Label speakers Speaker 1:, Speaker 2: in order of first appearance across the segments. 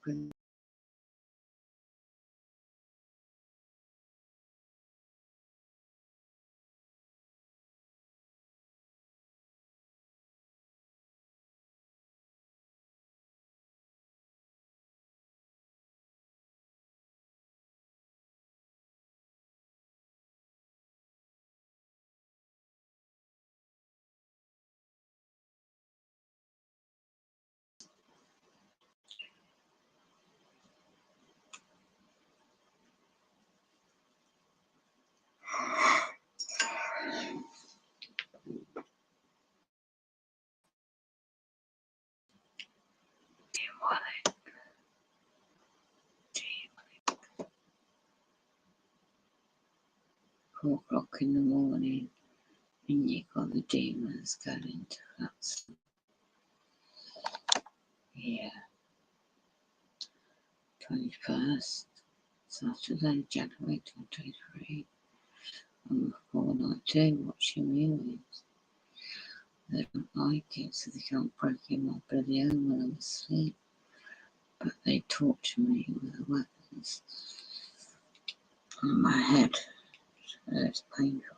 Speaker 1: with demonic, 4 o'clock in the morning, and you got the demons going to that. Yeah, 21st, Saturday, January 2023. I'm 492 watching movies. They don't like it, so they can't break in my bloody home when I'm asleep. But they torture me with the weapons on my head. So it's painful.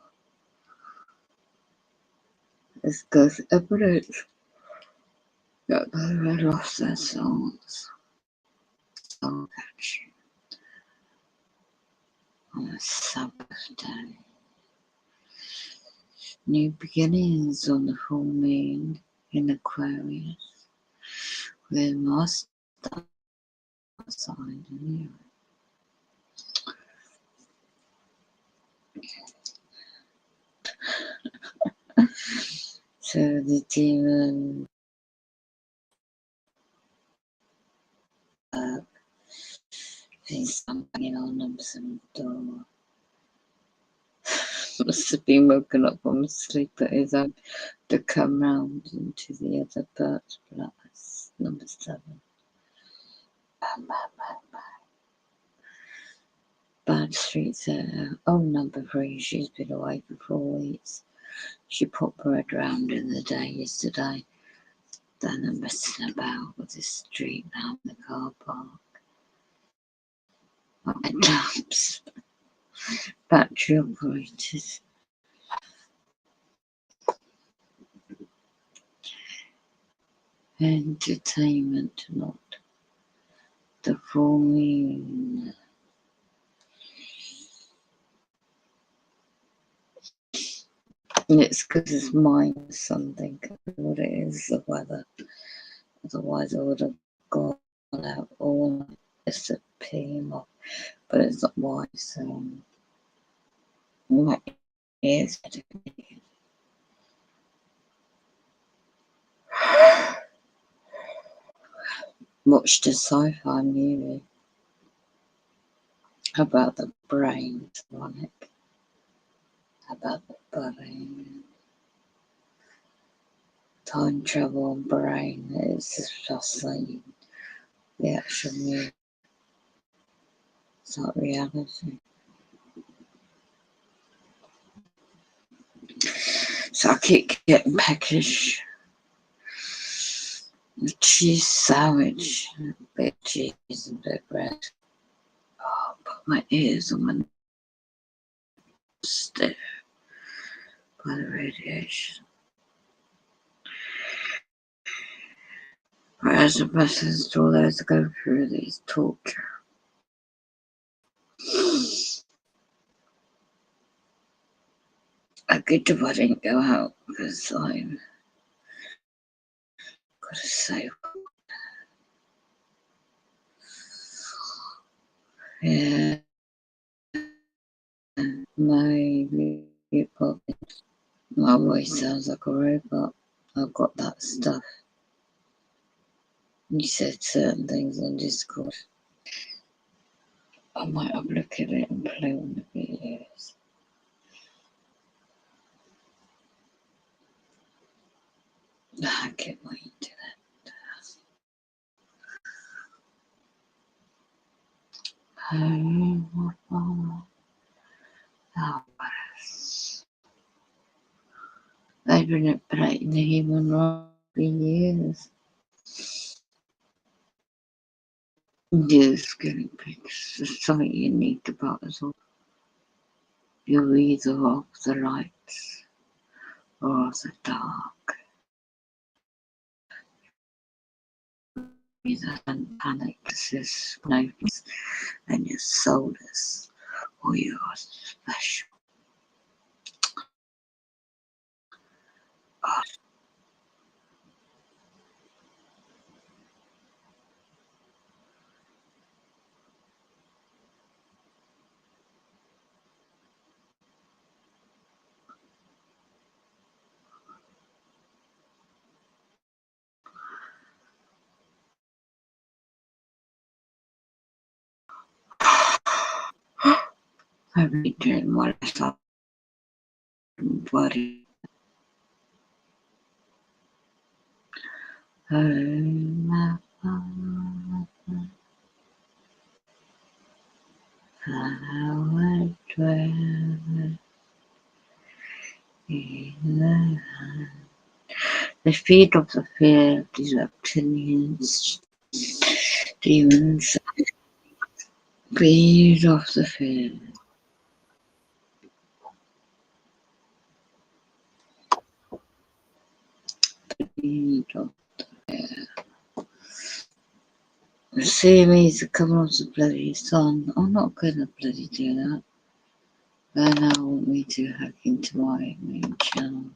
Speaker 1: This goes evidence that they lost their souls. Soul catching on a Sabbath day. New beginnings on the full moon in Aquarius, with my star sign in Europe. So the demon is banging on them some door. Must have been woken up from sleep at his own to come round into the other birch blocks. Number 7. Bad streets there. Oh, number 3. She's been away for 4 weeks. She popped her head round in the day yesterday. Then they're messing about with the street now in the car park. My dumps. Battery operated. Entertainment, not the full moon. And it's because it's minus something. I don't know what it is, the weather. Otherwise, I would have gone out all night just to pee him off. But it's not wise, so my ears are doing. Watched a sci-fi movie about the brain, Sonic. About the brain. Time travel and brain. It's just fascinating. The actual movie. It's not reality. So I keep getting peckish. A cheese sandwich, a bit of cheese and a bit of bread. Oh, but my ears and my stiff by the radiation. Prayers and blessings to all those that go through these torture. A good job I didn't go out because I've got to say, yeah, maybe my voice sounds like a robot. I've got that stuff. You said certain things on Discord. I might have a look at it and play on the videos. I can't wait to that. They've been manipulating the human race for years. Just getting pics. There's something unique about it all. You're either of the lights or of the dark. Either panic exists, no peace, and you're soulless, or you're special. I've been doing what I thought worry. Oh, my father, how I dwell in the The feet of the fear, these reptilians, demons, feet of the fear. Feet of See me to come off the bloody sun. I'm not gonna bloody do that. They now want me to hack into my main channel.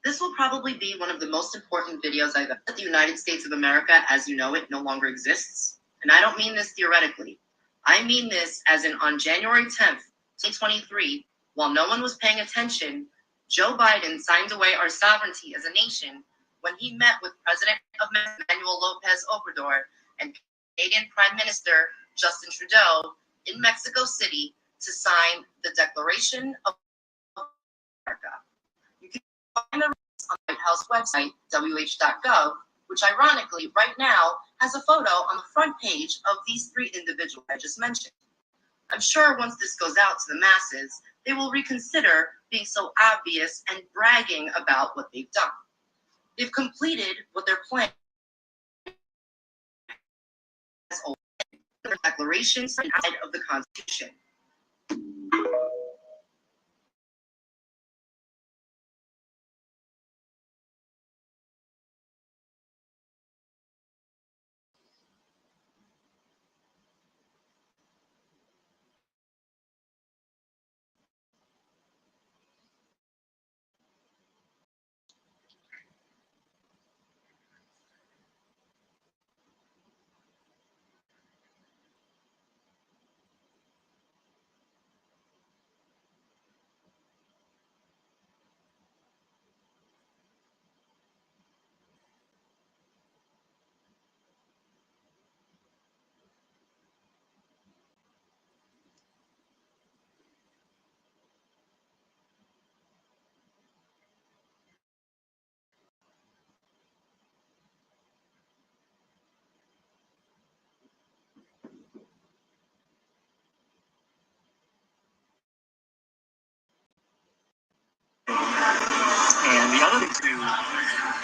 Speaker 2: This will probably be one of the most important videos I've ever. The United States of America, as you know it, no longer exists. And I don't mean this theoretically. I mean this as in on January 10th, 2023, while no one was paying attention, Joe Biden signed away our sovereignty as a nation when he met with President of Manuel Lopez Obrador and Canadian Prime Minister Justin Trudeau in Mexico City to sign the Declaration of America. You can find the release on the White House website, wh.gov, which ironically right now has a photo on the front page of these three individuals I just mentioned. I'm sure once this goes out to the masses, they will reconsider being so obvious and bragging about what they've done. They've completed what their plan has declarations outside of the Constitution.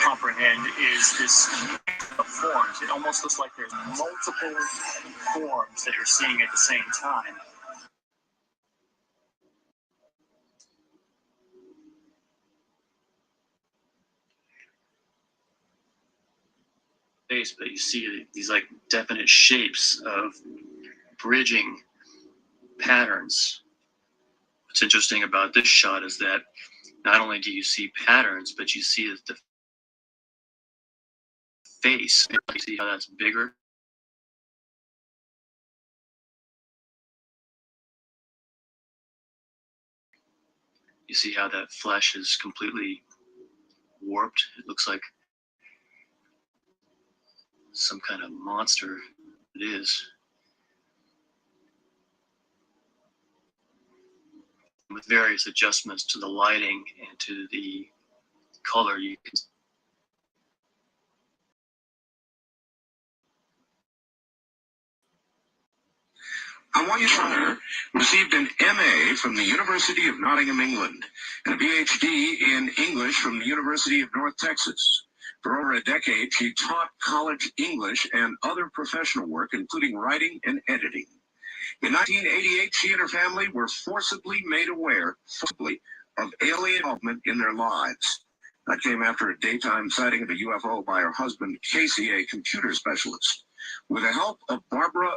Speaker 3: comprehend is this of forms. It almost looks like there's multiple forms that you're seeing at the same time. But you see these like definite shapes of bridging patterns. What's interesting about this shot is that not only do you see patterns, but you see the face. You see how that's bigger? You see how that flesh is completely warped? It looks like some kind of monster. It is. With various adjustments to the lighting and to the color, you can
Speaker 4: I want you to know, received an MA from the University of Nottingham, England, and a PhD in English from the University of North Texas. For over a decade, she taught college English and other professional work, including writing and editing. In 1988, she and her family were forcibly made aware, of alien involvement in their lives. That came after a daytime sighting of a UFO by her husband, Casey, a computer specialist. With the help of Barbara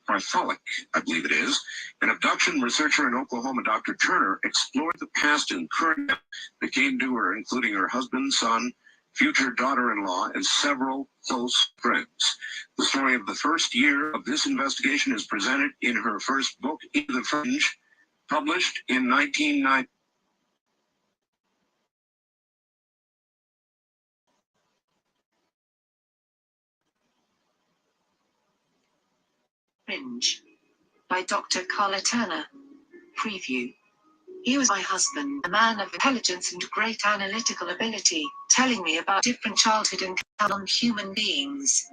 Speaker 4: Bartholic, I believe it is, an abduction researcher in Oklahoma, Dr. Turner explored the past and current that came to her, including her husband, son, future daughter-in-law, and several close friends. The story of the first year of this investigation is presented in her first book, In the Fringe, published in 1990.
Speaker 5: Fringe by Dr. Carla Turner. Preview. He was my husband, a man of intelligence and great analytical ability, telling me about different childhood and non-human beings.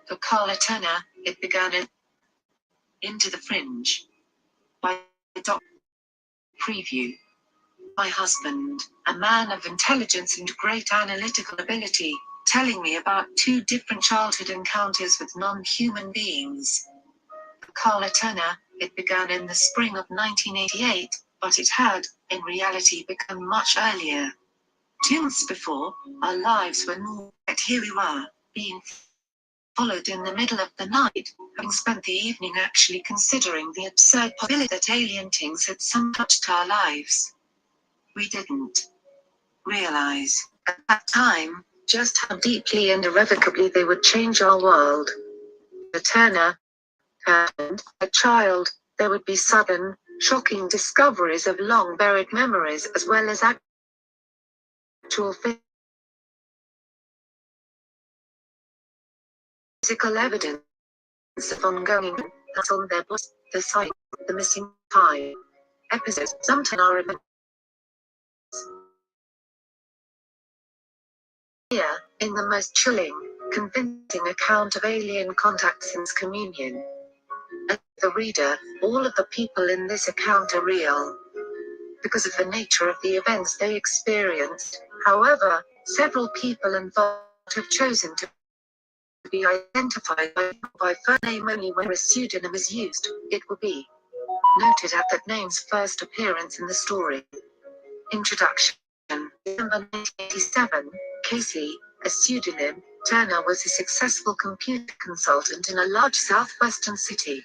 Speaker 5: For Carla Turner, it began in Into the Fringe by Dr. Preview. My husband, a man of intelligence and great analytical ability, telling me about 2 different childhood encounters with non-human beings. For Carla Turner, it began in the spring of 1988, but it had, in reality, begun much earlier. 2 months before, our lives were normal, yet here we were, being followed in the middle of the night, having spent the evening actually considering the absurd possibility that alien things had somehow touched our lives. We didn't realize, at that time, just how deeply and irrevocably they would change our world. For Turner, and a child, there would be sudden, shocking discoveries of long-buried memories as well as actual physical evidence of ongoing attacks on their bodies, the site, the missing time, episodes, sometimes are events. Here, in the most chilling, convincing account of alien contact since communion. As the reader, all of the people in this account are real. Because of the nature of the events they experienced, however, several people involved have chosen to be identified by first name only when a pseudonym is used. It will be noted at that name's first appearance in the story. Introduction. December 1987, Casey, a pseudonym, Turner was a successful computer consultant in a large southwestern city.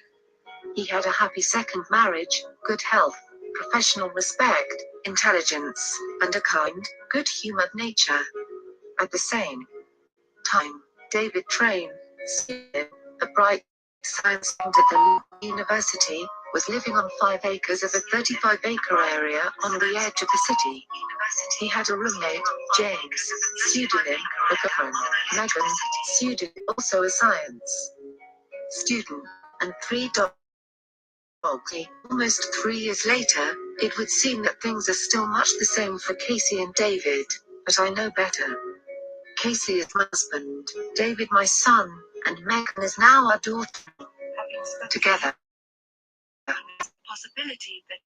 Speaker 5: He had a happy second marriage, good health, professional respect, intelligence, and a kind, good-humored nature. At the same time, David Train, a bright science student at the university, was living on 5 acres of a 35-acre area on the edge of the city. He had a roommate, James, pseudonym, a girlfriend, Megan, pseudonym, also a science student, and 3 dogs. Almost 3 years later, it would seem that things are still much the same for Casey and David, but I know better. Casey is my husband, David my son, and Megan is now our daughter. Together. Possibility that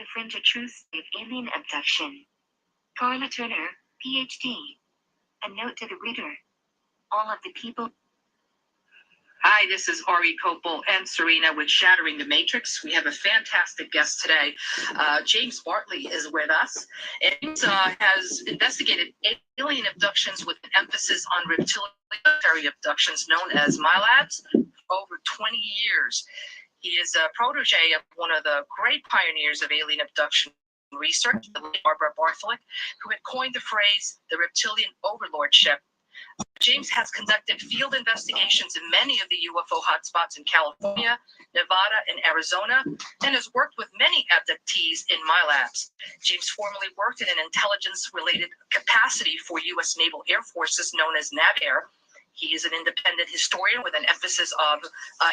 Speaker 5: the fringe a true state alien abduction. Carla Turner, PhD. A note to the reader. All of the people.
Speaker 2: Hi, this is Ari Kopel and Serena with Shattering the Matrix. We have a fantastic guest today. James Bartley is with us. And has investigated alien abductions with an emphasis on reptilian abductions known as MILABs for over 20 years. He is a protege of one of the great pioneers of alien abduction research, Barbara Bartholic, who had coined the phrase the reptilian overlordship. James has conducted field investigations in many of the UFO hotspots in California, Nevada, and Arizona, and has worked with many abductees in MILABs. James formerly worked in an intelligence-related capacity for U.S. Naval Air Forces known as NAVAIR. He is an independent historian with an emphasis of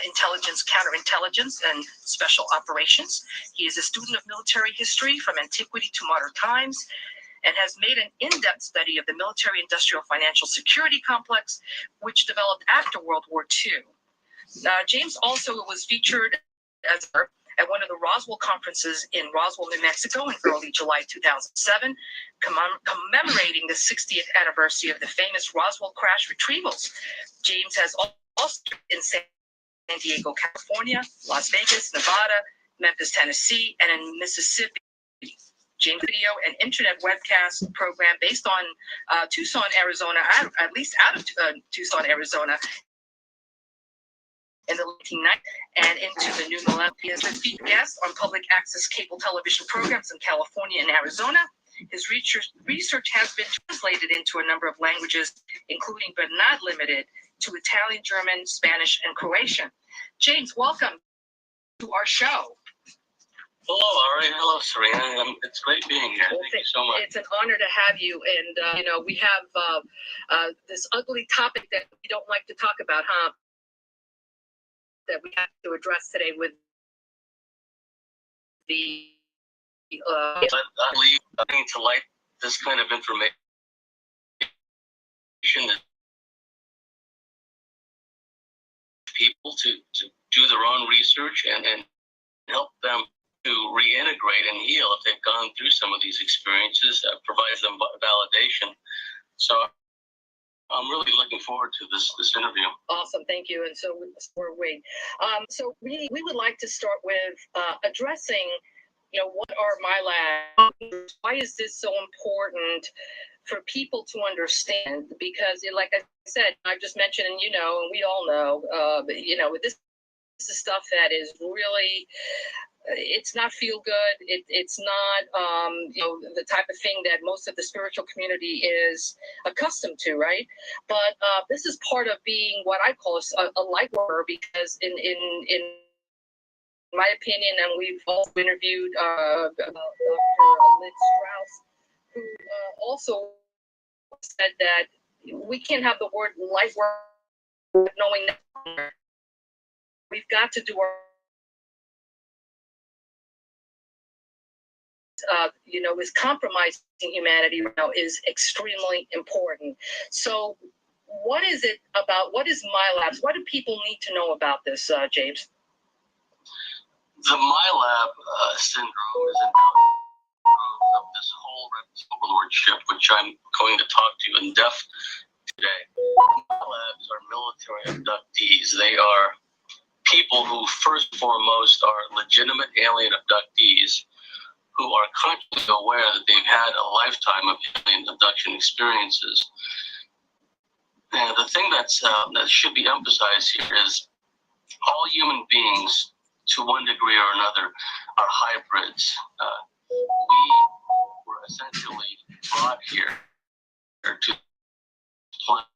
Speaker 2: intelligence, counterintelligence, and special operations. He is a student of military history from antiquity to modern times, and has made an in-depth study of the military-industrial financial security complex, which developed after World War II. James also was featured at one of the Roswell conferences in Roswell, New Mexico in early July 2007, commemorating the 60th anniversary of the famous Roswell crash retrievals. James has also in San Diego, California, Las Vegas, Nevada, Memphis, Tennessee, and in Mississippi. James video and internet webcast program based on Tucson, Arizona, at least out of Tucson, Arizona, in the 1990s and into the new millennium. He is a featured guest on public access cable television programs in California and Arizona. His research has been translated into a number of languages, including but not limited to Italian, German, Spanish, and Croatian. James, welcome to our show.
Speaker 3: Hello, Ari. Hello, Serena. It's great being here.
Speaker 2: Well,
Speaker 3: Thank you so much.
Speaker 2: It's an honor to have you. And, we have this ugly topic that we don't like to talk about, huh? That we have to address today with the...
Speaker 3: I believe I need to like this kind of information that people to do their own research and help them to reintegrate and heal if they've gone through some of these experiences, provides them validation. So I'm really looking forward to this interview.
Speaker 2: Awesome, thank you. And so we're we. So we would like to start with addressing, what are MILABs? Why is this so important for people to understand? Because, like I said, I just mentioned, and and we all know, this is stuff that is really. It's not feel good. It's not, the type of thing that most of the spiritual community is accustomed to, right? But this is part of being what I call a light worker, because in my opinion, and we've also interviewed Dr. Liz Strauss, who also said that we can't have the word light worker knowing that we've got to do our is compromising humanity right now is extremely important. So what is MILABs? What do people need to know about this, James?
Speaker 3: The MILAB syndrome is an outgrowth of this whole overlordship, which I'm going to talk to you in depth today. MILABs are military abductees. They are people who, first and foremost, are legitimate alien abductees who are consciously aware that they've had a lifetime of alien abduction experiences. And the thing that should be emphasized here is all human beings, to one degree or another, are hybrids. We were essentially brought here to the planet.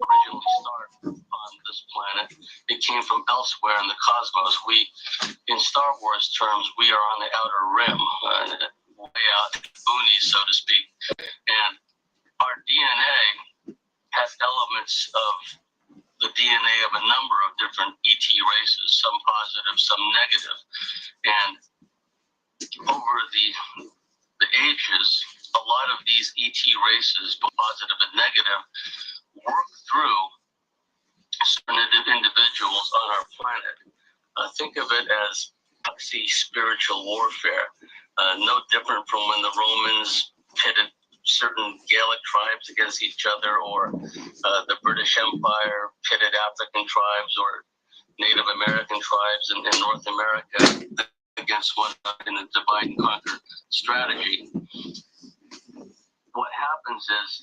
Speaker 3: Originally started on this planet. It came from elsewhere in the cosmos. In Star Wars terms, we are on the outer rim, way out in the boonies, so to speak. And our DNA has elements of the DNA of a number of different ET races, some positive, some negative. And over the ages, a lot of these ET races, both positive and negative, work through certain individuals on our planet. Think of it as
Speaker 6: proxy spiritual warfare, no different from when the Romans pitted certain Gaelic tribes against each other, or the British Empire pitted African tribes or Native American tribes in North America against one another in a divide and conquer strategy. What happens is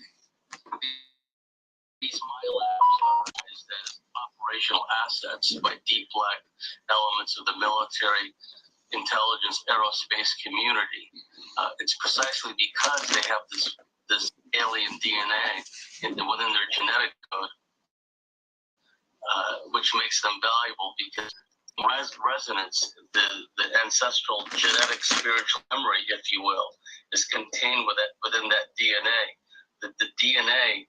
Speaker 6: these MILABs are used as operational assets by deep black elements of the military, intelligence, aerospace community. It's precisely because they have this alien DNA within their genetic code, which makes them valuable because resonance, the ancestral genetic spiritual memory, if you will, is contained within that DNA. The DNA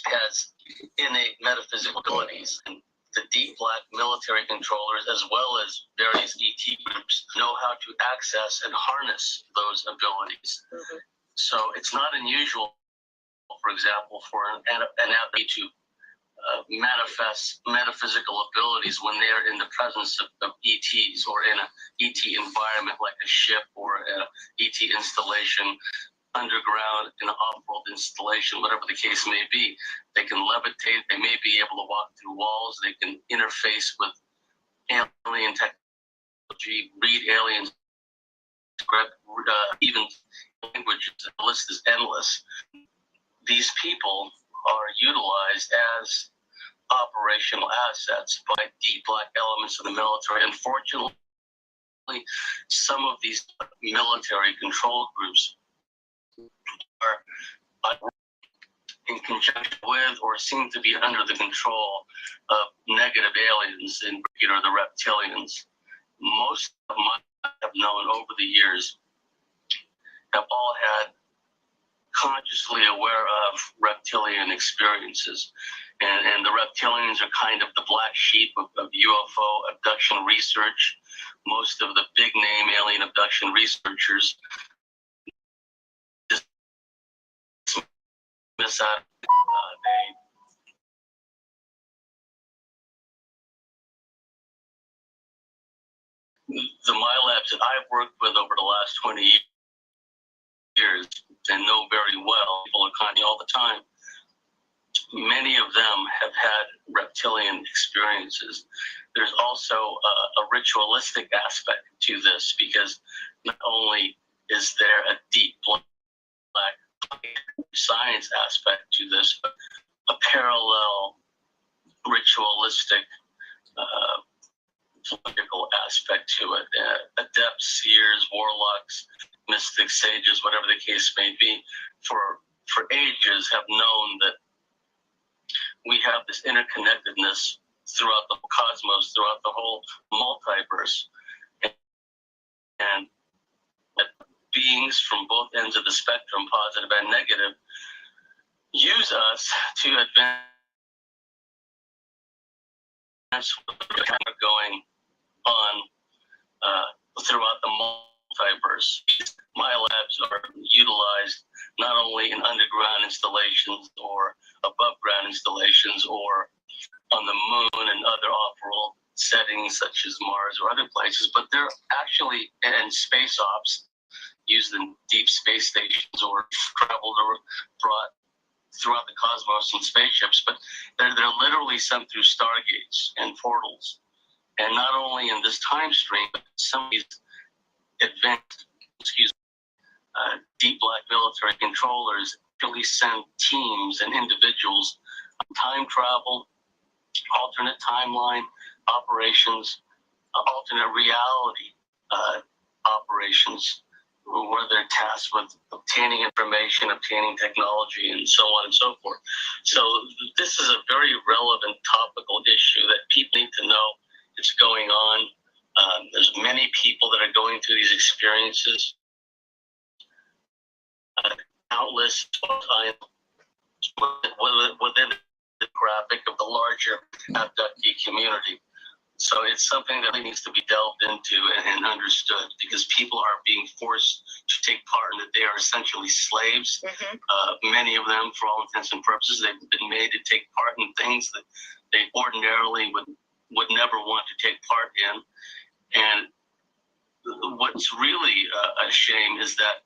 Speaker 6: has innate metaphysical abilities, and the deep black military controllers, as well as various ET groups, know how to access and harness those abilities. Mm-hmm. So it's not unusual, for example, for an athlete to manifest metaphysical abilities when they're in the presence of ETs, or in an ET environment like a ship or an ET installation, underground, in an off-world installation, whatever the case may be. They can levitate, they may be able to walk through walls, they can interface with alien technology, read alien script, even languages. The list is endless. These people are utilized as operational assets by deep black elements of the military. Unfortunately, some of these military control groups are in conjunction with or seem to be under the control of negative aliens, in particular the reptilians. Most of them I have known over the years have all had consciously aware of reptilian experiences. And the reptilians are kind of the black sheep of UFO abduction research. Most of the big name alien abduction researchers miss out. The MILABs that I've worked with over the last 20 years and know very well, people are calling me all the time, many of them have had reptilian experiences. There's also a ritualistic aspect to this, because not only is there a deep black science aspect to this, but a parallel ritualistic political aspect to it. Adepts, seers, warlocks, mystics, sages, whatever the case may be, for ages have known that we have this interconnectedness throughout the cosmos, throughout the whole multiverse, and that beings from both ends of the spectrum, positive and negative, use us to advance what's going on throughout the multiverse. MILABs are utilized not only in underground installations or above ground installations or on the moon and other off-world settings such as Mars or other places, but they're actually in space ops, used in deep space stations or traveled or brought throughout the cosmos in spaceships. But they're literally sent through stargates and portals. And not only in this time stream, but some of these advanced, deep black military controllers actually send teams and individuals on time travel, alternate timeline operations, alternate reality operations, where they're tasked with obtaining information, obtaining technology, and so on and so forth. So this is a very relevant topical issue that people need to know it's going on. There's many people that are going through these experiences. Countless within the graphic of the larger abductee community. So it's something that needs to be delved into and understood, because people are being forced to take part in it. They are essentially slaves. Mm-hmm. Many of them, for all intents and purposes, they've been made to take part in things that they ordinarily would would never want to take part in. And what's really a shame is that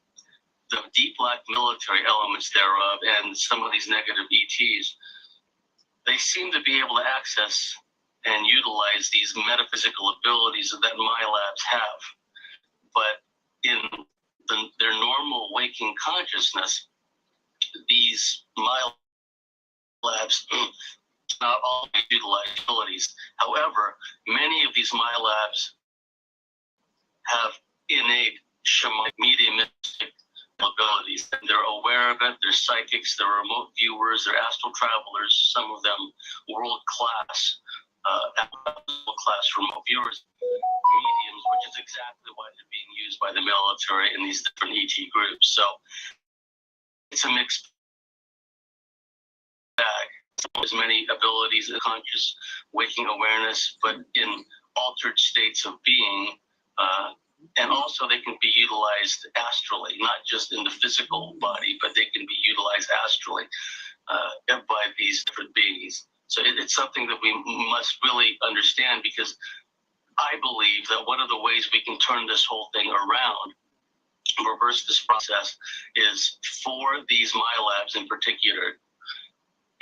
Speaker 6: the deep black military elements thereof and some of these negative ETs, they seem to be able to access and utilize these metaphysical abilities that my labs have. But in their normal waking consciousness, these my labs not always utilize abilities. However, many of these my labs have innate shamanic mediumistic abilities. They're aware of it. They're psychics. They're remote viewers. They're astral travelers. Some of them world class remote viewers, mediums, which is exactly why they're being used by the military and these different ET groups. So it's a mixed bag. As many abilities of conscious waking awareness, but in altered states of being. And also they can be utilized astrally, not just in the physical body, but they can be utilized astrally by these different beings. So it's something that we must really understand, because I believe that one of the ways we can turn this whole thing around, reverse this process, is for these MyLabs in particular,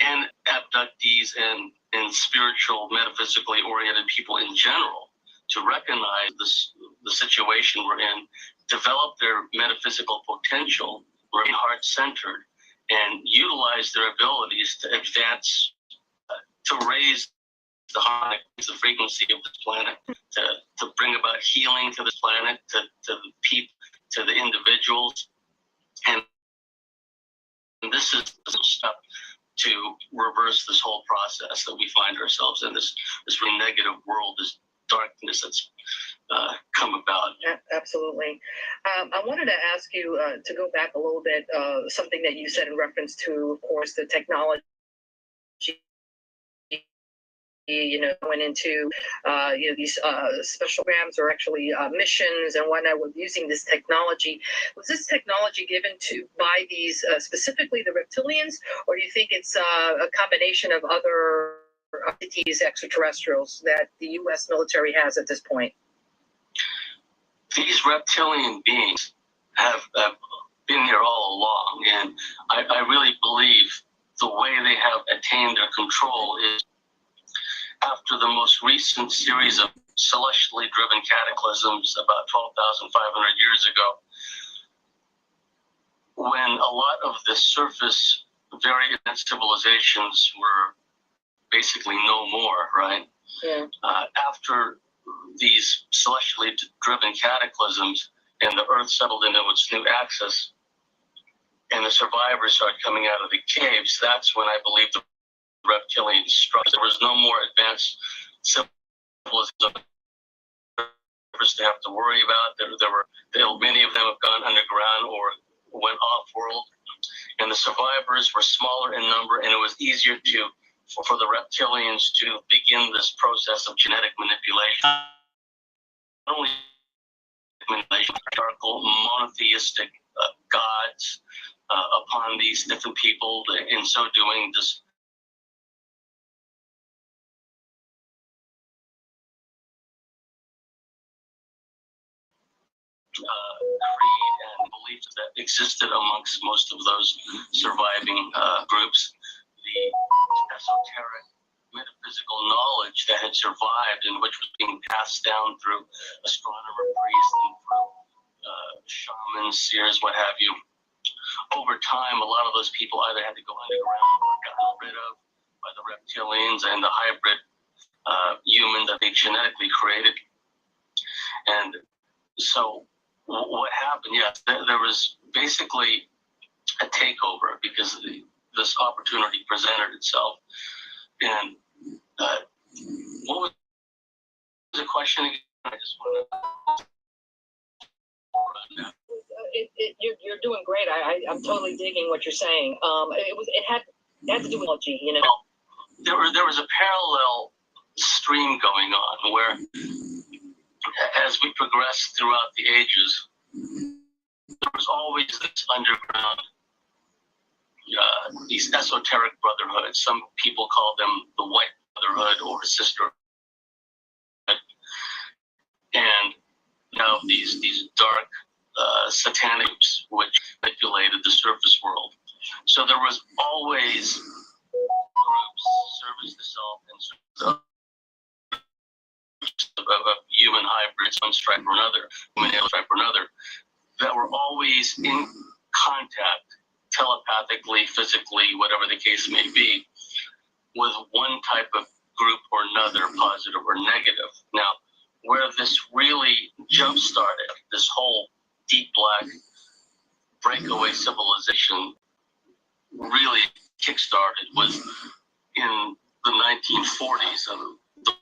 Speaker 6: and abductees and spiritual, metaphysically oriented people in general, to recognize the situation we're in, develop their metaphysical potential, remain heart-centered, and utilize their abilities to advance, to raise the harmonic, the frequency of this planet, to bring about healing to this planet, to the people, to the individuals. And this is the step to reverse this whole process that we find ourselves in, this really negative world, this darkness that's come about.
Speaker 2: Absolutely. I wanted to ask you to go back a little bit, something that you said in reference to, of course, the technology, going into, these special programs, or actually missions and whatnot with using this technology. Was this technology given by these, specifically the reptilians, or do you think it's a combination of other entities, extraterrestrials, that the U.S. military has at this point?
Speaker 6: These reptilian beings have been here all along, and I really believe the way they have attained their control is after the most recent series of celestially driven cataclysms about 12,500 years ago, when a lot of the surface very advanced civilizations were basically no more, right?
Speaker 2: Yeah.
Speaker 6: After these celestially driven cataclysms and the earth settled into its new axis and the survivors started coming out of the caves, that's when I believe the reptilians struck. There was no more advanced civilization to have to worry about. Many of them have gone underground or went off-world, and the survivors were smaller in number, and it was easier for the reptilians to begin this process of genetic manipulation. Not only manipulation, patriarchal, monotheistic gods upon these different people. In so doing, this creed and beliefs that existed amongst most of those surviving groups. The esoteric metaphysical knowledge that had survived and which was being passed down through astronomer, priests, and through shamans, seers, what have you. Over time, a lot of those people either had to go underground or gotten rid of by the reptilians and the hybrid human that they genetically created. And so what happened, yes, there was basically a takeover because this opportunity presented itself. And what was the question again? I just want to...
Speaker 2: You're doing great. I'm totally digging what you're saying. It had to do with technology,
Speaker 6: There was a parallel stream going on where, as we progressed throughout the ages, there was always this underground, these esoteric brotherhoods. Some people call them the White Brotherhood or Sisterhood. out these dark satanic groups which manipulated the surface world. So there was always groups, service to self and of human hybrids, one stripe or another, human alien stripe or another, that were always in contact, telepathically, physically, whatever the case may be, with one type of group or another, positive or negative. Now, where this really jump-started, this whole deep black breakaway civilization really kick-started was in the 1940s. The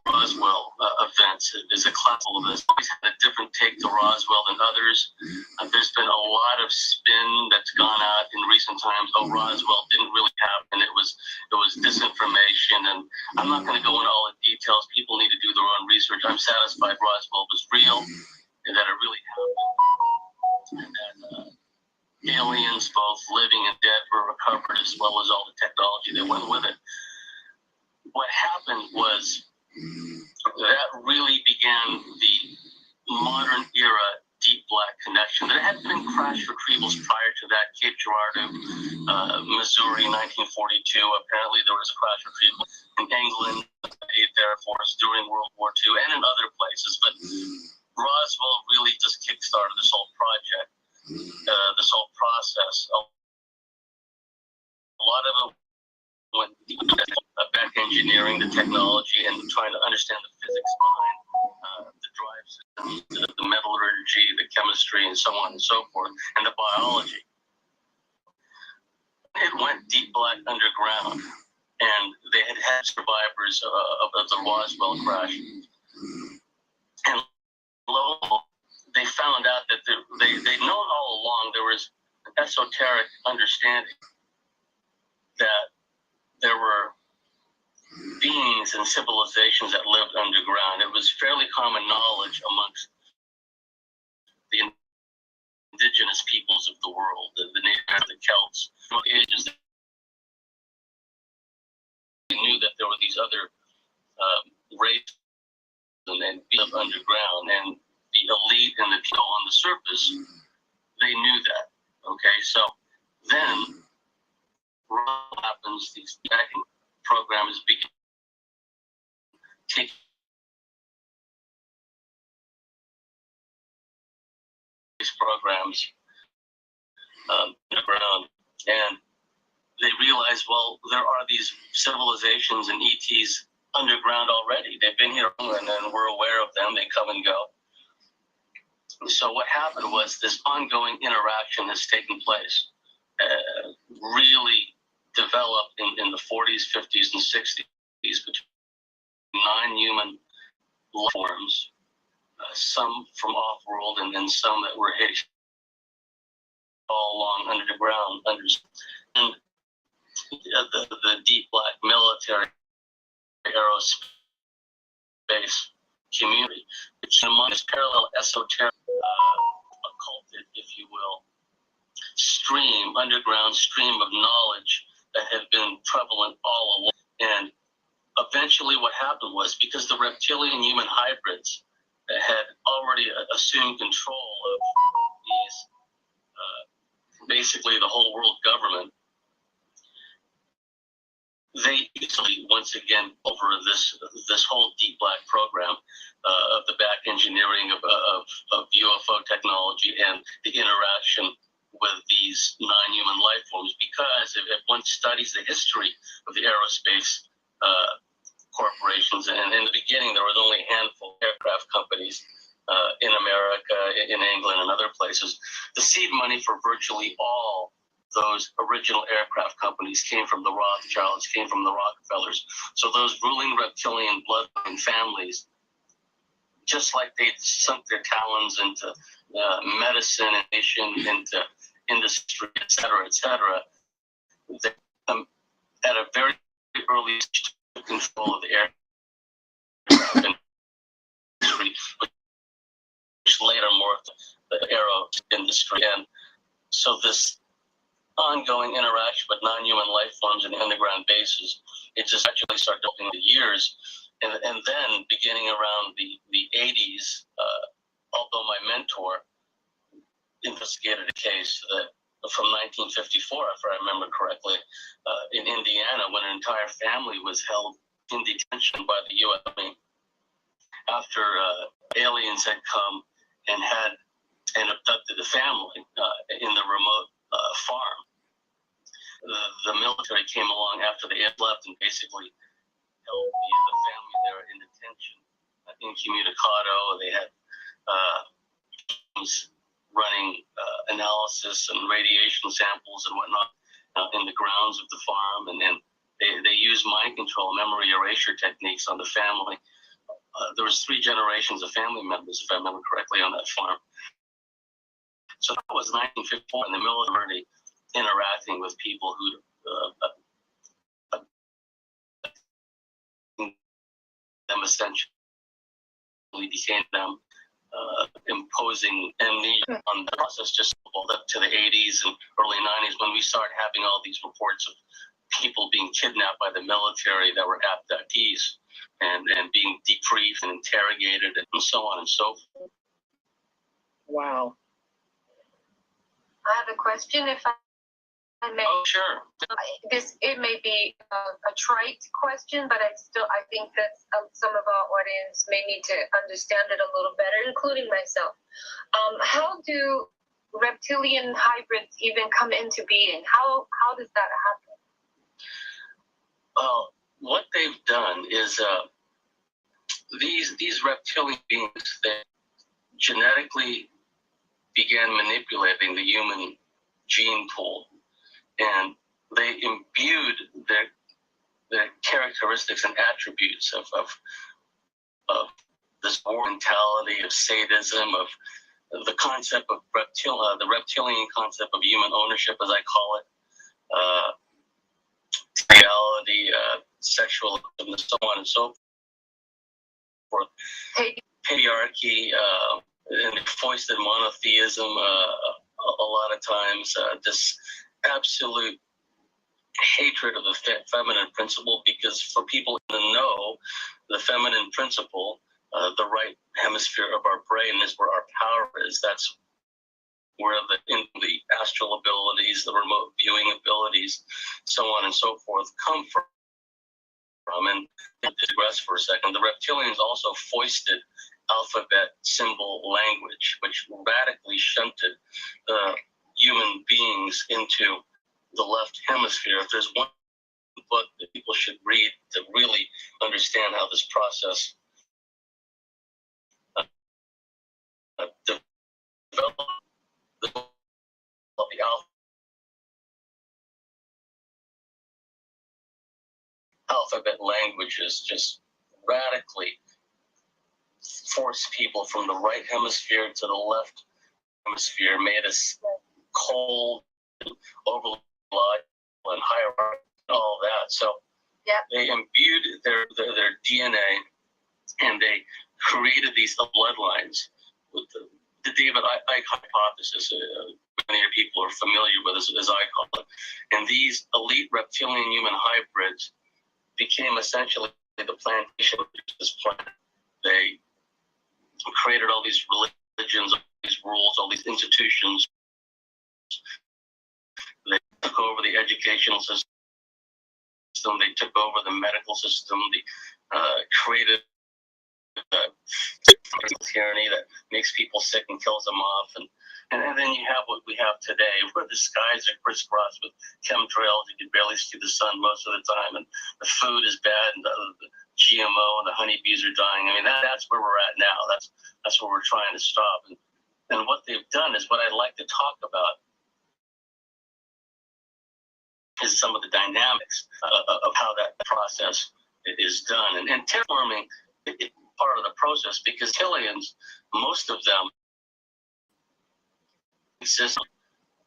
Speaker 6: Roswell events is a classical of this. Always had a different take to Roswell than others. There's been a lot of spin that's gone out in recent times. Oh, Roswell didn't really happen. It was disinformation, and I'm not going to go into all the details. People need to do their own research. I'm satisfied Roswell was real and that it really happened, and that aliens, both living and dead, were recovered, as well as all the technology that went with it. What happened was that really began the modern era deep black connection. There had been crash retrievals prior to that. Cape Girardeau, Missouri, 1942. Apparently there was a crash retrieval in England, the 8th Air Force during World War II, and in other places. But Roswell really just kickstarted this whole project, this whole process. A lot of it went back engineering, the technology, and trying to understand the physics behind the drive systems, the metallurgy, the chemistry, and so on and so forth, and the biology. It went deep black underground, and they had survivors of the Roswell crash. And lo, they found out that they'd known all along there was an esoteric understanding that there were beings and civilizations that lived underground. It was fairly common knowledge amongst the indigenous peoples of the world, the Native, the Celts. From the ages, they knew that there were these other races and lived underground, and the elite and the people on the surface, they knew that. Okay, so then what happens? These backing programs begin taking these programs underground, and they realize, well, there are these civilizations and ETs underground already. They've been here, and we're aware of them. They come and go. So what happened was this ongoing interaction has taken place, really developed in the 40s, 50s, and 60s between non-human life forms, some from off-world and then some that were hidden all along underground. And the deep black military aerospace community, which among this parallel esoteric, occulted, if you will, underground stream of knowledge that had been prevalent all along. And eventually what happened was, because the reptilian human hybrids had already assumed control of these, basically the whole world government, they easily, once again, over this whole deep black program of the back engineering of UFO technology and the interaction with these non-human life forms. Because if one studies the history of the aerospace corporations, and in the beginning there was only a handful of aircraft companies in America, in England, and other places. The seed money for virtually all those original aircraft companies came from the Rothschilds, came from the Rockefellers. So those ruling reptilian bloodline families, just like they sunk their talons into medicine, into industry, et cetera, they, at a very early stage, took control of the aircraft industry, which later morphed the aero industry. And so this ongoing interaction with non-human life forms and underground bases, it just actually started developing the years. And then beginning around the 80s, although my mentor investigated a case that from 1954, if I remember correctly, in Indiana, when an entire family was held in detention by the U.S. Army after aliens had come and abducted the family in the remote farm. The military came along after they had left and basically held the family there in detention, incommunicado. They had running analysis and radiation samples and whatnot in the grounds of the farm, and then they used mind control, memory erasure techniques on the family. There was 3 generations of family members, if I remember correctly, on that farm. So that was 1954, and the military interacting with people who them essentially became them, imposing amnesia on the process just up to the 80s and early 90s when we started having all these reports of people being kidnapped by the military that were abductees and being debriefed and interrogated and so on and so forth.
Speaker 2: Wow.
Speaker 7: I have a question, if I may.
Speaker 6: Oh, sure.
Speaker 7: It may be a trite question, but I think that some of our audience may need to understand it a little better, including myself. How do reptilian hybrids even come into being? How does that happen?
Speaker 6: Well, what they've done is these reptilian beings that genetically began manipulating the human gene pool, and they imbued their characteristics and attributes of this war mentality, of sadism, of the concept of the reptilian concept of human ownership, as I call it, reality, sexual, and so on and so forth. Patriarchy, and foisted monotheism, a lot of times, this absolute hatred of the feminine principle, because for people to know the feminine principle, the right hemisphere of our brain is where our power is. That's where the astral abilities, the remote viewing abilities, so on and so forth, come from. And to digress for a second, the reptilians also foisted alphabet symbol language, which radically shunted human beings into the left hemisphere. If there's one book that people should read to really understand how this process developed, the alphabet languages just radically forced people from the right hemisphere to the left hemisphere, made us cold, overly logical, and hierarchical, and all that. So they imbued their DNA, and they created these bloodlines with the David Icke hypothesis. Many people are familiar with this, as I call it. And these elite reptilian human hybrids became essentially the plantation of this planet. They created all these religions, all these rules, all these institutions. They took over the educational system. They took over the medical system. They created tyranny that makes people sick and kills them off. And then you have what we have today, where the skies are crisscrossed with chemtrails. You can barely see the sun most of the time, and the food is bad, and the GMO and the honeybees are dying. I mean, that's where we're at now. That's what we're trying to stop. And what they've done is what I'd like to talk about is some of the dynamics of how that process is done. And terraforming is part of the process, because reptilians, most of them exist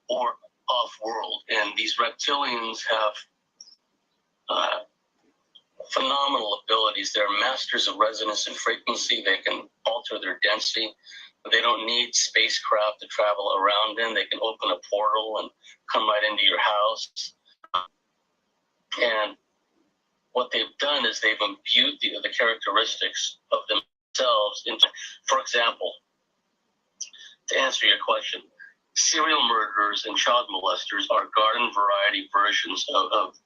Speaker 6: or off-world, and these reptilians have phenomenal abilities. They're masters of resonance and frequency. They can alter their density. They don't need spacecraft to travel around in. They can open a portal and come right into your house. And what they've done is they've imbued the characteristics of themselves into, for example, to answer your question, serial murderers and child molesters are garden variety versions of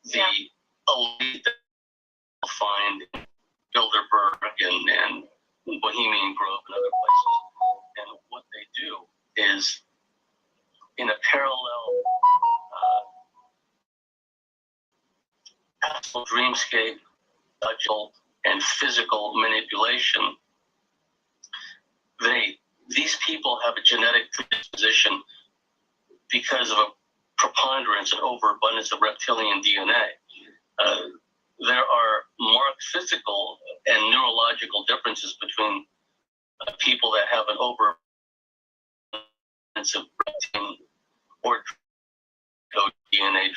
Speaker 6: the elite that you'll find in Bilderberg and Bohemian Grove and other places. And what they do is, in a parallel astral dreamscape, digital and physical manipulation, these people have a genetic predisposition because of a preponderance and overabundance of reptilian DNA. There are marked physical and neurological differences between people that have an overabundance of reptilian or DNA,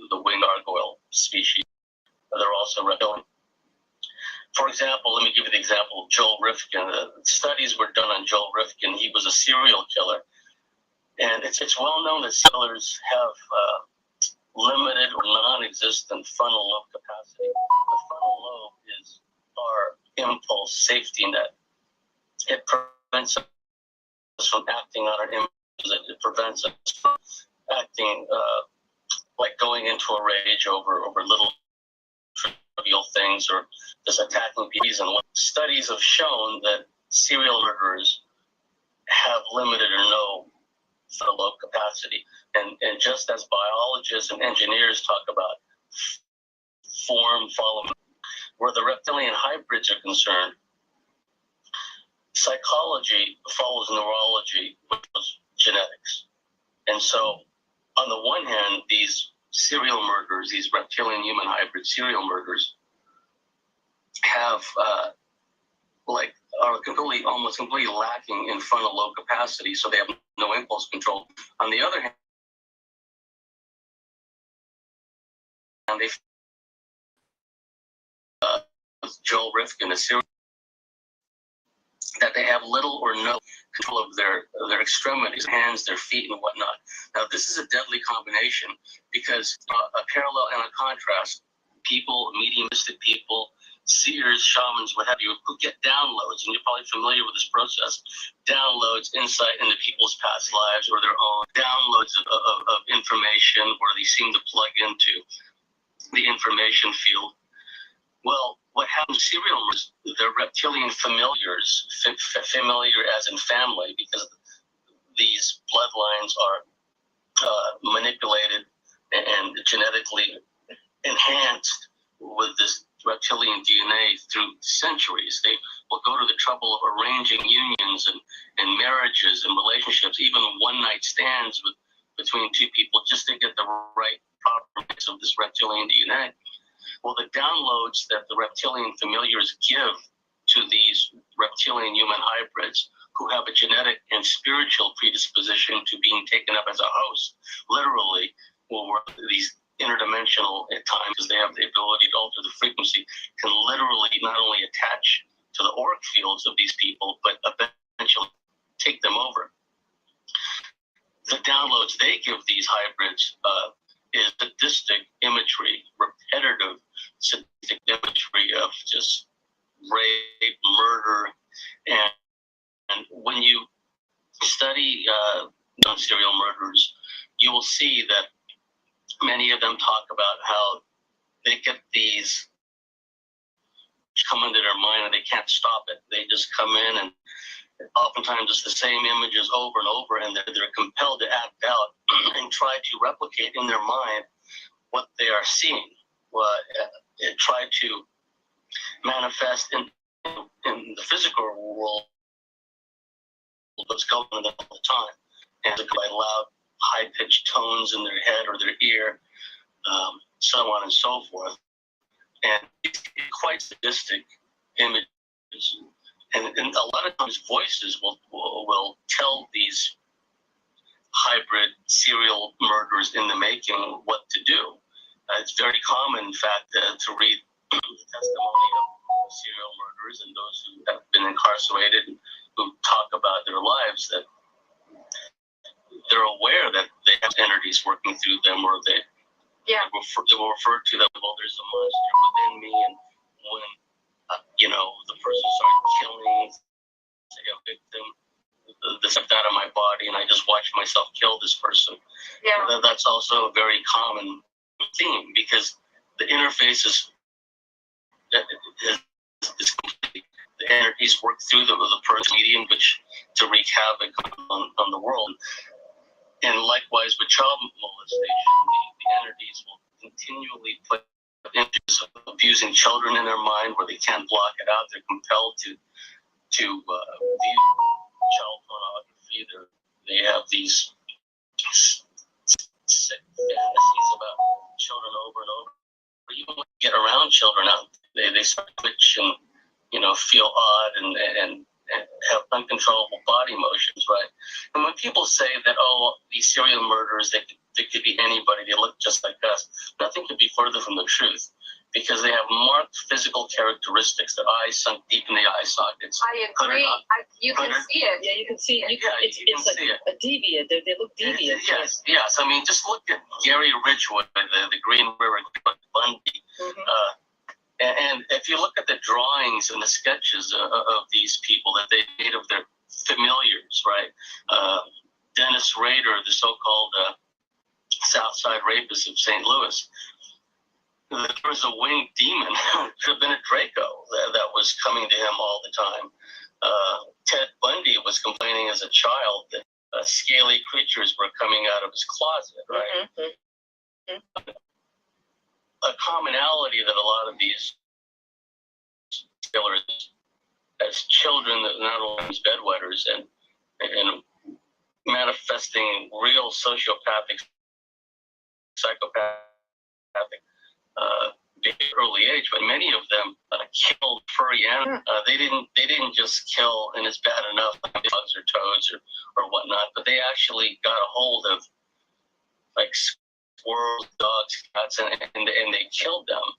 Speaker 6: the winged gargoyle species. They're also reptilian. For example, let me give you the example of Joel Rifkin. Studies were done on Joel Rifkin. He was a serial killer. And it's well known that killers have limited or non-existent frontal lobe capacity. The frontal lobe is our impulse safety net. It prevents us from acting on our impulses. It prevents us from acting like going into a rage over little trivial things or just attacking people. And studies have shown that serial murderers have limited or no frontal lobe capacity. And just as biologists and engineers talk about form following, where the reptilian hybrids are concerned, psychology follows neurology, which is genetics. And so, on the one hand, these serial murderers, these reptilian human hybrid serial murderers, have are almost completely lacking in frontal lobe capacity, so they have no impulse control. On the other hand, they with Joel Rifkin, a serial that they have little or no control of their extremities, hands, their feet, and whatnot. Now, this is a deadly combination because a parallel and a contrast, people, mediumistic people, seers, shamans, what have you, who get downloads, and you're probably familiar with this process, downloads, insight into people's past lives or their own, downloads of information where they seem to plug into the information field. Well, what happens to serial murderers, they're reptilian familiars, familiar as in family, because these bloodlines are manipulated and genetically enhanced with this reptilian DNA through centuries. They will go to the trouble of arranging unions and marriages and relationships, even one-night stands between two people, just to get the right proper mix of this reptilian DNA. Well, the downloads that the reptilian familiars give to these reptilian human hybrids who have a genetic and spiritual predisposition to being taken up as a host, literally, will work these interdimensional at times, because they have the ability to alter the frequency, can literally not only attach to the auric fields of these people, but eventually take them over. The downloads they give these hybrids is sadistic imagery, repetitive sadistic imagery of just rape, murder, and when you study serial murderers, you will see that many of them talk about how they get these come into their mind and they can't stop it. They just come in, and oftentimes it's the same images over and over, and they're compelled to act out and try to replicate in their mind what they are seeing. Try to manifest in the physical world what's going on all the time, and by loud, high-pitched tones in their head or their ear, so on and so forth. And it's quite sadistic images. And a lot of times voices will tell these hybrid serial murderers in the making what to do. It's very common, in fact, to read the testimony of serial murderers and those who have been incarcerated, who talk about their lives, that they're aware that they have entities working through them, or they will refer to them, well, there's a monster within me, and when the person started killing, say, a victim, the stuff out of my body, and I just watch myself kill this person.
Speaker 7: Yeah.
Speaker 6: That's also a very common theme, because the interface is complete. The energies work through the person's medium, which to wreak havoc on the world. And likewise with child molestation, the entities will continually put images of abusing children in their mind where they can't block it out. They're compelled to view child pornography. They have these sick fantasies about children over and over. Or even when they get around children out, they start to twitch and feel odd and have uncontrollable body motions, right? And when people say that, these serial murderers, they could be anybody, they look just like us, nothing could be further from the truth, because they have marked physical characteristics, their eyes sunk deep in the eye sockets.
Speaker 7: I agree. You can see it.
Speaker 8: Yeah, you can see it. It's like
Speaker 6: see it.
Speaker 8: a deviant. They look deviant.
Speaker 6: Yes. I mean, just look at Gary Ridgwood, the Green River Bundy.
Speaker 8: Mm-hmm.
Speaker 6: And if you look at the drawings and the sketches of these people that they made of their familiars, right? Dennis Rader, the so-called Southside rapist of St. Louis, there was a winged demon, could have been a Draco, that was coming to him all the time. Ted Bundy was complaining as a child that scaly creatures were coming out of his closet, right?
Speaker 8: Mm-hmm.
Speaker 6: A commonality that a lot of these killers, as children, that not only as bedwetters and manifesting real sociopathic, psychopathic early age, but many of them killed furry animals. They didn't just kill, and it's bad enough, like bugs or toads or whatnot, but they actually got a hold of like squirrels, dogs, cats, and they killed them.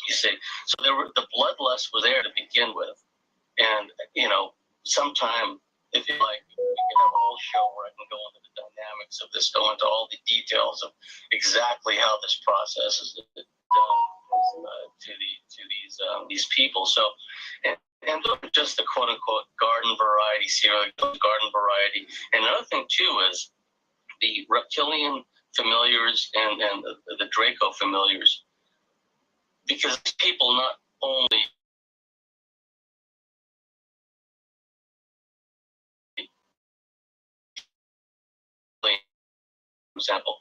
Speaker 6: You see, so the bloodlust was there to begin with, and sometime, if you like, we can have a whole show where I can go into the dynamics of this, go into all the details of exactly how this process is done to these people. So, and those are just the quote unquote garden variety serial garden variety. And another thing too is the reptilian familiars and the Draco familiars, because people not only for example,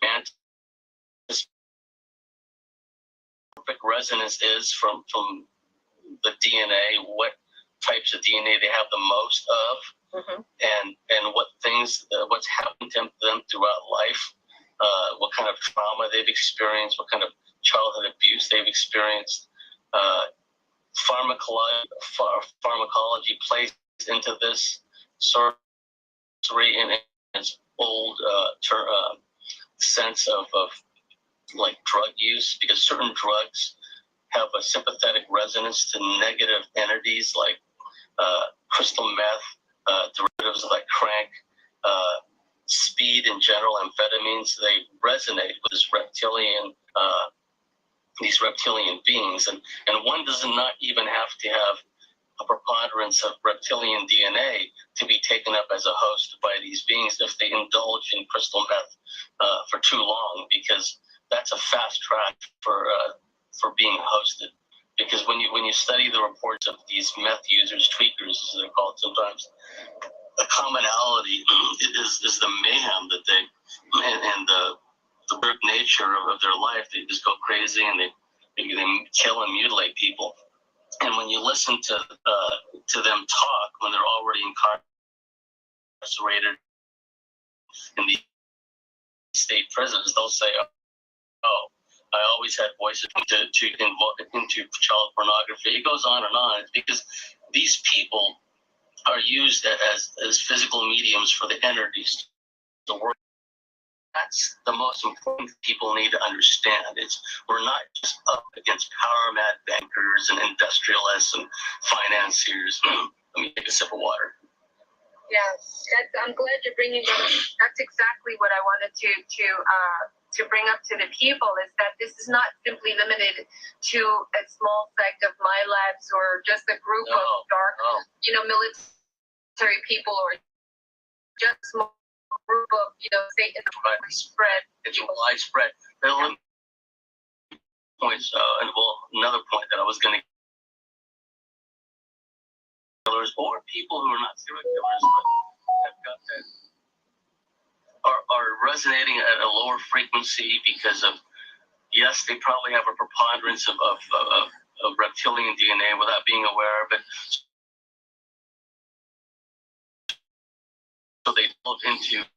Speaker 6: this perfect resonance is from the DNA, what types of DNA they have the most of,
Speaker 8: Mm-hmm.
Speaker 6: and what things, what's happened to them throughout life, what kind of trauma they've experienced, what kind of childhood abuse they've experienced. Pharmacology plays into this sorcery in its old sense of like drug use, because certain drugs have a sympathetic resonance to negative entities like crystal meth, derivatives like crank, speed in general, amphetamines. They resonate with this these reptilian beings, and one does not even have to have a preponderance of reptilian DNA to be taken up as a host by these beings if they indulge in crystal meth for too long, because that's a fast track for being hosted. Because when you study the reports of these meth users, tweakers as they're called sometimes, the commonality is the mayhem that they and the weird nature of their life. They just go crazy and they kill and mutilate people. And when you listen to them talk when they're already incarcerated in the state prisons, they'll say, "Oh, I always had voices to involve into child pornography." It goes on and on. It's because these people are used as physical mediums for the entities to work. That's the most important thing people need to understand. We're not just up against power mad bankers and industrialists and financiers. Let me take a sip of water.
Speaker 7: Yes, I'm glad you're bringing that up. That's exactly what I wanted to bring up to the people, is that this is not simply limited to a small sect of my labs or just a group of dark, military people or just a small group of, say, it's widespread.
Speaker 6: It's widespread. Points, and well, another point that I was going to killers or people who are not serial killers but have got that are resonating at a lower frequency because of, yes, they probably have a preponderance of reptilian DNA without being aware of it. So they delve into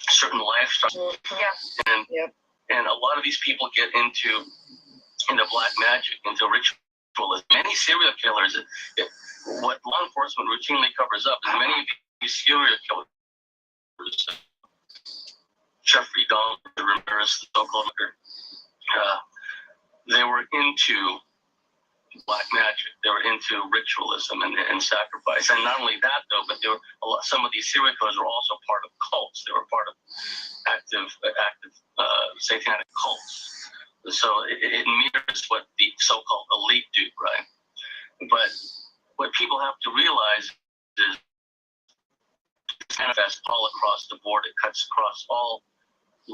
Speaker 6: certain lifestyles.
Speaker 7: Yeah.
Speaker 6: And a lot of these people get into black magic, into ritualism. Many serial killers, what law enforcement routinely covers up is many of these serial killers, Jeffrey Dahmer, Ramirez, the so-called, they were into black magic. They were into ritualism and sacrifice. And not only that, though, but some of these serial killers were also part of cults. They were part of active satanic cults. So it mirrors what the so-called elite do, right? But what people have to realize is it manifests all across the board. It cuts across all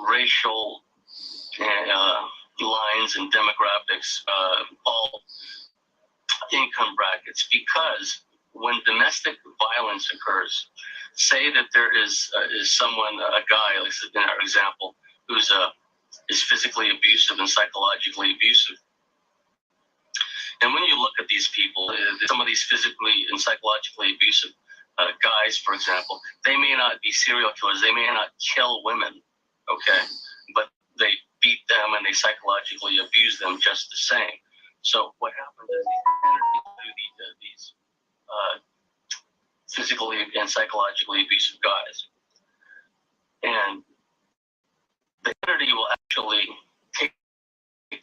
Speaker 6: racial lines and demographics, all income brackets, because when domestic violence occurs, say that there is someone, a guy, like in our example, who's is physically abusive and psychologically abusive. And when you look at these people, some of these physically and psychologically abusive guys, for example, they may not be serial killers. They may not kill women, okay? But they beat them and they psychologically abuse them just the same. So what happens is these physically and psychologically abusive guys, and the entity will actually take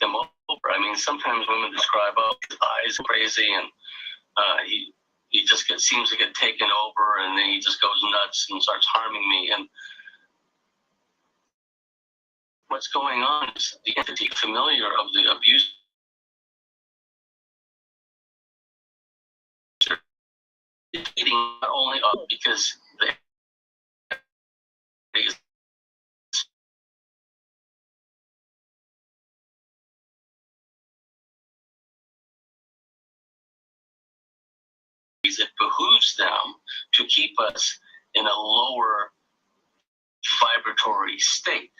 Speaker 6: them over. I mean, sometimes women describe, oh, his eyes are crazy, and he just seems to get taken over, and then he just goes nuts and starts harming me. And what's going on is the entity familiar of the abuse is eating not only up because the it behooves them to keep us in a lower vibratory state.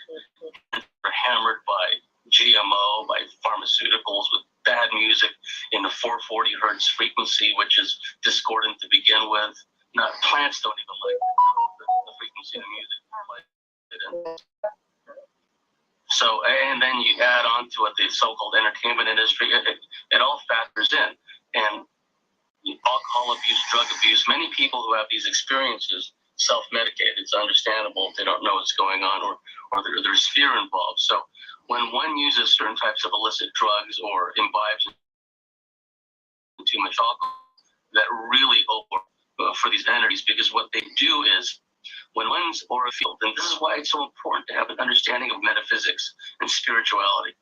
Speaker 6: We're hammered by GMO, by pharmaceuticals with bad music in the 440 hertz frequency, which is discordant to begin with. Not plants don't even like the frequency of music. So, and then you add on to it the so-called entertainment industry. It all factors in. And alcohol abuse, drug abuse, many people who have these experiences self-medicate. It's understandable if they don't know what's going on, or there's fear involved. So when one uses certain types of illicit drugs or imbibes too much alcohol, that really over for these entities, because what they do is when one's aura field, and this is why it's so important to have an understanding of metaphysics and spirituality.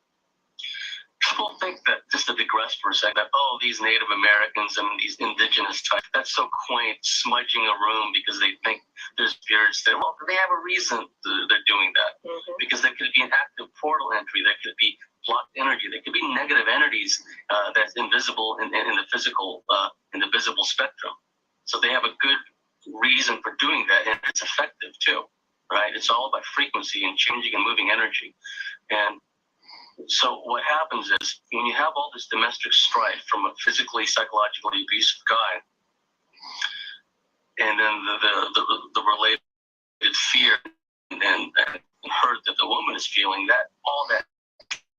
Speaker 6: People think that, just to digress for a second, that, oh, these Native Americans and these indigenous types, that's so quaint, smudging a room because they think there's spirits there. Well, they have a reason they're doing that. Because there could be an active portal entry, there could be blocked energy, there could be negative entities that's invisible in the physical, in the visible spectrum. So they have a good reason for doing that, and it's effective too, right? It's all about frequency and changing and moving energy. And so what happens is when you have all this domestic strife from a physically, psychologically abusive guy, and then the related fear and hurt that the woman is feeling, that all that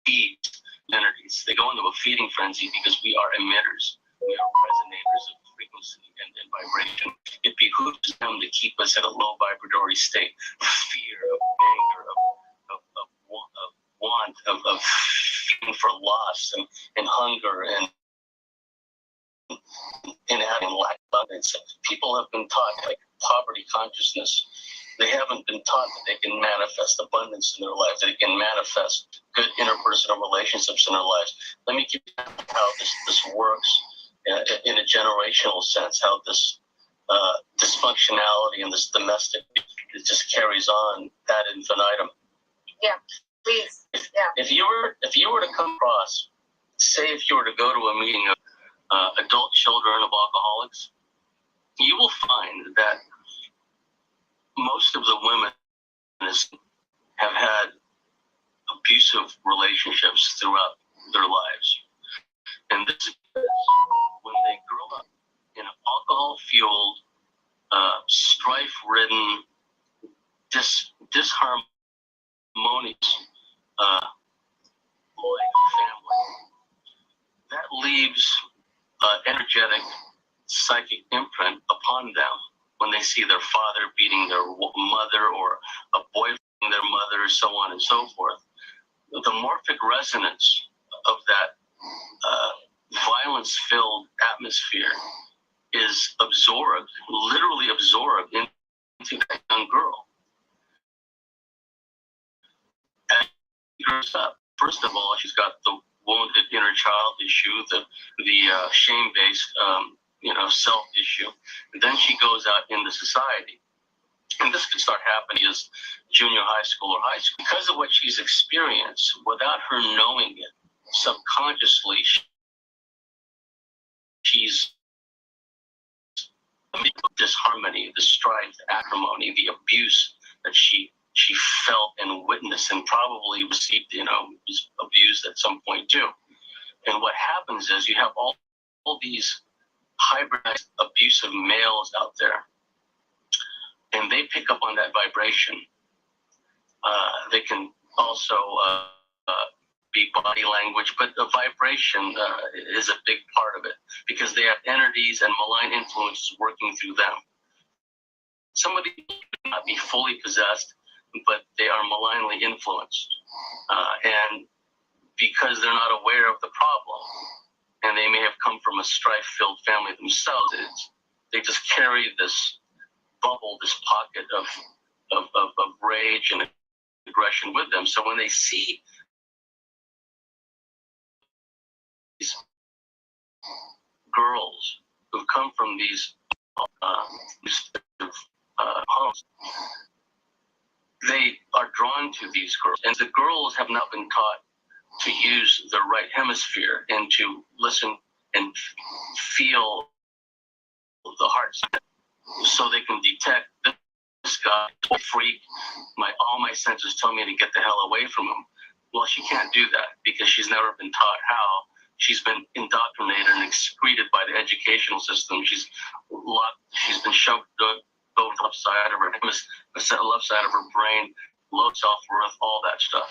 Speaker 6: feeds energies. They go into a feeding frenzy because we are emitters. We are resonators of frequency and vibration. It behooves them to keep us at a low vibratory state. Fear, of anger, of want, of feeling for loss and hunger and having lack of abundance. People have been taught, like poverty consciousness, they haven't been taught that they can manifest abundance in their lives, they can manifest good interpersonal relationships in their lives. Let me give you how this works in a generational sense, how this dysfunctionality and this domestic, it just carries on ad infinitum.
Speaker 7: Yeah, please. Yeah.
Speaker 6: If you were to come across, say if you were to go to a meeting of adult children of alcoholics, you will find that most of the women have had abusive relationships throughout their lives. And this is when they grow up in an alcohol-fueled, strife-ridden, disharmonious family. That leaves an energetic psychic imprint upon them when they see their father beating their mother or a boy beating their mother, so on and so forth. The morphic resonance of that violence-filled atmosphere is absorbed, literally absorbed into that young girl. As she grows up, first of all, she's got the wounded inner child issue, the shame-based, self issue. And then she goes out into society. And this could start happening as junior high school or high school. Because of what she's experienced, without her knowing it, subconsciously, she's the disharmony, the strife, the acrimony, the abuse that she felt and witnessed and probably received, was abused at some point too. And what happens is you have all these hybridized abusive males out there, and they pick up on that vibration. They can also be body language, but the vibration is a big part of it because they have entities and malign influences working through them. Some of these may not be fully possessed, but they are malignly influenced. And because they're not aware of the problem, and they may have come from a strife-filled family themselves, they just carry this bubble, this pocket of rage and aggression with them. So when they see these girls who've come from these homes, they are drawn to these girls. And the girls have not been taught to use their right hemisphere and to listen and feel the heart, so they can detect this guy, freak. All my senses tell me to get the hell away from him. Well, she can't do that because she's never been taught how. She's been indoctrinated and excreted by the educational system. She's been shoved over the left side of her left side of her brain, low self-worth, all that stuff.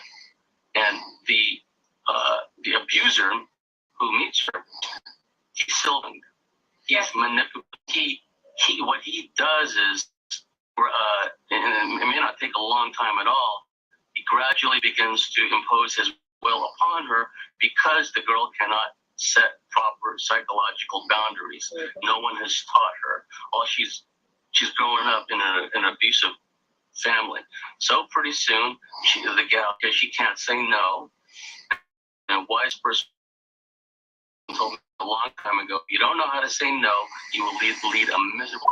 Speaker 6: And the abuser who meets her, he's sylvan. He's manipulative. What he does is, and it may not take a long time at all, he gradually begins to impose his will upon her because the girl cannot set proper psychological boundaries. No one has taught her. She's growing up in an abusive family. So pretty soon, the gal, because she can't say no, and a wise person told me a long time ago, you don't know how to say no, you will lead a miserable.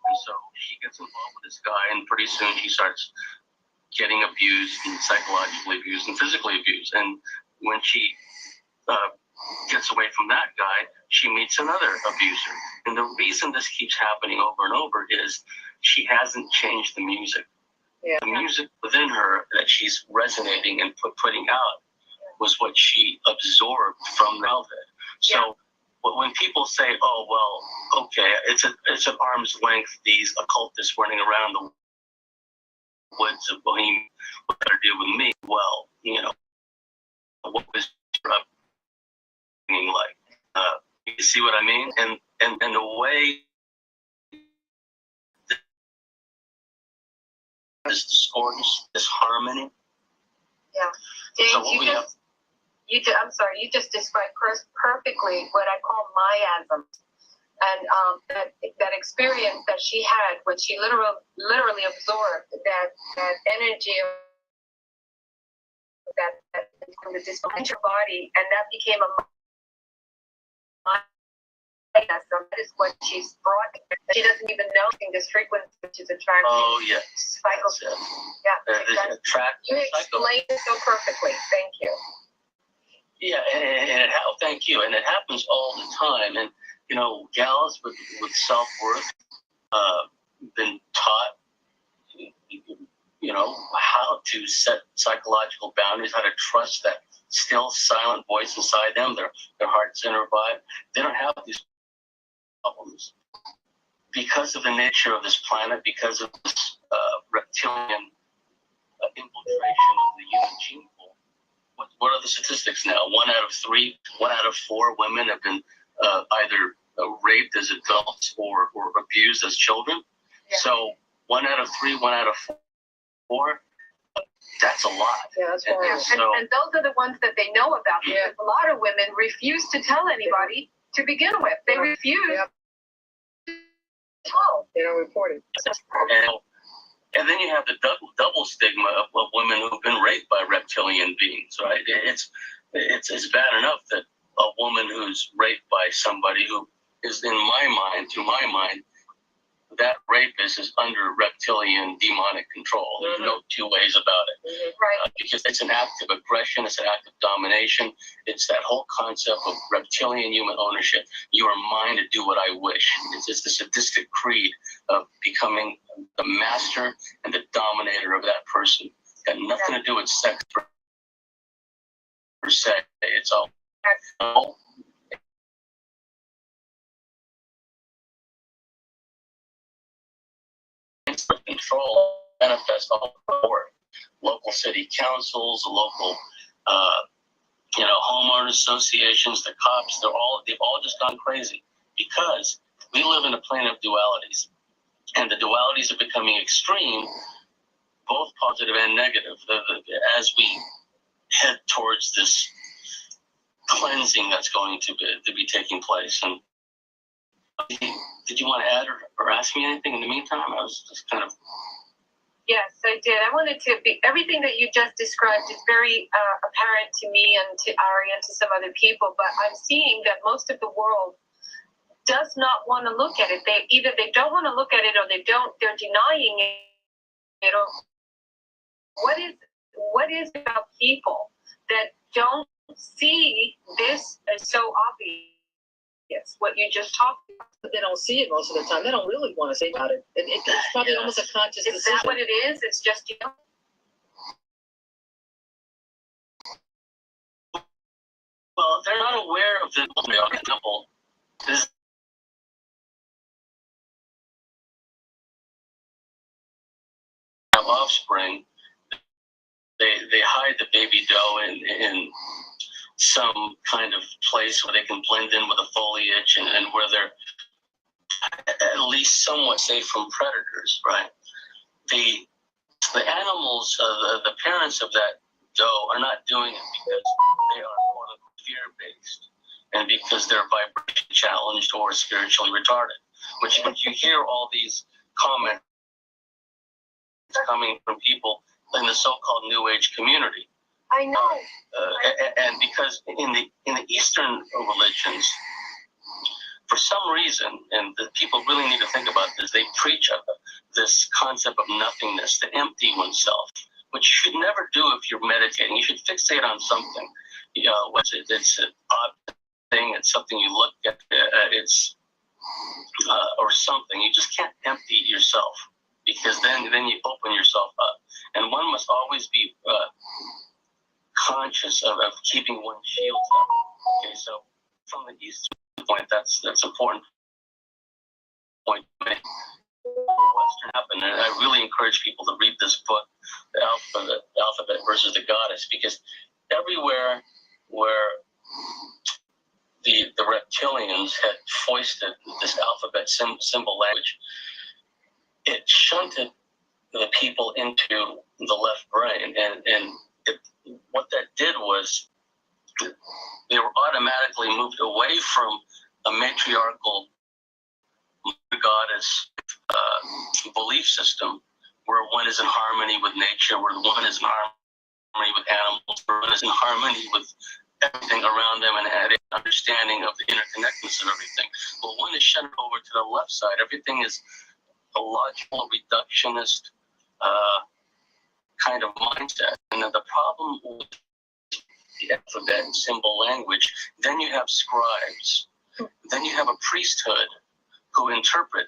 Speaker 6: And so she gets involved with this guy, and pretty soon she starts getting abused and psychologically abused and physically abused. And when she gets away from that guy, she meets another abuser. And the reason this keeps happening over and over is she hasn't changed the music.
Speaker 7: Yeah.
Speaker 6: The music within her that she's resonating and putting out was what she absorbed from childhood. So when people say, oh, well, okay, it's an arm's length, these occultists running around the woods of Bohemia, what better do with me? Well, what was your upbringing like? You see what I mean? And the way this discordance, this harmony.
Speaker 7: Yeah. James, so you just described perfectly what I call miasms. And that experience that she had when she literally absorbed that energy of that from the dysfunctional body, and that became a Yes, so that is what she's brought. She doesn't even know this frequency, which is attracting.
Speaker 6: Oh, yes.
Speaker 7: Cycles. Yeah. You explained it so perfectly. Thank you.
Speaker 6: Yeah, and thank you. And it happens all the time. And, you know, gals with self-worth been taught, you know, how to set psychological boundaries, how to trust that still silent voice inside them, their heart center vibe. They don't have these problems because of the nature of this planet, because of this reptilian infiltration of the human gene pool. What are the statistics now? 1 out of 3, 1 out of 4 women have been either raped as adults or abused as children. Yeah. So 1 out of 3, 1 out of 4, that's a lot.
Speaker 7: Yeah, that's and those are the ones that they know about. Yeah. Because a lot of women refuse to tell anybody to begin with. They refuse. Yeah. Oh, they don't report it.
Speaker 6: And then you have the double stigma of women who've been raped by reptilian beings, right? It's bad enough that a woman who's raped by somebody who is, to my mind, that rapist is under reptilian demonic control. There's no two ways about it.
Speaker 7: Mm-hmm. Right.
Speaker 6: Because it's an act of aggression, it's an act of domination. It's that whole concept of reptilian human ownership. You are mine to do what I wish. It's the sadistic creed of becoming the master and the dominator of that person. It's got nothing to do with sex per se. It's all control manifest all over. Local city councils, local homeowners associations, the cops, they've all just gone crazy because we live in a plane of dualities, and the dualities are becoming extreme, both positive and negative, as we head towards this cleansing that's going to be taking place. And did you want to add or ask me anything in the meantime? I was just kind of...
Speaker 7: Yes, I did. I wanted to be, everything that you just described is very apparent to me and to Ari and to some other people, but I'm seeing that most of the world does not want to look at it. They don't want to look at it, or they're denying it. Or what is about people that don't see this as so obvious? Yes, what you just talked about.
Speaker 8: But they don't see it most of the time. They don't really want to say about it. It's probably almost a conscious decision.
Speaker 7: Is that what it is? It's just,
Speaker 6: Well, they're not aware of the example. This offspring, they hide the baby doe in some kind of place where they can blend in with the foliage and where they're at least somewhat safe from predators, right? The animals, the parents of that doe are not doing it because they are fear-based and because they're vibration challenged or spiritually retarded. Which you hear all these comments coming from people in the so-called New Age community.
Speaker 7: I know.
Speaker 6: And because in the Eastern religions, for some reason, and the people really need to think about this, they preach this concept of nothingness, to empty oneself, which you should never do if you're meditating. You should fixate on something. It's an odd thing, it's something you look at, or something. You just can't empty yourself, because then you open yourself up. And one must always be conscious of keeping one's shields up. Okay, so from the Eastern point, that's important point to make. Western happened, and I really encourage people to read this book, The Alphabet versus the Goddess, because everywhere where the reptilians had foisted this alphabet symbol language, it shunted the people into the left brain, and what that did was they were automatically moved away from a matriarchal goddess belief system where one is in harmony with nature, where one is in harmony with animals, where one is in harmony with everything around them, and understanding of the interconnectedness of everything. But when it's shunted over to the left side, everything is a logical, reductionist kind of mindset. And then the problem with the alphabet and symbol language, then you have scribes, then you have a priesthood who interpret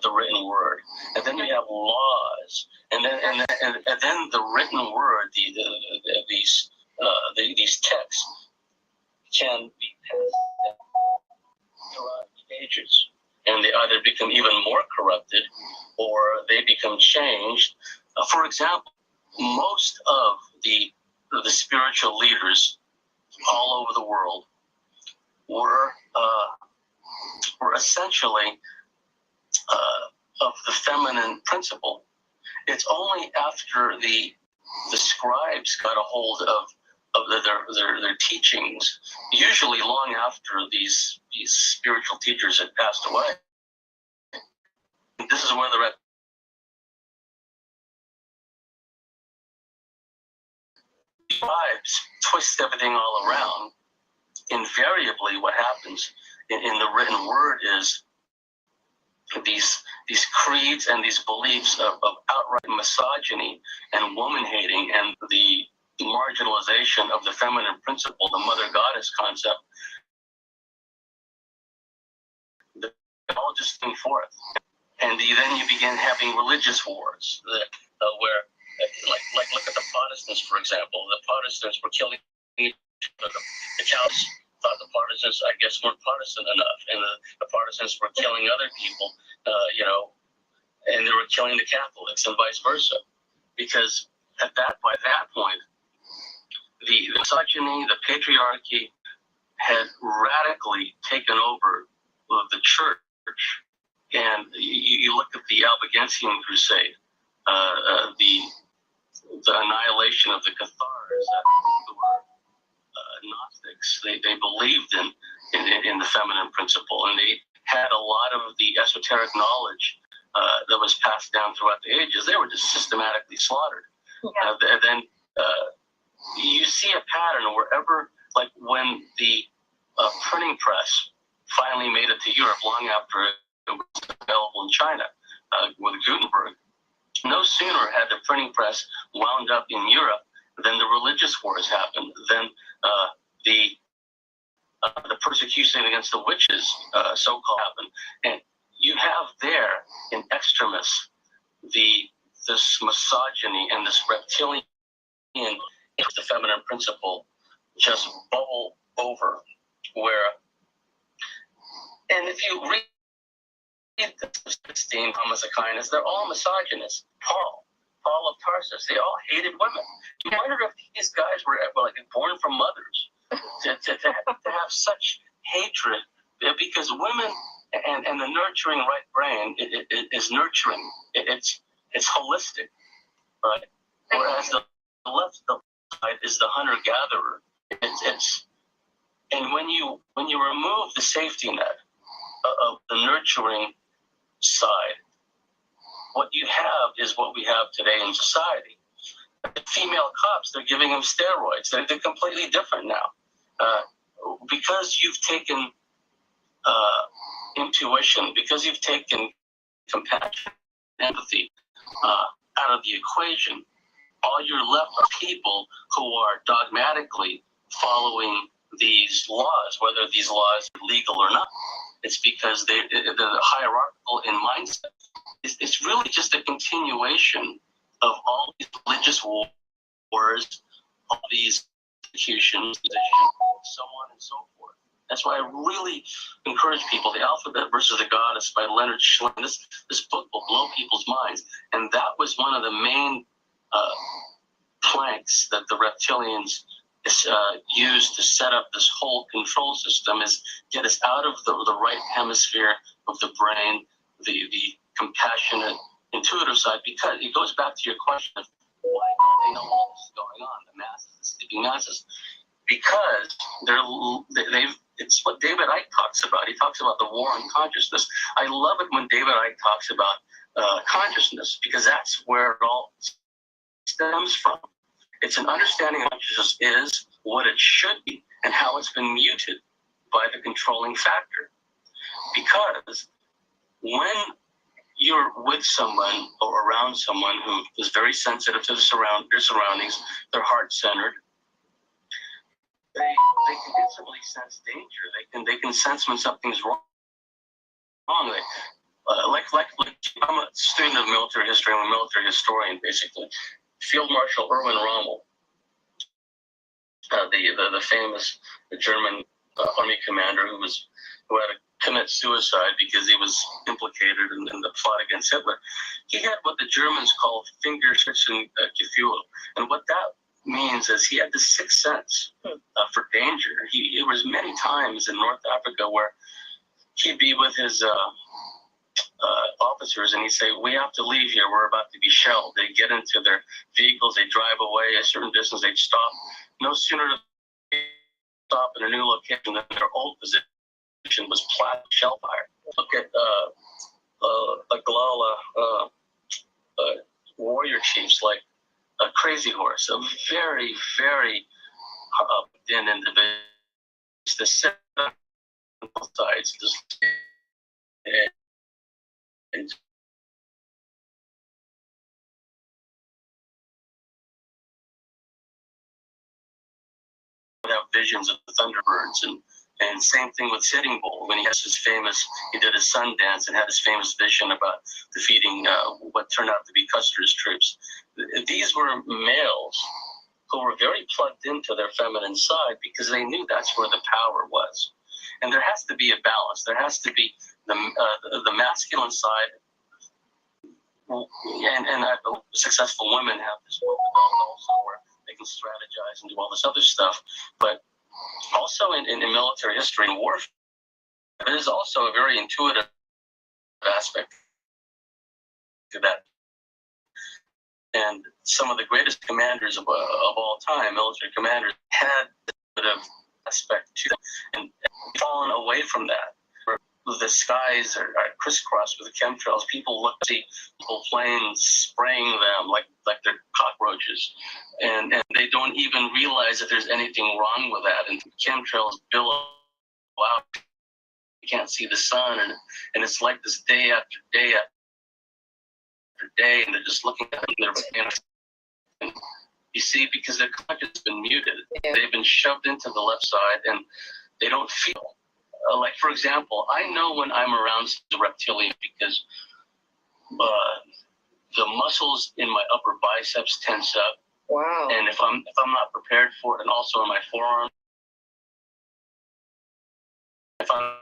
Speaker 6: the written word, and then you have laws, and then the written word, these texts can be passed throughout the ages, and they either become even more corrupted or they become changed. For example, most of the spiritual leaders all over the world were essentially of the feminine principle. It's only after the scribes got a hold of their teachings, usually long after these spiritual teachers had passed away. This is where the scribes twist everything all around. Invariably, what happens in the written word is these creeds and these beliefs of outright misogyny and woman hating and the marginalization of the feminine principle, the mother goddess concept, they all just come forth. And then you begin having religious wars where, like look at the Protestants, for example. The Protestants were killing each other. The Catholics thought the Protestants, I guess, weren't Protestant enough, and the Protestants were killing other people, and they were killing the Catholics, and vice versa, because by that point, the misogyny, the patriarchy had radically taken over the church. And you look at the Albigensian Crusade, the annihilation of the Cathars who were Gnostics. They believed in the feminine principle, and they had a lot of the esoteric knowledge that was passed down throughout the ages. They were just systematically slaughtered. And then you see a pattern wherever, like when the printing press finally made it to Europe long after it was available in China with Gutenberg. No sooner had the printing press wound up in Europe than the religious wars happened. Then the persecution against the witches, so-called, happened. And you have there in extremis this misogyny and this reptilian, the feminine principle, just bubble over. Where, and if you read the 16 promise of kindness, they're all misogynists. Paul of Tarsus, they all hated women. You wonder if these guys were like born from mothers to have such hatred, because women and the nurturing right brain is nurturing. It's holistic, right? Whereas the left side is the hunter gatherer. And when you remove the safety net of the nurturing side, what you have is what we have today in society. The female cops, they're giving them steroids. They're completely different now. Because you've taken intuition, because you've taken compassion, empathy out of the equation, all you're left are people who are dogmatically following these laws, whether these laws are legal or not. It's because they're hierarchical in mindset. It's really just a continuation of all these religious wars, all these executions, so on and so forth. That's why I really encourage people. The Alphabet versus the Goddess by Leonard Schlein. This book will blow people's minds. And that was one of the main planks that the reptilians used to set up this whole control system, is get us out of the right hemisphere of the brain, the compassionate, intuitive side, because it goes back to your question of why don't they know all this is going on, the masses, the sleeping masses? Because it's what David Icke talks about. He talks about the war on consciousness. I love it when David Icke talks about consciousness, because that's where it all stems from. It's an understanding of what consciousness is, what it should be, and how it's been muted by the controlling factor. Because when you're with someone or around someone who is very sensitive to their surroundings, they're heart-centered, they can instantly sense danger. They can sense when something's wrong. Like I'm a student of military history. I'm a military historian, basically. Field Marshal Erwin Rommel, the famous German army commander who had to commit suicide because he was implicated in the plot against Hitler. He had what the Germans call Fingerspitzengefühl, and what that means is he had the sixth sense for danger. There was many times in North Africa where he'd be with his officers and he'd say, "We have to leave here. We're about to be shelled." They get into their vehicles, they drive away a certain distance, they'd stop. No sooner did they stop in a new location than their old position was flat shell fire. Look at Aglala warrior chiefs like Crazy Horse, a very, very thin individual. The sit on both sides, just and have visions of the Thunderbirds, and same thing with Sitting Bull. When he did his sun dance and had his famous vision about defeating what turned out to be Custer's troops. These were males who were very plugged into their feminine side because they knew that's where the power was. And there has to be a balance. There has to be the masculine side, and successful women have this also where they can strategize and do all this other stuff. But also in military history and warfare, there is also a very intuitive aspect to that. And some of the greatest commanders of all time, military commanders, had this sort of aspect to them and fallen away from that. The skies are crisscrossed with chemtrails. People look at people planes spraying them like they're cockroaches, and they don't even realize that there's anything wrong with that. And chemtrails billow out. You can't see the sun, and it's like this day after day after day, and they're just looking at them. And you see, because their conscience has been muted. Yeah. They've been shoved into the left side, and they don't feel. Like, for example, I know when I'm around the reptilian because the muscles in my upper biceps tense up.
Speaker 8: Wow.
Speaker 6: And if I'm not prepared for it, and also in my forearm, if I'm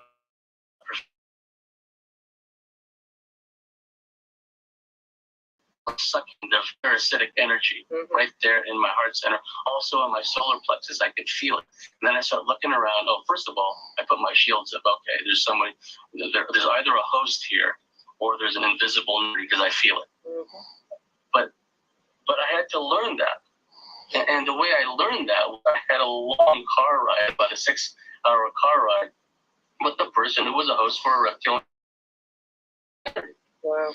Speaker 6: sucking the parasitic energy right there in my heart center. Also in my solar plexus, I could feel it. And then I start looking around. Oh, first of all, I put my shields up. Okay, there's somebody, there's either a host here or there's an invisible energy because I feel it. But I had to learn that. And the way I learned that, I had a long car ride, about a 6-hour car ride, with the person who was a host for a reptilian.
Speaker 8: Wow.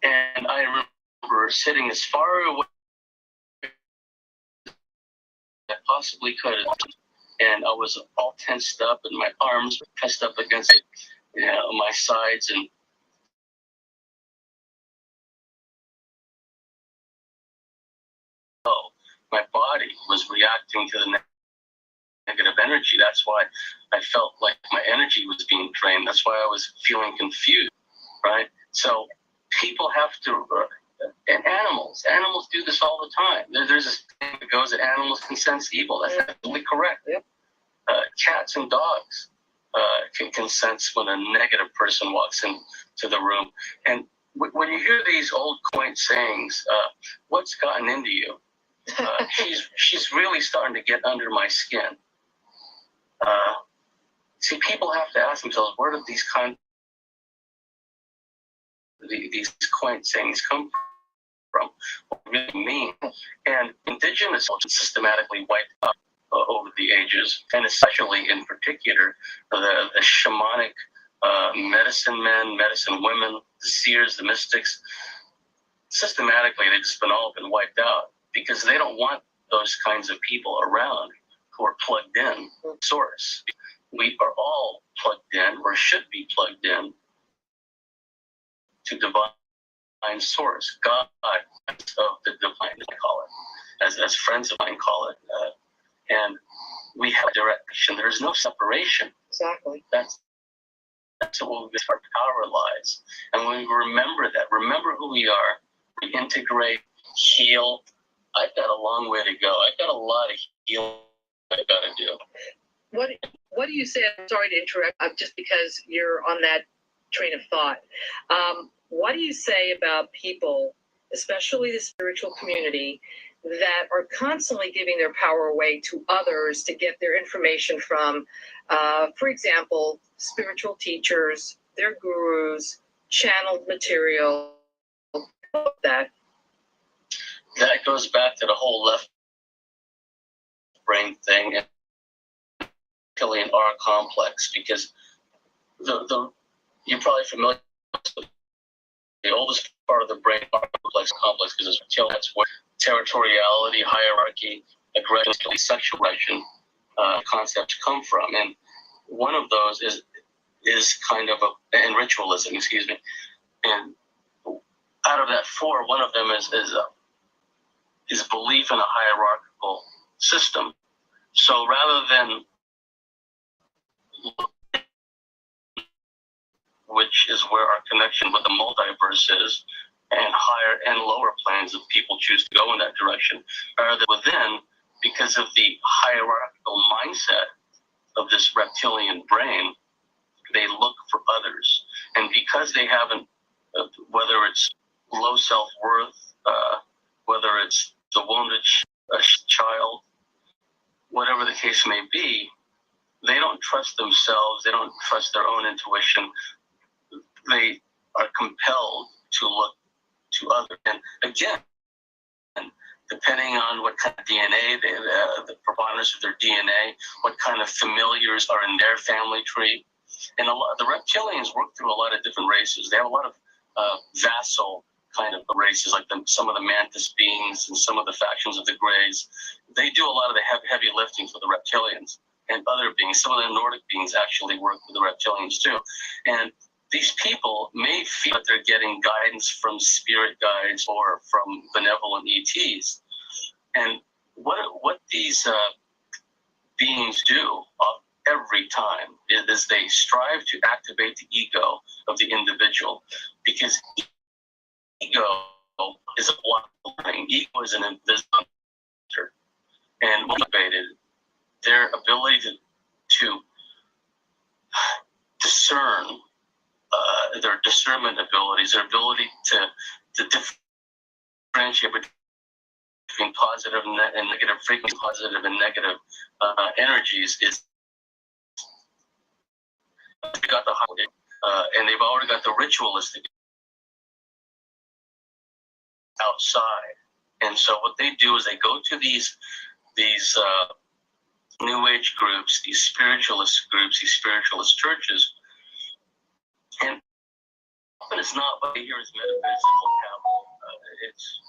Speaker 6: And I remember sitting as far away as I possibly could. And I was all tensed up and my arms were pressed up against my sides. And my body was reacting to the negative energy. That's why I felt like my energy was being drained. That's why I was feeling confused, right? So people have to, and animals do this all the time. There's this thing that goes that animals can sense evil. That's absolutely correct.
Speaker 8: Yep.
Speaker 6: Cats and dogs can sense when a negative person walks into the room. And when you hear these old quaint sayings, what's gotten into you? She's really starting to get under my skin. See, people have to ask themselves, where did these quaint sayings come from? What do they really mean? And indigenous culture systematically wiped out over the ages, and especially in particular the shamanic medicine men, medicine women, the seers, the mystics. Systematically, they've just all been wiped out because they don't want those kinds of people around who are plugged in source. We are all plugged in, or should be plugged in, to divine source, God of the divine, I call it, as friends of mine call it. And we have direction. There's no separation.
Speaker 8: Exactly.
Speaker 6: That's what our power lies. And when we remember that, remember who we are, we integrate, heal. I've got a long way to go. I've got a lot of healing I've got to do.
Speaker 8: What do you say? I'm sorry to interrupt, just because you're on that train of thought. What do you say about people, especially the spiritual community, that are constantly giving their power away to others to get their information from, for example, spiritual teachers, their gurus, channeled material, that?
Speaker 6: That goes back to the whole left brain thing and reptilian R complex, because you're probably familiar with the oldest part of the brain R complex, because it's reptilian. That's where territoriality, hierarchy, aggression, sexual aggression concepts come from, and one of those is kind of and ritualism, excuse me, and out of that four, one of them is belief in a hierarchical system. So rather than, which is where our connection with the multiverse is, and higher and lower planes of people choose to go in that direction, rather than within, because of the hierarchical mindset of this reptilian brain, they look for others. And because they haven't, whether it's low self-worth, whether it's the wounded child, whatever the case may be, they don't trust themselves, they don't trust their own intuition. They are compelled to look to others. And again, depending on what kind of DNA, the preponderance of their DNA, what kind of familiars are in their family tree. And the reptilians work through a lot of different races. They have a lot of vassal kind of races, like some of the mantis beings and some of the factions of the Greys. They do a lot of the heavy lifting for the reptilians and other beings. Some of the Nordic beings actually work with the reptilians too. And these people may feel that they're getting guidance from spirit guides or from benevolent ETs. And what these beings do every time is they strive to activate the ego of the individual, because ego is a block thing. Ego is an invisible factor. And motivated, their ability to discern, their discernment abilities, their ability to differentiate between positive and negative frequency, positive and negative energies is they got the and they've already got the ritualistic outside. And so what they do is they go to these New Age groups, these spiritualist groups, these spiritualist churches, and often it's not what they hear is metaphysical babble. It's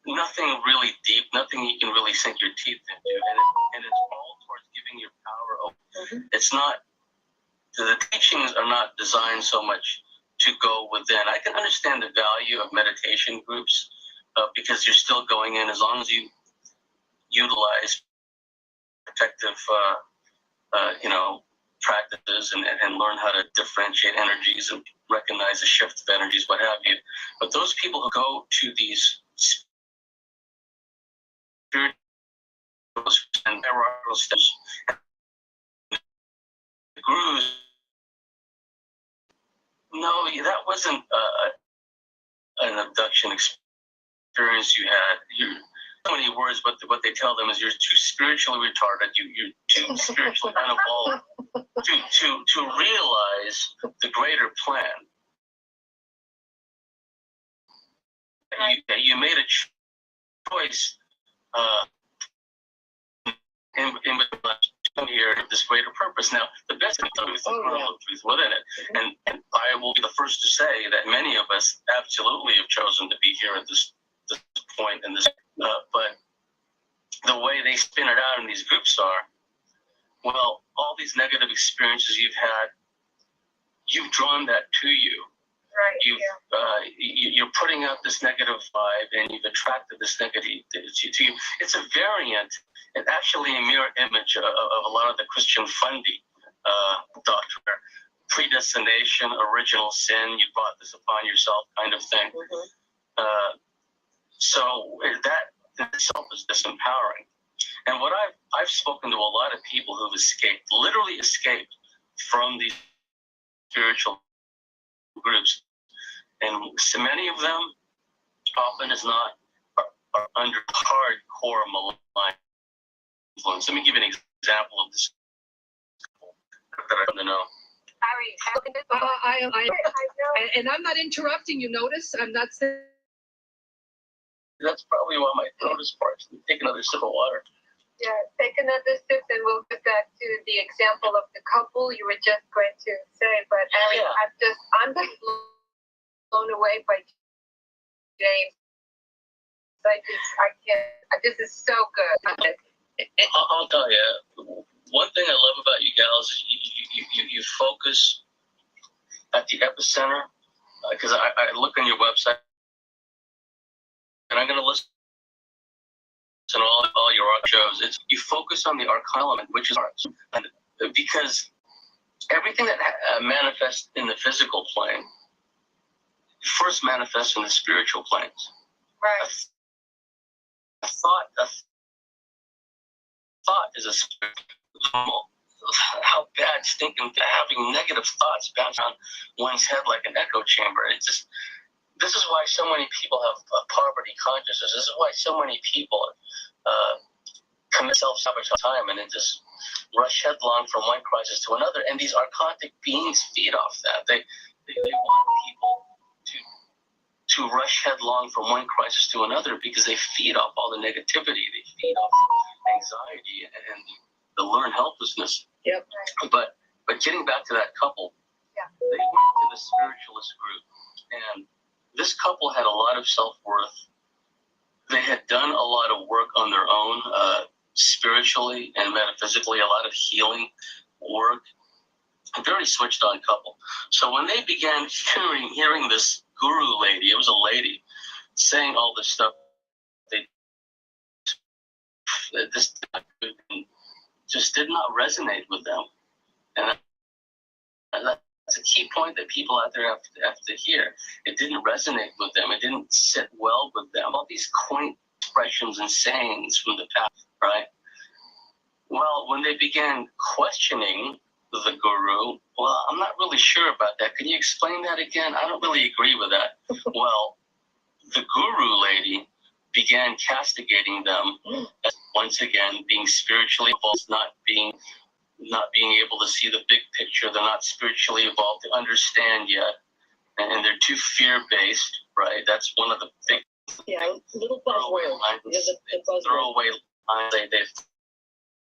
Speaker 6: nothing really deep, nothing you can really sink your teeth into, and it's all towards giving your power over. Mm-hmm. It's not, the teachings are not designed so much to go within. I can understand the value of meditation groups because you're still going in, as long as you utilize protective, practices and learn how to differentiate energies and recognize the shift of energies, what have you. But those people who go to these spiritual and hierarchical steps, the gurus, no, that wasn't an abduction experience you had. So many words, but what they tell them is you're too spiritually retarded. You're too spiritually unevolved to realize the greater plan. You made a choice in here this greater purpose. Now, the best thing is the kernel of truth within it, and I will be the first to say that many of us absolutely have chosen to be here at this point in this. But the way they spin it out in these groups are, well, all these negative experiences you've had, you've drawn that to you.
Speaker 7: Right.
Speaker 6: You're putting out this negative vibe, and you've attracted this negativity to you. It's a variant, and actually a mirror image of a lot of the Christian Fundy doctrine. Predestination, original sin, you brought this upon yourself kind of thing.
Speaker 7: Mm-hmm.
Speaker 6: So that in itself is disempowering. And what I've spoken to a lot of people who've escaped, literally escaped from these spiritual groups, and so many of them, often as not, are under hardcore malign influence. Let me give you an example of this that I don't know.
Speaker 8: I know. And I'm not interrupting you. Notice I'm not saying.
Speaker 6: That's probably why my throat is parched. Take another sip of water.
Speaker 7: Yeah, take another sip, and we'll get back to the example of the couple you were just going to say. But Ari,
Speaker 6: Yeah.
Speaker 7: I'm just blown away by James. I can't. This is so good.
Speaker 6: I'll tell you, one thing I love about you gals is you focus at the epicenter. Because I look on your website, and I'm going to listen to all your art shows. It's you focus on the arcana element, which is arts, and because everything that manifests in the physical plane first manifests in the spiritual planes.
Speaker 7: Right.
Speaker 6: A thought is a spiritual. How bad stinking having negative thoughts bounce on one's head like an echo chamber. It's just, this is why so many people have poverty consciousness. This is why so many people commit self-sabotage time and then just rush headlong from one crisis to another. And these archontic beings feed off that. They want people to rush headlong from one crisis to another because they feed off all the negativity. They feed off anxiety and the learned helplessness.
Speaker 8: Yep.
Speaker 6: But getting back to that couple,
Speaker 7: yeah.
Speaker 6: They went to the spiritualist group, and this couple had a lot of self-worth. They had done a lot of work on their own, spiritually and metaphysically, a lot of healing work. A very switched on couple. So when they began hearing this guru lady, it was a lady, saying all this stuff, this just did not resonate with them. And that's a key point that people out there have to hear. It didn't resonate with them. It didn't sit well with them. All these quaint expressions and sayings from the past, right? Well, when they began questioning the guru, well, I'm not really sure about that. Can you explain that again? I don't really agree with that. Well, the guru lady began castigating them as once again being spiritually evolved, not being able to see the big picture. They're not spiritually evolved to understand yet, and they're too fear-based, right? That's one of the things.
Speaker 8: Yeah, little buzzwords.
Speaker 6: Throwaway lines they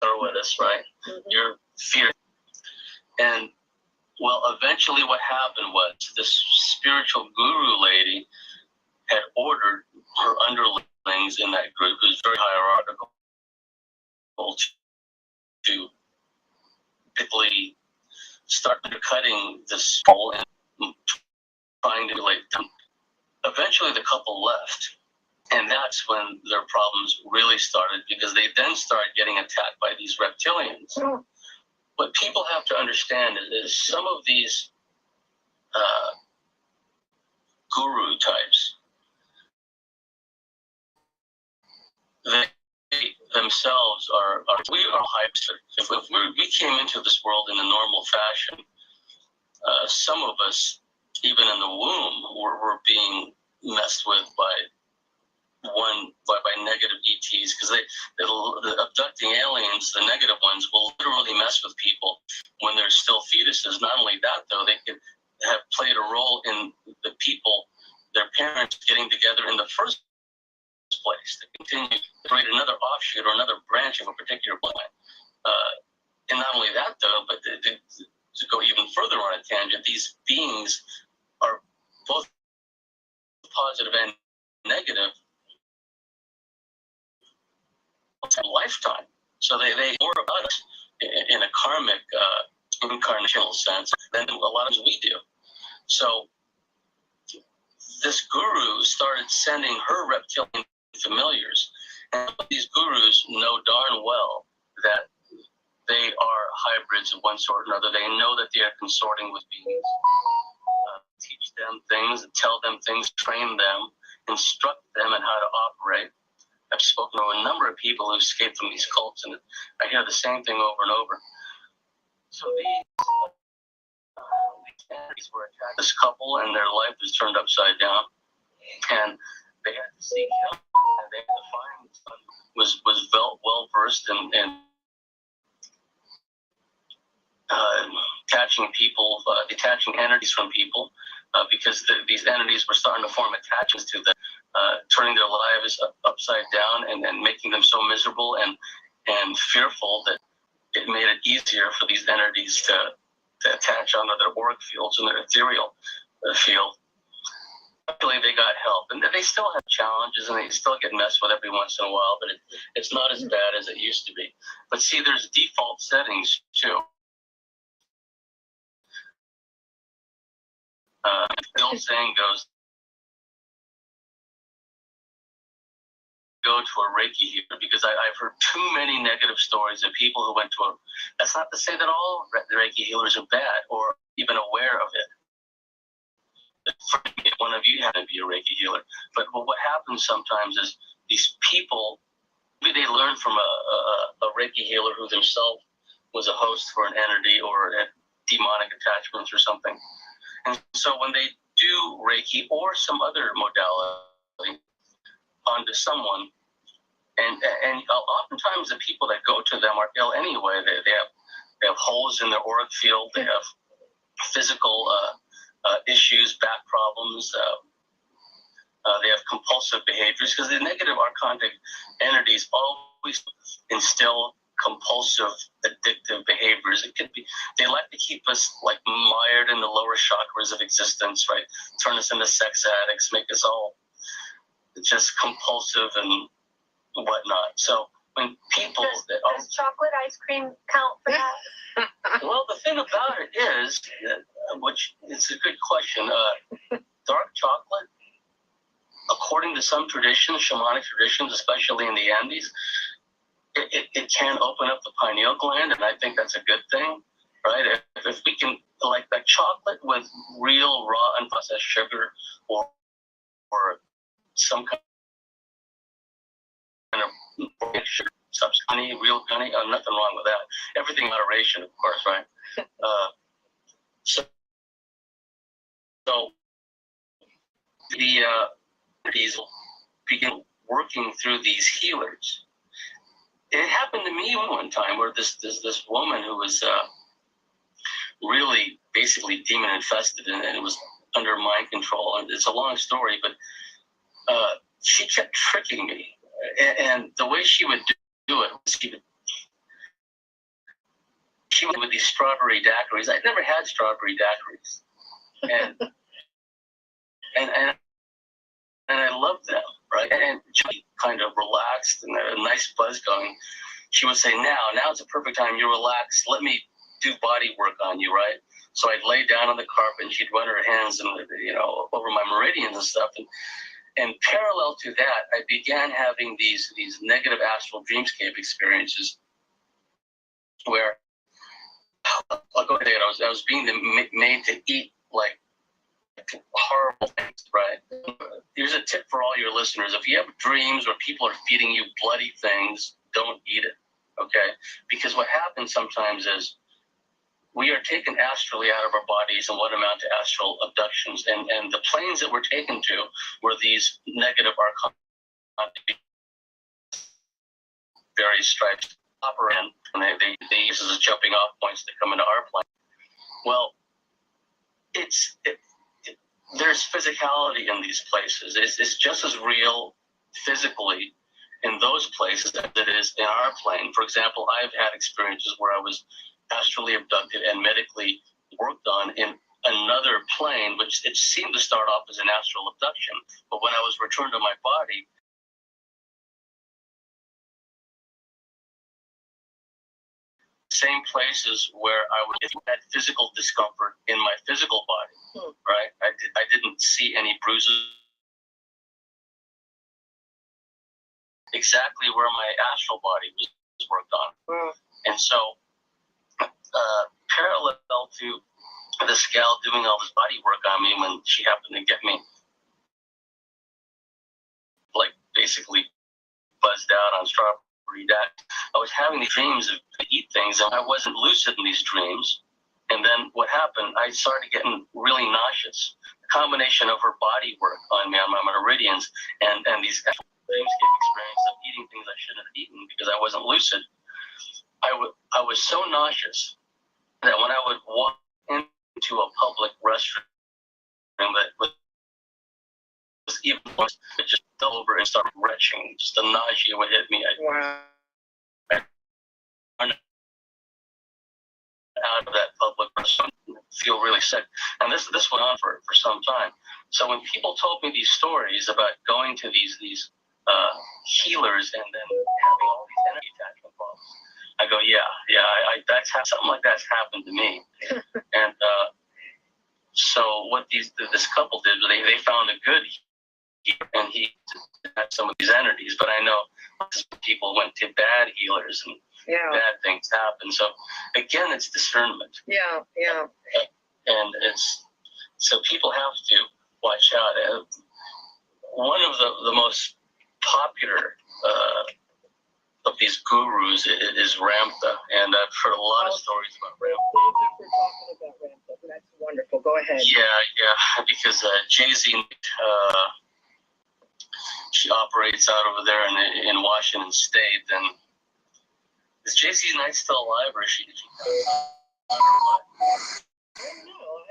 Speaker 6: throw at us, right?
Speaker 8: Mm-hmm.
Speaker 6: Your fear. And, well, eventually what happened was this spiritual guru lady had ordered her underlings in that group, who's very hierarchical, to basically start undercutting this soul and trying to relate them. Eventually the couple left, and that's when their problems really started, because they then started getting attacked by these reptilians.
Speaker 8: Oh.
Speaker 6: What people have to understand is some of these guru types, they themselves we are hyped. If we came into this world in a normal fashion, some of us, even in the womb, were being messed with by negative ETs, because the abducting aliens, the negative ones, will literally mess with people when they're still fetuses. Not only that, though, they could have played a role in the people, their parents, getting together in the first place to continue to create another offshoot or another branch of a particular bloodline. And not only that, though, but to go even further on a tangent, these beings are both positive and negative. lifetime. So they more about us in a karmic incarnational sense than a lot of we do. So this guru started sending her reptilian familiars. And these gurus know darn well that they are hybrids of one sort or another. They know that they are consorting with beings. Teach them things, tell them things, train them, instruct them on how to operate. I've spoken to a number of people who escaped from these cults, and I hear the same thing over and over. So these entities were attacked. This couple, and their life was turned upside down, and they had to seek help. And they had to find someone who was well versed in catching people, detaching entities from people, because these entities were starting to form attachments to them, turning their lives upside down and making them so miserable and fearful that it made it easier for these entities to attach onto their auric fields and their ethereal field. Luckily, they got help, and they still have challenges, and they still get messed with every once in a while, but it's not as bad as it used to be. But see, there's default settings, too. The old saying goes, go to a Reiki healer, because I've heard too many negative stories of people who went to a. That's not to say that all Reiki healers are bad or even aware of it. If one of you had to be a Reiki healer, but what happens sometimes is these people, maybe they learn from a Reiki healer who themselves was a host for an entity or a demonic attachments or something. And so when they do Reiki or some other modality onto someone, and oftentimes the people that go to them are ill anyway. They have holes in their auric field. They have physical issues, back problems. They have compulsive behaviors, because the negative archontic entities always instill compulsive, addictive behaviors. It could be they like to keep us like mired in the lower chakras of existence, right? Turn us into sex addicts, make us all just compulsive and whatnot. So when people
Speaker 7: does chocolate ice cream count for that?
Speaker 6: well, the thing about it is, which it's a good question. Dark chocolate, according to some traditions, shamanic traditions, especially in the Andes, it can open up the pineal gland, and I think that's a good thing, right? If we can, like chocolate with real raw unprocessed sugar or some kind of sugar, honey, real honey, nothing wrong with that. Everything in moderation, of course, right? So the entities will begin working through these healers. It happened to me one time where this woman who was really basically demon infested, and it was under mind control. And it's a long story, but she kept tricking me, and the way she would do it was she would with these strawberry daiquiris. I'd never had strawberry daiquiris, and I loved them, right? And she kind of relaxed and a nice buzz going. She would say, now's the perfect time. You're relaxed. Let me do body work on you, right? So I'd lay down on the carpet, and she'd run her hands and over my meridians and stuff. And parallel to that, I began having these negative astral dreamscape experiences where I'll go ahead. I was being made to eat like horrible things, right? Here's a tip for all your listeners. If you have dreams where people are feeding you bloody things, don't eat it, okay? Because what happens sometimes is we are taken astrally out of our bodies and what amount to astral abductions. And the planes that we're taken to were these negative archonic various stripes operate, and they use as jumping off points to come into our plane. Well, there's physicality in these places. It's just as real physically in those places as it is in our plane. For example, I've had experiences where I was astrally abducted and medically worked on in another plane, which it seemed to start off as an astral abduction. But when I was returned to my body, same places where I would had physical discomfort in my physical body, right? I didn't see any bruises. Exactly where my astral body was worked on. And so, parallel to this gal doing all this body work on me when she happened to get me, like, basically buzzed out on strawberry diet, I was having these dreams of to eat things, and I wasn't lucid in these dreams. And then what happened, I started getting really nauseous. The combination of her body work on me, on my meridians, and these dreamscape experience of eating things I shouldn't have eaten because I wasn't lucid, I was so nauseous that when I would walk into a public restroom that was even worse, it just fell over and started retching. Just the nausea would hit me. I'd run out of that public restroom, feel really sick. And this went on for some time. So when people told me these stories about going to these healers and then having all these energy attachment problems, I go, that's something like that's happened to me. And so what this couple did, they found a good healer, and he had some of these entities. But I know people went to bad healers and bad things happen. So again, it's discernment.
Speaker 8: Yeah.
Speaker 6: And so people have to watch out. One of the most popular of these gurus is Ramtha, and I've heard a lot of stories about Ramtha.
Speaker 8: That's wonderful. Go ahead.
Speaker 6: Yeah, because Jay-Z, she operates out over there in Washington State. And is Jay-Z Knight still alive, or is she?
Speaker 8: I don't know.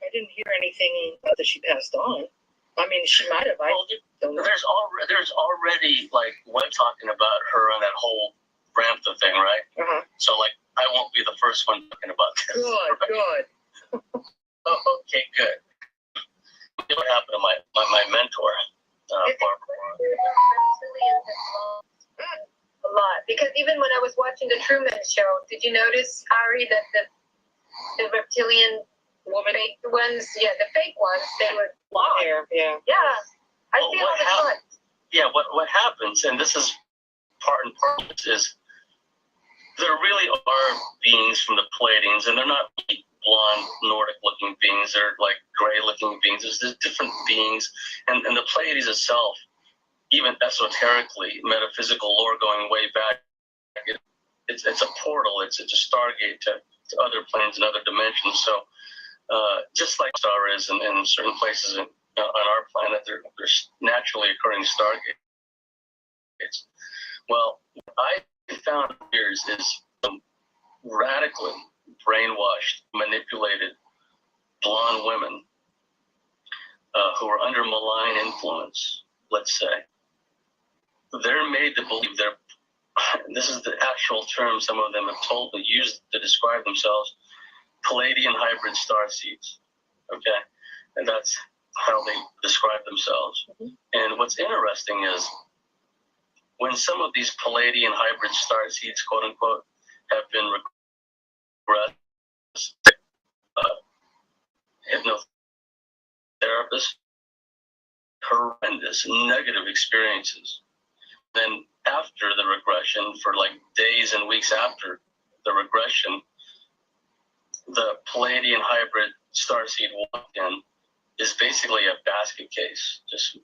Speaker 8: I didn't hear anything that she passed on. I mean, she might have.
Speaker 6: There's already like web talking about her and that whole Ramtha thing, right? So like, I won't be the first one talking about this.
Speaker 8: Good.
Speaker 6: Okay, good. What happened to my mentor, Barbara?
Speaker 7: A lot, because even when I was watching the Truman Show, did you notice, Ari, that the reptilian fake ones, the fake ones, they were blonde hair. Yeah. I see all the time.
Speaker 6: Yeah, what happens, and this is part and parcel, is there really are beings from the Pleiadians, and they're not blonde Nordic-looking beings. They're like gray-looking beings. There's different beings, and the Pleiades itself, even esoterically, metaphysical lore going way back, it's a portal. It's a stargate to other planes and other dimensions. So just like star is in certain places on our planet, there's naturally occurring stargates. Well, what I found years is radically brainwashed, manipulated blonde women who are under malign influence, let's say. They're made to believe this is the actual term some of them have used to describe themselves, Pleiadian hybrid star seeds. Okay? And that's how they describe themselves. And what's interesting is when some of these Pleiadian hybrid star seeds, quote unquote, have been regressed, hypnotherapists, horrendous negative experiences. Then after the regression, for like days and weeks after the regression, the Pleiadian hybrid starseed walk-in is basically a basket case, just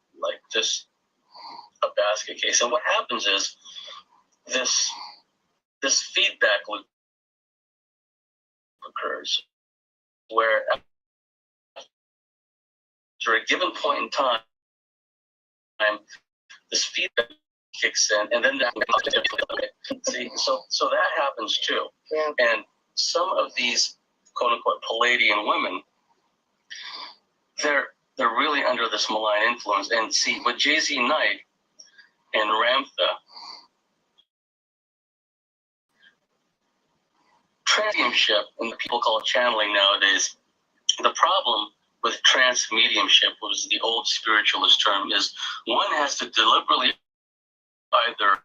Speaker 6: a basket case. And what happens is this feedback loop occurs where after a given point in time, this feedback kicks in, and then see, so that happens too.
Speaker 8: Yeah.
Speaker 6: And some of these quote unquote Pleiadian women, they're really under this malign influence. And see, with Jay-Z Knight and Ramtha, mediumship, and people call it channeling nowadays, the problem with trance mediumship, which is the old spiritualist term, is one has to deliberately either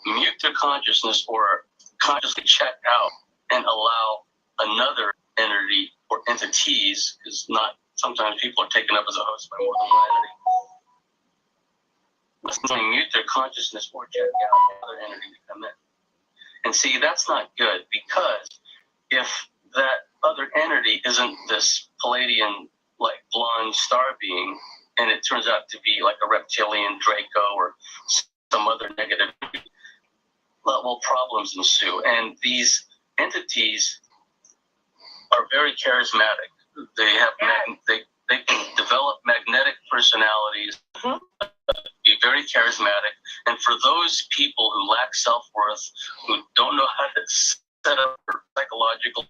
Speaker 6: mute their consciousness or consciously check out and allow another entity or entities, because not sometimes people are taken up as a host by more than one entity. They mute their consciousness or check out another entity to come in. And see, that's not good, because if that other entity isn't this Palladian, like blonde star being, and it turns out to be like a reptilian Draco or some other negative, well, problems ensue. And these entities are very charismatic. They have they can develop magnetic personalities, be very charismatic. And for those people who lack self-worth, who don't know how to set up their psychological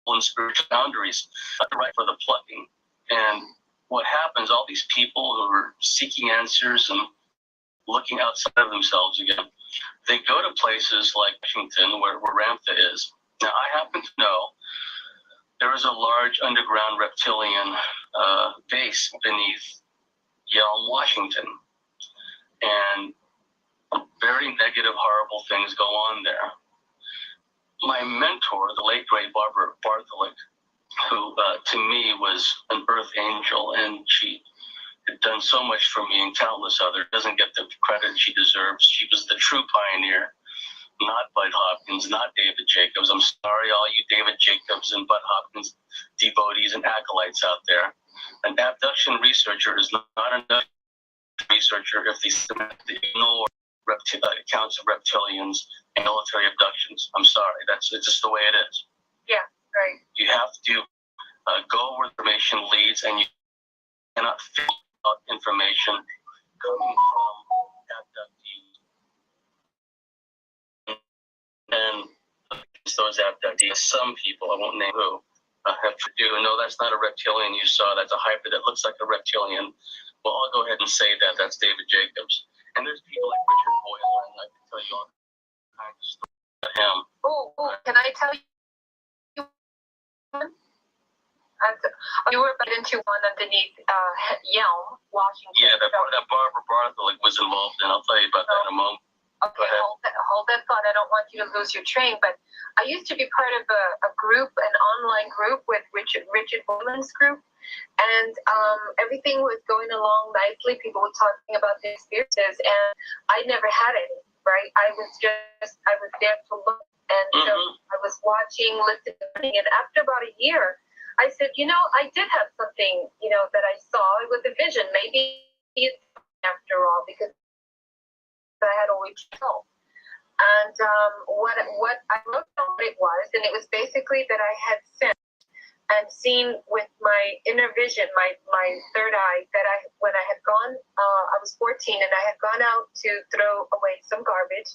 Speaker 6: and spiritual boundaries, they're right for the plucking. And what happens, all these people who are seeking answers and looking outside of themselves again, they go to places like Washington, where Ramtha is. Now, I happen to know there is a large underground reptilian base beneath Yelm, Washington. And very negative, horrible things go on there. My mentor, the late great Barbara Bartholic, who to me was an earth angel, and she had done so much for me and countless others, doesn't get the credit she deserves. She was the true pioneer, not Bud Hopkins, not David Jacobs. I'm sorry, all you David Jacobs and Bud Hopkins devotees and acolytes out there. An abduction researcher is not enough researcher if they ignore accounts of reptilians and military abductions. I'm sorry, it's just the way it is.
Speaker 7: Yeah, right.
Speaker 6: You have to go where information leads, and you cannot fill out information coming from abductees. And those abductees, some people, I won't name who, have to do, no, that's not a reptilian you saw, that's a hybrid that looks like a reptilian. Well, I'll go ahead and say that that's David Jacobs. And there's people like Richard Boyle, and I can tell you all kinds of stories about him.
Speaker 7: Oh, can I tell you one? You were into one underneath Yelm, Washington.
Speaker 6: Yeah, that Barbara Bartholic was involved in. I'll tell you about that in a moment.
Speaker 7: Okay, hold that thought. I don't want you to lose your train, but I used to be part of a group, an online group with Richard Boylan's group, and everything was going along nicely. People were talking about their experiences, and I never had any, right? I was there to look, and so I was watching, listening, and after about a year, I said, I did have something, that I saw. It was a vision. Maybe it's after all, because I had always felt. And what I wrote down what it was, and it was basically that I had sensed and seen with my inner vision, my third eye, that when I had gone, I was 14, and I had gone out to throw away some garbage,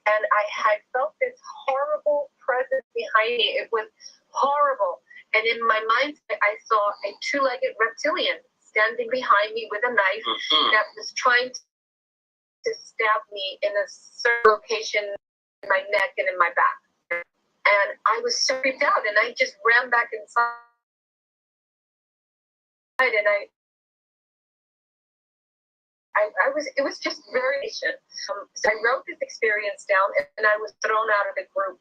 Speaker 7: and I had felt this horrible presence behind me. It was horrible. And in my mind, I saw a two-legged reptilian standing behind me with a knife that was trying to stab me in a certain location in my neck and in my back. And I was so freaked out, and I just ran back inside, and it was just very patient. So I wrote this experience down, and I was thrown out of the group.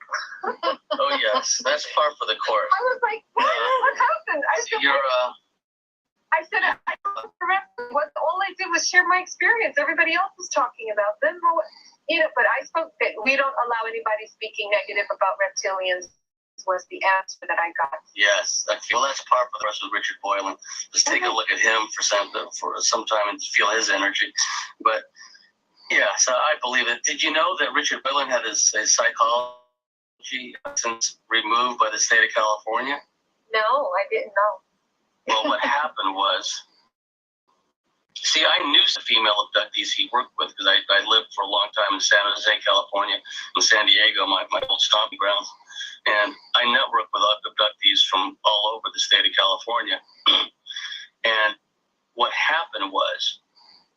Speaker 6: Oh yes, that's par for the course.
Speaker 7: I was like, what happened? I said, I don't remember. All I did was share my experience. Everybody else was talking about them. But I spoke that we don't allow anybody speaking negative about reptilians, was the answer that I got.
Speaker 6: Yes, that's par for the rest with Richard Boylan. Just take a look at him for some time and feel his energy. But yeah, so I believe it. Did you know that Richard Boylan had his psychology license removed by the state of California?
Speaker 7: No, I didn't know.
Speaker 6: Well, what happened was, see, I knew the female abductees he worked with, because I lived for a long time in San Jose, California, and San Diego, my old stomping grounds. And I networked with abductees from all over the state of California. And what happened was,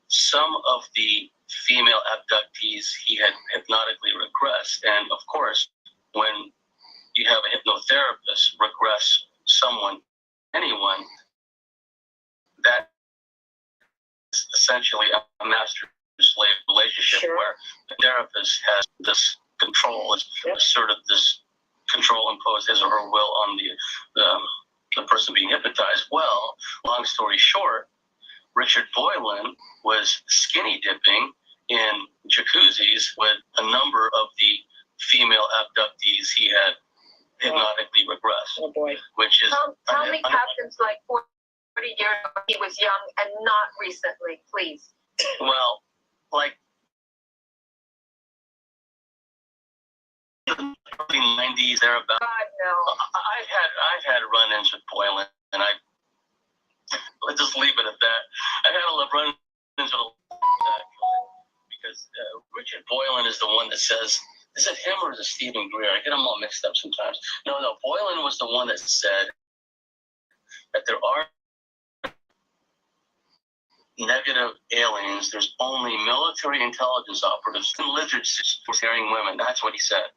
Speaker 6: some of the female abductees he had hypnotically regressed. And of course, when you have a hypnotherapist regress anyone, that is essentially a master-slave relationship, where the therapist has this control, asserted this control imposed his or her will on the person being hypnotized. Well, long story short, Richard Boylan was skinny dipping in jacuzzis with a number of the female abductees he had hypnotically regressed.
Speaker 8: Oh boy.
Speaker 6: Which is
Speaker 7: Tell me, Captain's like 40 years ago, he was young and not recently, please.
Speaker 6: well, like early 90s, thereabouts.
Speaker 7: God, no.
Speaker 6: I've had run-ins with Boylan, and let's just leave it at that. I've had a run-ins with because Richard Boylan is the one that says, is it him or is it Stephen Greer? I get them all mixed up sometimes. No, Boylan was the one that said that there are negative aliens. There's only military intelligence operatives and lizards for scaring women. That's what he said.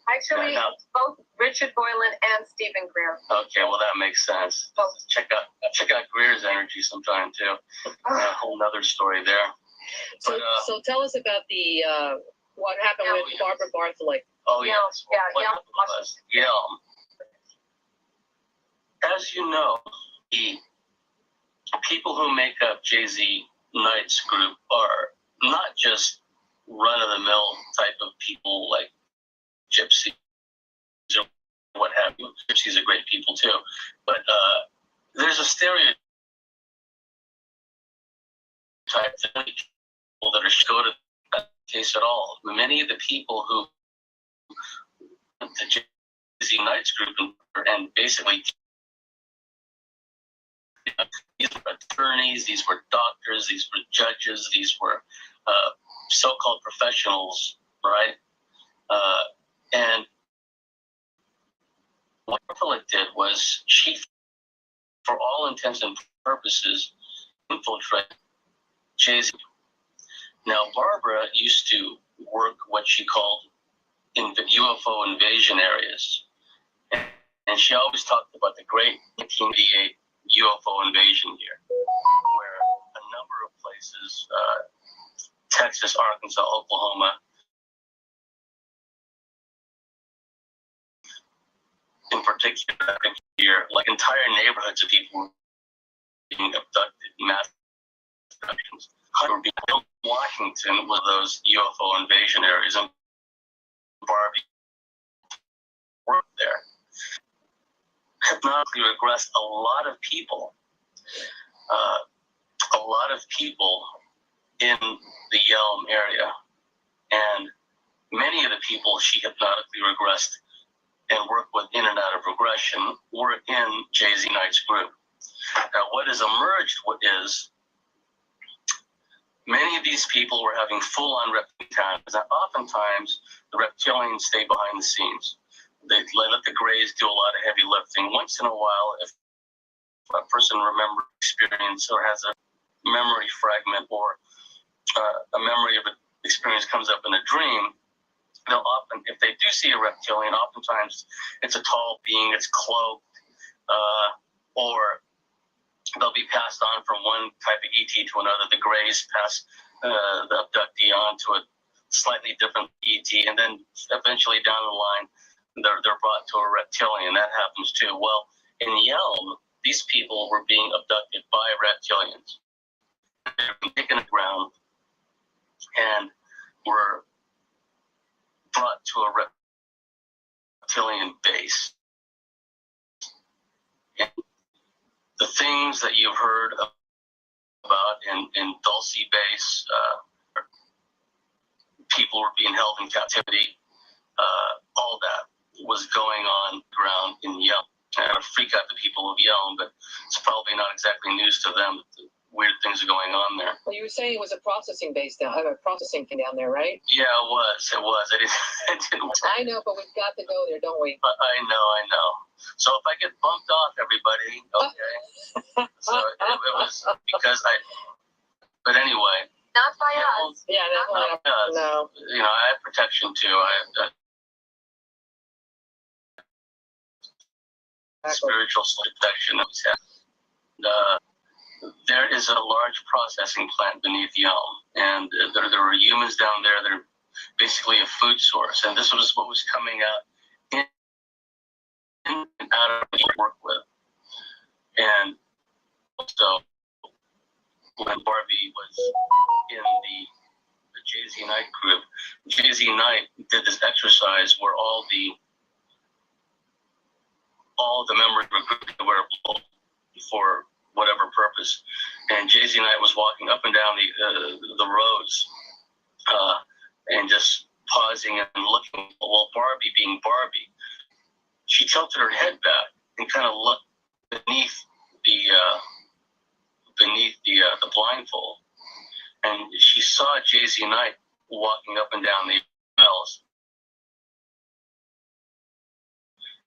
Speaker 7: Actually, both Richard Boylan and Stephen Greer.
Speaker 6: Okay, well that makes sense. Check out Greer's energy sometime too. A whole nother story there.
Speaker 8: So tell us about the what happened with Barbara Bartholin.
Speaker 6: Oh yes.
Speaker 7: Yelm.
Speaker 6: Yelm. As you know, the people who make up Jay-Z Knight's group are not just run-of-the-mill type of people like gypsies or what have you. Gypsies are great people too, but there's a stereotype that people that are go to that case at all. Many of the people who the Jay-Z Knight's group and basically these were attorneys, these were doctors, these were judges, these were so-called professionals, right? And what Bartholin did was she, for all intents and purposes, infiltrated Jay-Z. Now, Barbara used to work what she called in the UFO invasion areas. And she always talked about the great 1988 UFO invasion year, where a number of places, Texas, Arkansas, Oklahoma, in particular, here, like entire neighborhoods of people were being abducted, mass abductions. Washington were those UFO invasion areas, and Barbie worked there. Hypnotically regressed a lot of people in the Yelm area, and many of the people she hypnotically regressed and worked with in and out of regression were in Jay-Z Knight's group. Now, what has emerged is many of these people were having full-on reptilian encounters, and oftentimes the reptilians stay behind the scenes. They let the Greys do a lot of heavy lifting. Once in a while, if a person remembers experience or has a memory fragment or a memory of an experience comes up in a dream, they'll often, if they do see a reptilian, oftentimes it's a tall being, it's cloaked, or they'll be passed on from one type of ET to another. The Greys pass the abductee on to a slightly different ET, and then eventually down the line, they're brought to a reptilian. That happens too. Well, in Yelm, these people were being abducted by reptilians. They were taken to the ground and were brought to a reptilian base. And the things that you've heard about in Dulce Base, people were being held in captivity, all that was going on ground in Yelm. And it'll freak out the people of Yelm, but it's probably not exactly news to them that the weird things are going on there.
Speaker 8: Well, you were saying it was a processing base down, a processing thing down there, right?
Speaker 6: Yeah, it was. I didn't.
Speaker 8: I know, but we've got to go there, don't we?
Speaker 6: I know. So if I get bumped off, everybody, okay. So it was because but anyway.
Speaker 7: Not by us.
Speaker 8: Yeah, no.
Speaker 6: You know, I have protection too. I spiritual protection that was happening. There is a large processing plant beneath Yelm, and there were humans down there that are basically a food source, and this was what was coming out in and out of the work with. And so when Barbie was in the Jay-Z Knight group, Jay-Z Knight did this exercise where all the members were grouped to wear blue for whatever purpose, and Jay-Z Knight was walking up and down the rows, and just pausing and looking. Well, Barbie, being Barbie, she tilted her head back and kind of looked beneath the blindfold, and she saw Jay-Z Knight walking up and down the aisles,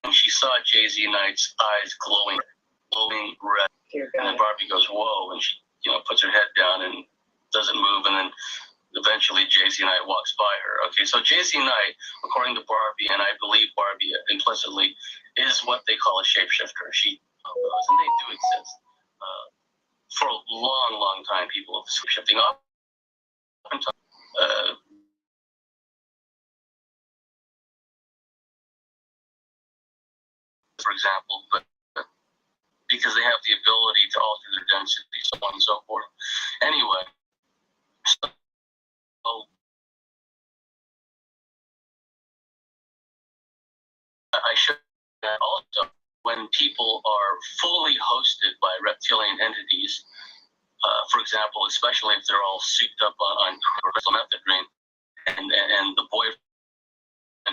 Speaker 6: and she saw Jay-Z Knight's eyes glowing red. And then Barbie goes, "Whoa!" and she, puts her head down and doesn't move, and then eventually Jay-Z Knight walks by her. Okay, so Jay-Z Knight, according to Barbie, and I believe Barbie implicitly, is what they call a shapeshifter. She knows, and they do exist. For a long, long time, people have shifting up until for example, but because they have the ability to alter their density, so on and so forth. Anyway, so I should also, when people are fully hosted by reptilian entities, for example, especially if they're all souped up on crystal methadone, and the boyfriend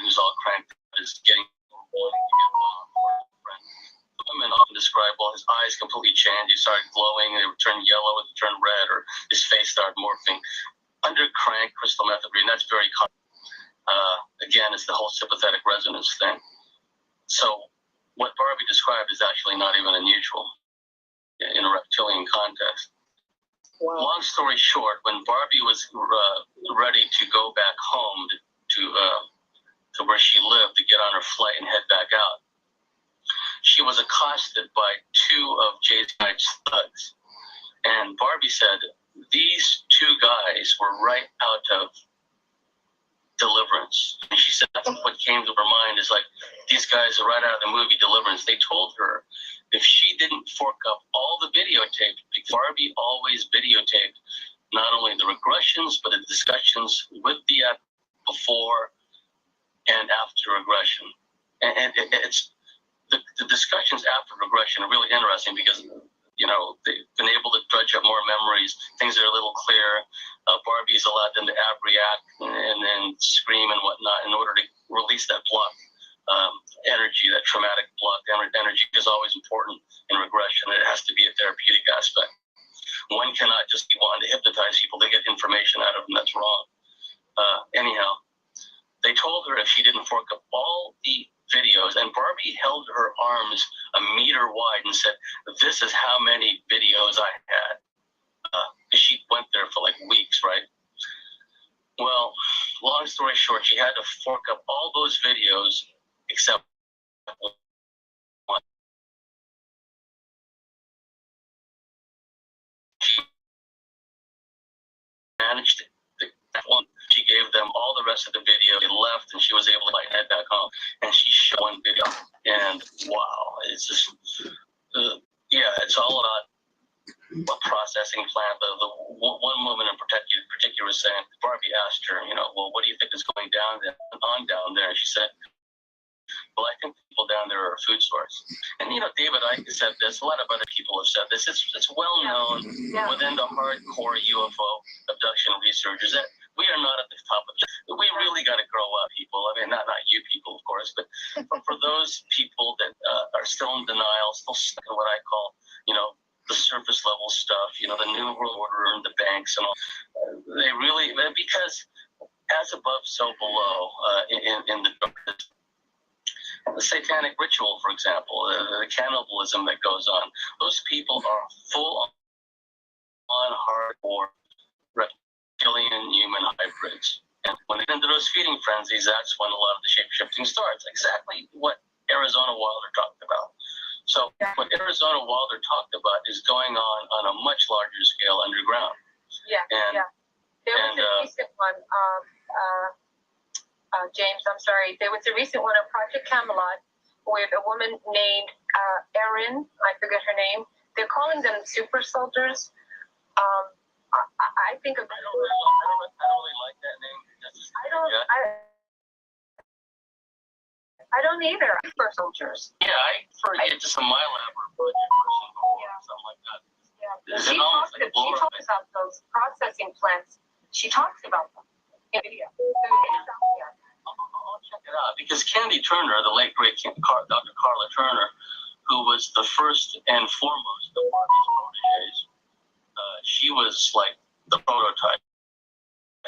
Speaker 6: who's all cranked is getting wanting to get boyfriend. The women often describe, well, his eyes completely changed. He started glowing, and they would turn yellow, it would turn red, or his face started morphing. Under crank crystal methadone, that's very common. Again, it's the whole sympathetic resonance thing. So what Barbie described is actually not even unusual in a reptilian context. Wow. Long story short, when Barbie was ready to go back home to where she lived to get on her flight and head back out, she was accosted by two of Jay-Z Knight's thugs. And Barbie said, these two guys were right out of Deliverance. And she said, that's what came to her mind is like, these guys are right out of the movie Deliverance. They told her if she didn't fork up all the videotape, Barbie always videotaped not only the regressions, but the discussions with the app before and after regression. And it's the discussions after regression are really interesting because, they've been able to dredge up more memories. Things are a little clearer. Barbie's allowed them to react and then scream and whatnot in order to release that block energy, that traumatic block energy is always important in regression. It has to be a therapeutic aspect. One cannot just be wanting to hypnotize people to get information out of them. That's wrong. Anyhow, they told her if she didn't fork up all the videos, and Barbie held her arms a meter wide and said, this is how many videos I had. She went there for like weeks, right? Well, long story short, she had to fork up all those videos except one. She managed it. She gave them all the rest of the video. They left, and she was able to head back home. And she showed one video, and wow, it's just, it's all about a processing plant. The one woman in particular was saying, Barbie asked her, well, what do you think is going down there? And she said, well, I think people down there are a food source. And, David Icke said this. A lot of other people have said this. It's well known within the hardcore UFO abduction researchers that we are not at the top of it. We really got to grow up, people. I mean, not you people, of course, but for those people that are still in denial, still stuck in what I call, the surface level stuff, the New World Order and the banks and all, they really, because as above, so below, in the satanic ritual, for example, the cannibalism that goes on, those people are full on hardcore reptilian human hybrids. And when they get into those feeding frenzies, that's when a lot of the shape-shifting starts. Exactly what Arizona Wilder talked about. So what Arizona Wilder talked about is going on a much larger scale underground.
Speaker 7: There was a recent one. James, I'm sorry. There was a recent one on Project Camelot with a woman named Erin. I forget her name. They're calling them super soldiers. I think of.
Speaker 6: I don't really like that name.
Speaker 7: I don't either. Super soldiers.
Speaker 6: Yeah, I prefer it to some MyLab or Project person or something like that.
Speaker 7: Yeah. She talks about those processing plants. She talks about them in video.
Speaker 6: I'll check it out because Candy Turner, the late great Dr. Carla Turner, who was the first and foremost of Barbie's proteges, she was like the prototype.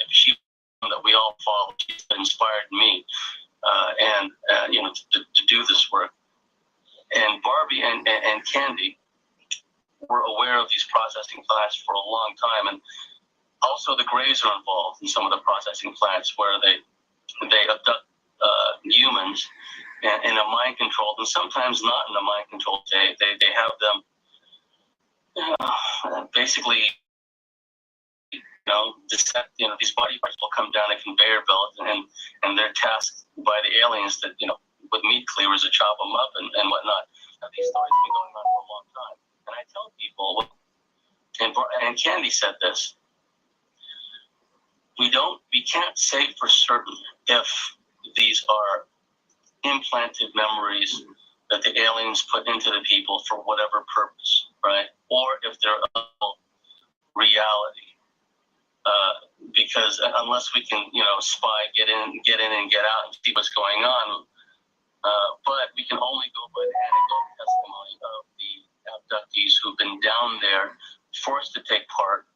Speaker 6: She that we all followed. She inspired me, to do this work. And Barbie and Candy were aware of these processing plants for a long time, and also the Greys are involved in some of the processing plants where they abduct humans in a mind control, and sometimes not in a mind control. They have them basically. These body parts will come down a conveyor belt, and they're tasked by the aliens that, with meat cleavers to chop them up and whatnot. Now, these stories have been going on for a long time. And I tell people, and Candy said this, we can't say for certain if these are implanted memories that the aliens put into the people for whatever purpose, right? Or if they're reality. Because unless we can, spy, get in and get out and see what's going on, but we can only go by the anecdotal testimony of the abductees who've been down there, forced to take part,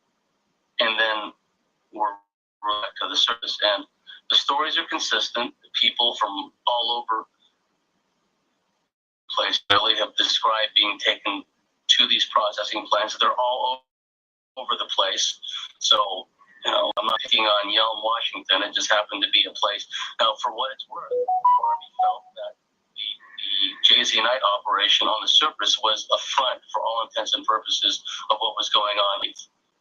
Speaker 6: and then were brought to the surface. And the stories are consistent. People from all over the place really have described being taken to these processing plants. They're all over the place. So, I'm not picking on Yelm, Washington. It just happened to be a place. Now, for what it's worth, Barbie felt that the Jay-Z Night operation on the surface was a front for all intents and purposes of what was going on.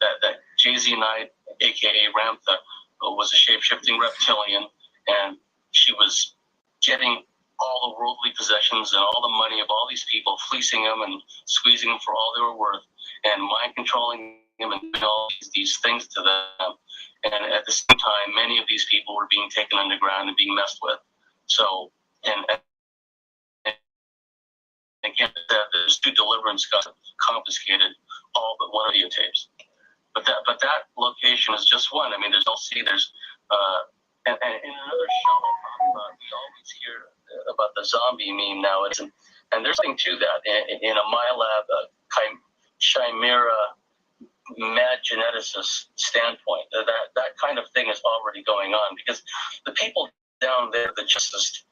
Speaker 6: That Jay-Z Night, a.k.a. Ramtha, was a shape-shifting reptilian, and she was getting all the worldly possessions and all the money of all these people, fleecing them and squeezing them for all they were worth, and mind controlling them and doing all these things to them. And at the same time, many of these people were being taken underground and being messed with. So, and again, there's two deliverance got confiscated all but one of the videotapes. But that location is just one. I mean, there's and in another show I'll talk about, we always hear about the zombie meme now, and there's something to that in a MyLab chimera mad geneticist standpoint. That kind of thing is already going on because the people down there that just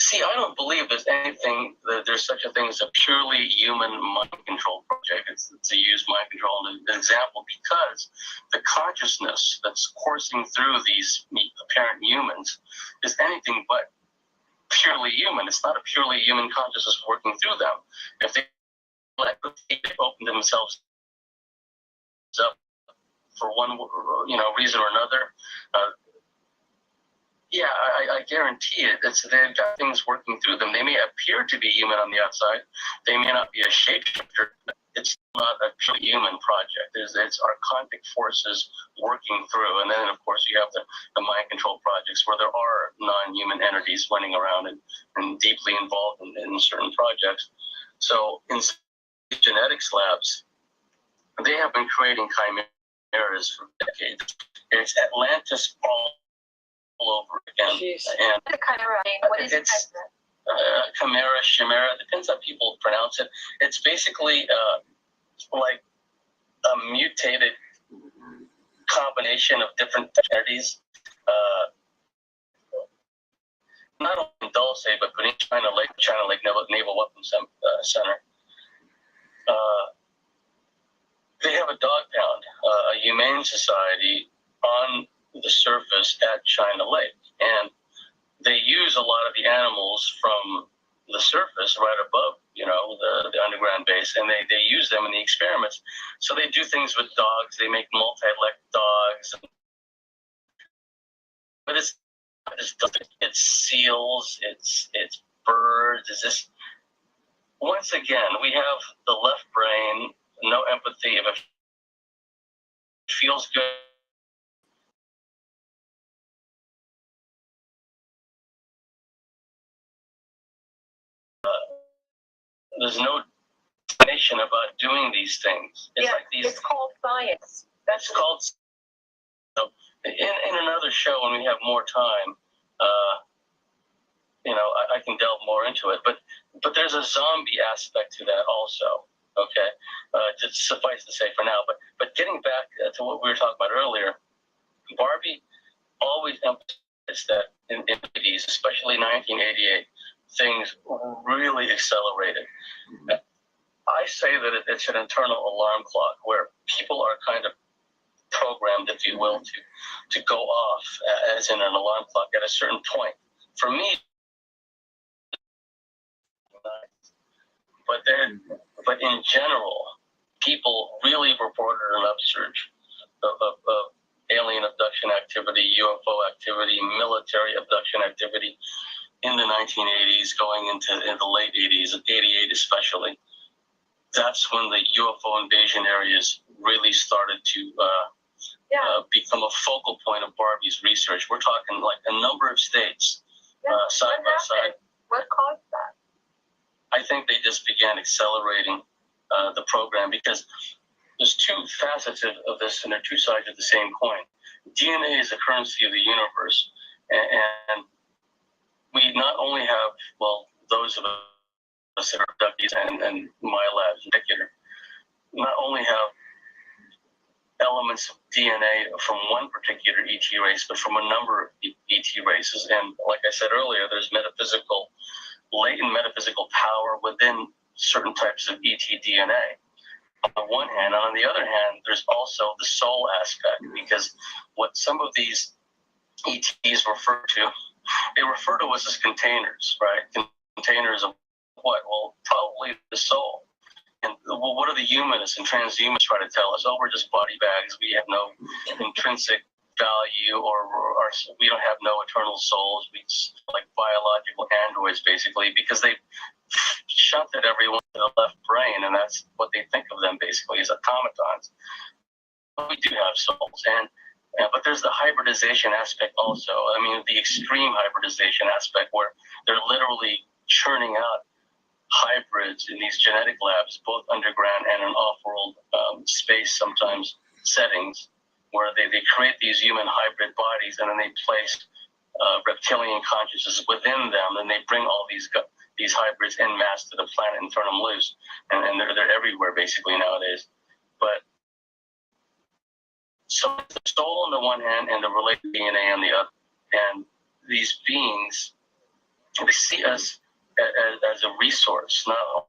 Speaker 6: see, I don't believe there's such a thing as a purely human mind control project. It's to use mind control as an example because the consciousness that's coursing through these apparent humans is anything but purely human. It's not a purely human consciousness working through them. If they open themselves up for one reason or another, I guarantee it. They've got things working through them. They may appear to be human on the outside. They may not be a shapeshifter. It's not a purely human project. It's archontic forces working through. And then, of course, you have the mind control projects where there are non-human entities running around and deeply involved in certain projects. So in genetics labs, they have been creating chimeras for decades. It's Atlantis all over again.
Speaker 7: Jeez.
Speaker 6: And
Speaker 7: the chimera, what is
Speaker 6: it's chimera, depends how people pronounce it. It's basically like a mutated combination of different entities. Not only in Dulce, but in China Lake Naval Weapons Center. They have a dog pound, a humane society on the surface at China Lake, and they use a lot of the animals from the surface right above, the underground base, and they use them in the experiments. So they do things with dogs. They make multi-elect dogs. but it's seals, it's birds. It's just, once again, we have the left brain, no empathy. If it feels good, there's no explanation about doing these things. It's like these.
Speaker 7: It's called science.
Speaker 6: That's called. So in another show, when we have more time, I can delve more into it. But there's a zombie aspect to that also. Okay, just suffice to say for now. But getting back to what we were talking about earlier, Barbie always emphasized that in the 80s, especially 1988, things really accelerated. I say that it's an internal alarm clock where people are kind of programmed, if you will, to go off as in an alarm clock at a certain point. For me, but in general, people really reported an upsurge of alien abduction activity, UFO activity, military abduction activity in the 1980s, going into the late 80s, 88 especially. That's when the UFO invasion areas really started to become a focal point of Barbie's research. We're talking like a number of states side by side.
Speaker 7: What caused that?
Speaker 6: I think they just began accelerating the program because there's two facets of this, and they're two sides of the same coin. DNA is the currency of the universe, and we not only have, those of us that are abductees and my labs in particular, not only have elements of DNA from one particular ET race, but from a number of ET races. And like I said earlier, there's latent metaphysical power within certain types of ET DNA. On the one hand, and on the other hand, there's also the soul aspect, because what some of these ETs refer to, they refer to us as containers, right? Containers of what? Well, probably the soul. And what are the humanists and transhumanists try to tell us? Oh, we're just body bags. We have no intrinsic value, or we don't have no eternal souls. We just like biological androids, basically, because they shunted everyone to the left brain, and that's what they think of them basically as automatons. But we do have souls, but there's the hybridization aspect also. I mean, the extreme hybridization aspect where they're literally churning out hybrids in these genetic labs, both underground and in off-world space sometimes settings, where they create these human hybrid bodies, and then they place reptilian consciousness within them, and they bring all these hybrids en masse to the planet and turn them loose, and they're everywhere basically nowadays. But so the soul on the one hand and the related DNA on the other, and these beings, they see us as a resource, not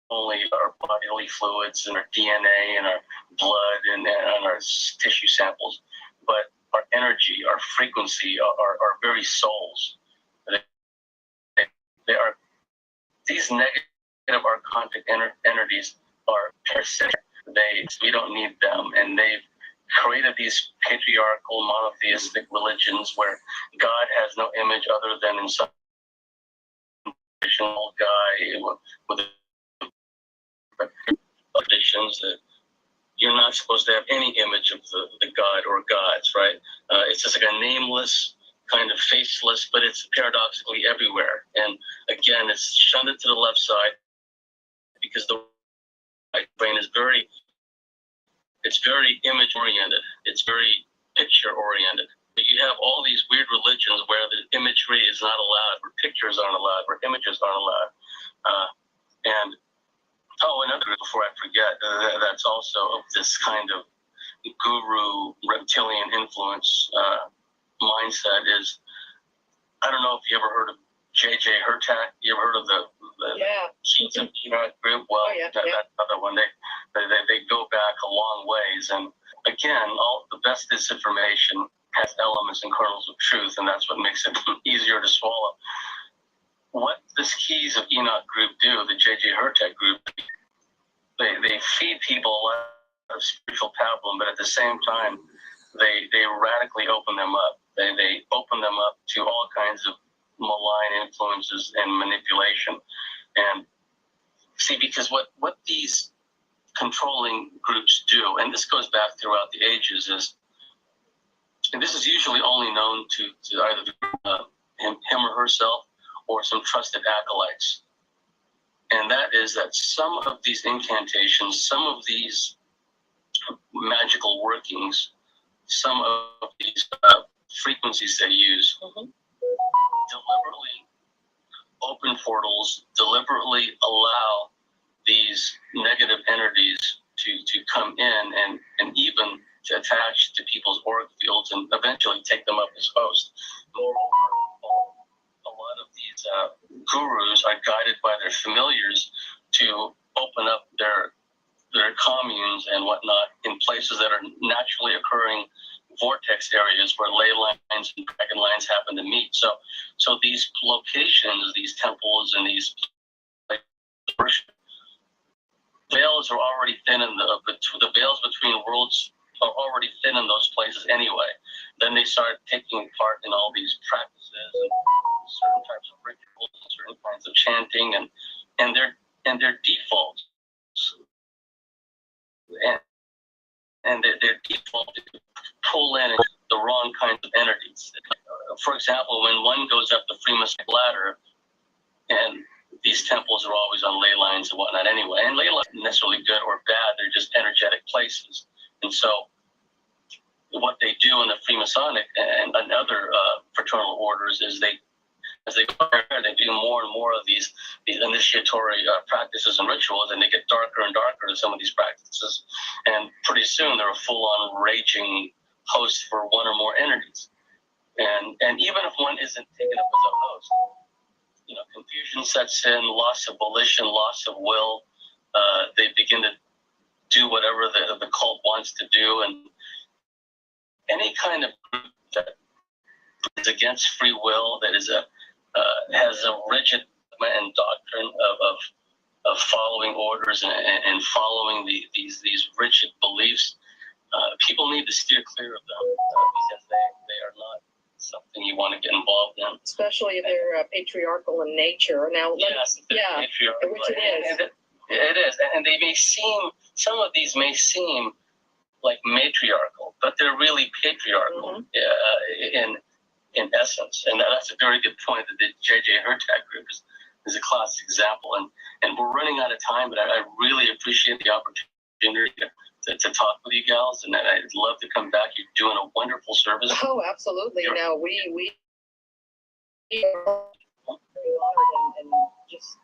Speaker 6: only our bodily fluids and our DNA and our blood and our tissue samples, but our energy, our frequency, our very souls. They are, these negative archontic energies are parasitic. We don't need them, and they've created these patriarchal monotheistic religions where God has no image other than in some traditional guy with traditions that you're not supposed to have any image of the god or gods, right? It's just like a nameless, kind of faceless, but it's paradoxically everywhere. And again, it's shunted to the left side because the right brain is very image oriented. It's very picture oriented. But you have all these weird religions where the imagery is not allowed, where pictures aren't allowed, where images aren't allowed. Another, before I forget, that's also of this kind of guru reptilian influence mindset is, I don't know if you ever heard of J.J. Hurtak. You ever heard of the Kings of Enoch group? Well, that's another one. They go back a long ways. And again, all the best disinformation has elements and kernels of truth, and that's what makes it easier to swallow. What this Keys of Enoch group do, the J.J. Hurtak group, they feed people a lot of spiritual pablum, but at the same time, they radically open them up. They open them up to all kinds of malign influences and manipulation. And see, because what these controlling groups do, and this goes back throughout the ages, is, and this is usually only known to either him or herself or some trusted acolytes. And that is that some of these incantations, some of these magical workings, some of these frequencies they use, deliberately open portals, deliberately allow these negative energies to come in and even to attach to people's auric fields and eventually take them up as hosts. Moreover, a lot of these gurus are guided by their familiars to open up their communes and whatnot in places that are naturally occurring vortex areas where ley lines and dragon lines happen to meet. So these locations, these temples, and these worship veils are already thin, and the veils between worlds are already thin in those places anyway. Then they start taking part in all these practices and certain types of rituals and certain kinds of chanting, and their defaults and their default to pull in the wrong kinds of entities. For example, when one goes up the Freemasonic ladder, and these temples are always on ley lines and whatnot anyway, and ley lines aren't necessarily good or bad, they're just energetic places. And so what they do in the Freemasonic and other fraternal orders is as they go there, they do more and more of these initiatory practices and rituals, and they get darker and darker in some of these practices. And pretty soon they're a full-on raging host for one or more entities. And even if one isn't taken up as a host, confusion sets in, loss of volition, loss of will. They begin to do whatever the cult wants to do, and any kind of group that is against free will, that is has a rigid and doctrine of following orders and following these rigid beliefs, people need to steer clear of them because they are not something you want to get involved in.
Speaker 8: Especially if they're patriarchal in nature. Now,
Speaker 6: yes,
Speaker 8: yeah,
Speaker 6: patriarchal,
Speaker 8: which it is.
Speaker 6: It is, and they may seem, some of these may seem like matriarchal, but they're really patriarchal in essence. And that's a very good point. That the J.J. Hurtak group is a classic example. And we're running out of time, but I really appreciate the opportunity to talk with you gals, and I'd love to come back. You're doing a wonderful service.
Speaker 8: Oh, absolutely. Now we are very honored and just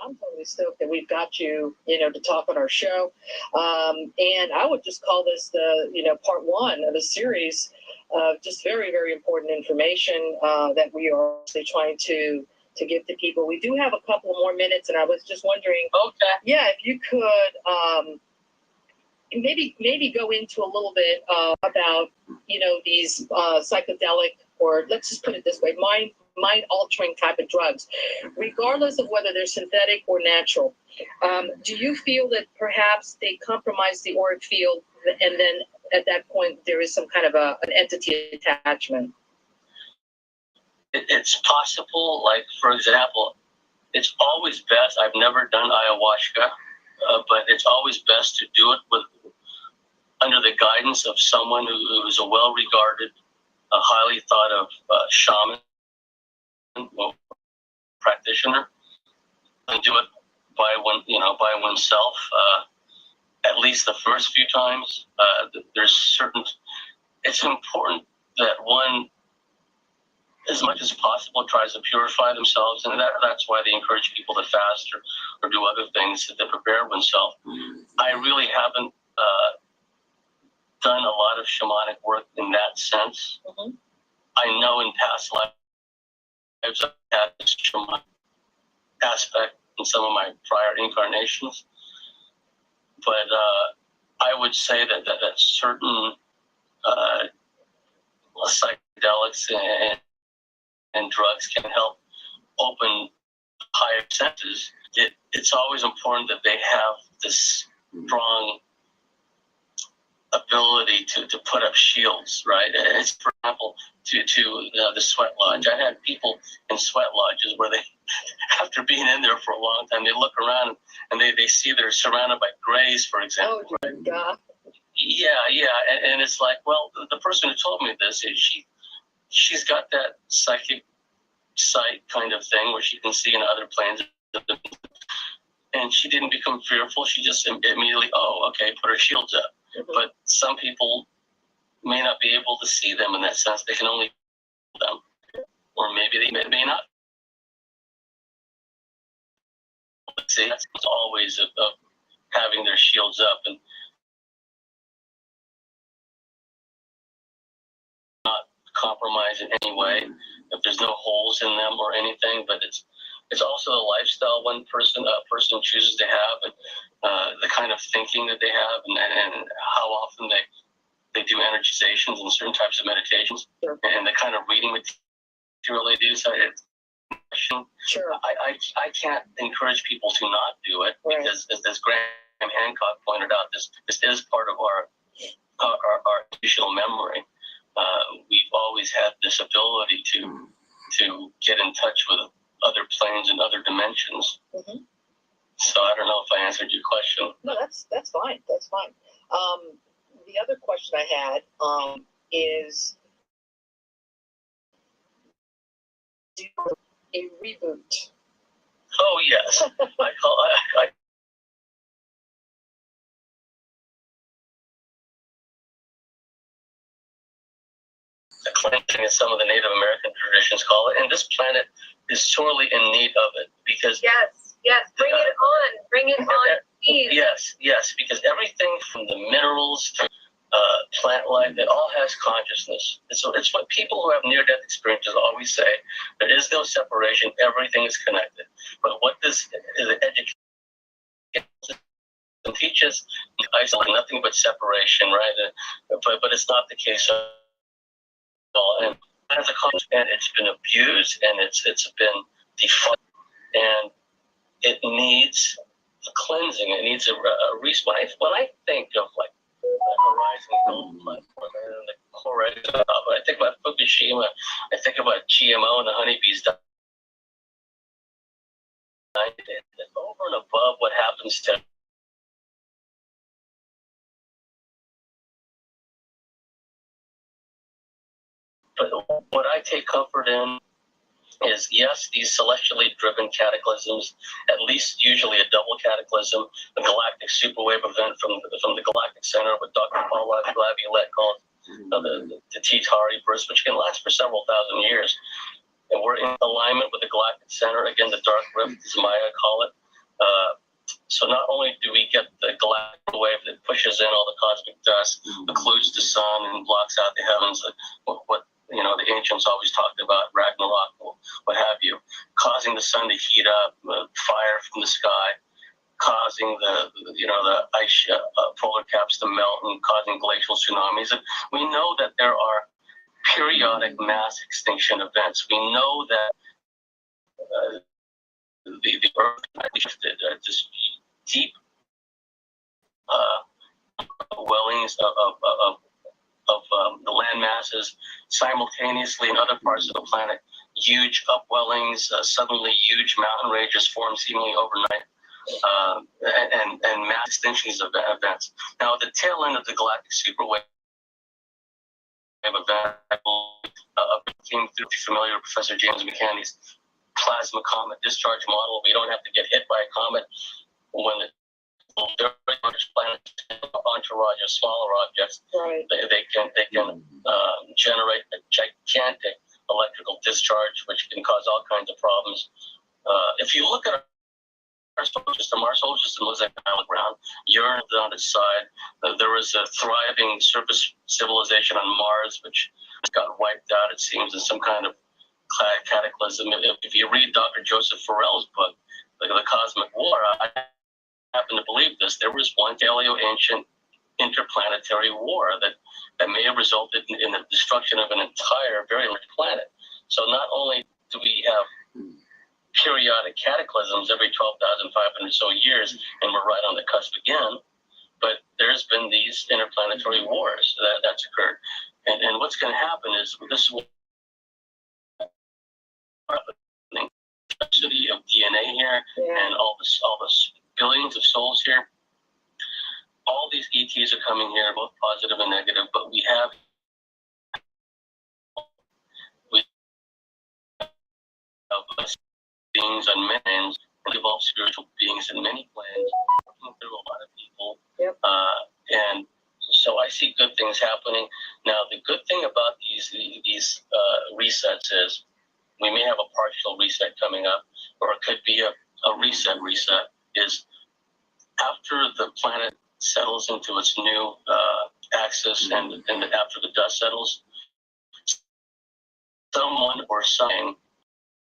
Speaker 8: I'm totally stoked that we've got you, to talk on our show. And I would just call this the, part one of the series of just very, very important information that we are actually trying to give to people. We do have a couple more minutes, and I was just wondering, if you could maybe go into a little bit about, these psychedelic, or let's just put it this way, mind-altering type of drugs, regardless of whether they're synthetic or natural. Do you feel that perhaps they compromise the auric field, and then at that point there is some kind of an entity attachment?
Speaker 6: It's possible. Like, for example, it's always best, I've never done ayahuasca, but it's always best to do it under the guidance of someone who is a well-regarded, highly thought of shaman, practitioner, and do it by oneself. At least the first few times, it's important that one, as much as possible, tries to purify themselves, and that's why they encourage people to fast or do other things to prepare oneself. I really haven't done a lot of shamanic work in that sense. I know in past lives I've had this shamanic aspect in some of my prior incarnations, but I would say that certain psychedelics and drugs can help open higher senses. It's always important that they have this strong ability to put up shields, right? It's, for example, to the sweat lodge. I had people in sweat lodges where they, after being in there for a long time, they look around and they see they're surrounded by grays, for example.
Speaker 8: Oh, my God.
Speaker 6: Yeah, and it's like, well, the person who told me this is she's got that psychic sight kind of thing where she can see in other planes, and she didn't become fearful. She just immediately, oh, okay, put her shields up. Mm-hmm. But some people may not be able to see them in that sense. They can only feel them, or maybe they may not. See, that's always of having their shields up and not compromise in any way. If there's no holes in them or anything, but it's also the lifestyle a person chooses to have, and the kind of thinking that they have, and how often they do energizations and certain types of meditations, sure. And the kind of reading material they do. So
Speaker 8: sure.
Speaker 6: I can't encourage people to not do it, right. Because as Graham Hancock pointed out, this is part of our traditional memory. We've always had this ability to get in touch with other planes and other dimensions. Mm-hmm. So I don't know if I answered your question.
Speaker 8: No, that's fine. That's fine. The other question I had is, do a reboot?
Speaker 6: Oh yes, I the cleansing, as some of the Native American traditions call it, and this planet is sorely in need of it because
Speaker 7: yes, bring it on, please.
Speaker 6: Yes, because everything from the minerals to plant life, it all has consciousness. So it's what people who have near-death experiences always say: there is no separation; everything is connected. But what this is education teaches, isolate nothing but separation, right? But it's not the case at all. And as a consequence, and it's been abused and it's been defunct, and it needs a cleansing. It needs a respawn. When I think of like the Horizon Gold platform and the core, I think about Fukushima. I think about GMO and the honeybees dying. Over and above what happens to but what I take comfort in is, yes, these celestially driven cataclysms, at least usually a double cataclysm, a galactic superwave event from the galactic center, what Dr. Paul Laviolette calls the T-Tauri burst, which can last for several thousand years. And we're in alignment with the galactic center, again, the dark rift, as Maya call it. So not only do we get the galactic wave that pushes in all the cosmic dust, occludes the sun, and blocks out the heavens, what the ancients always talked about, Ragnarok, what have you, causing the sun to heat up, fire from the sky, causing the ice polar caps to melt and causing glacial tsunamis. And we know that there are periodic mass extinction events. We know that the Earth shifted, just deep wellings of the land masses simultaneously in other parts of the planet. Huge upwellings, suddenly huge mountain ranges form seemingly overnight, and mass extinctions of events. Now, at the tail end of the galactic superwave event, came through, if you're familiar with Professor James McCandy's plasma comet discharge model. We don't have to get hit by a comet when the very large planets, entourage of smaller objects, right. They can generate a gigantic electrical discharge, which can cause all kinds of problems. If you look at our solar system was like battleground. Uranus on its side. There was a thriving surface civilization on Mars, which got wiped out, it seems, in some kind of cataclysm. If you read Dr. Joseph Farrell's book, The Cosmic War, I happen to believe this. There was one paleo-ancient interplanetary war that may have resulted in the destruction of an entire, very large planet. So not only do we have periodic cataclysms every 12,500 or so years, and we're right on the cusp again, but there's been these interplanetary planetary wars that's occurred. And what's going to happen is this will diversity of DNA here and all the billions of souls here. All these ETs are coming here, both positive and negative, but we have beings on many planes, and evolved spiritual beings in many planes, working through a lot of people. And so I see good things happening. Now, the good thing about these resets is we may have a partial reset coming up, or it could be a reset is after the planet settles into its new axis and after the dust settles, someone or something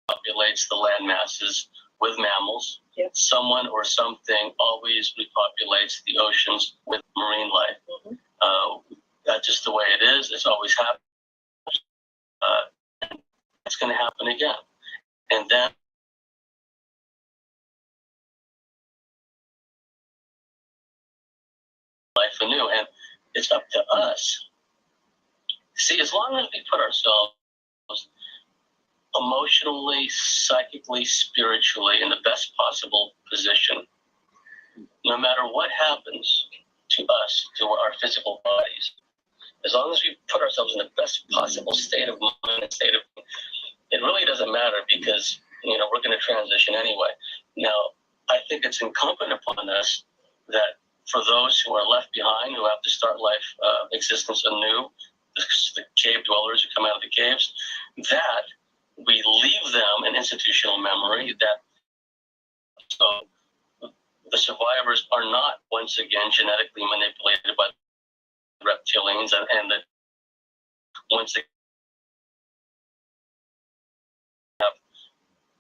Speaker 6: populates the land masses with mammals. Someone or something always repopulates the oceans with marine life. That's just the way it is. It's always happened. It's going to happen again. And then life anew. And it's up to us. See, as long as we put ourselves emotionally, psychically, spiritually in the best possible position, no matter what happens to us, to our physical bodies, as long as we put ourselves in the best possible state of mind, it really doesn't matter because, we're going to transition anyway. Now, I think it's incumbent upon us that for those who are left behind, who have to start life existence anew, the cave dwellers who come out of the caves, that we leave them an institutional memory that so the survivors are not once again genetically manipulated by reptilians and that once they have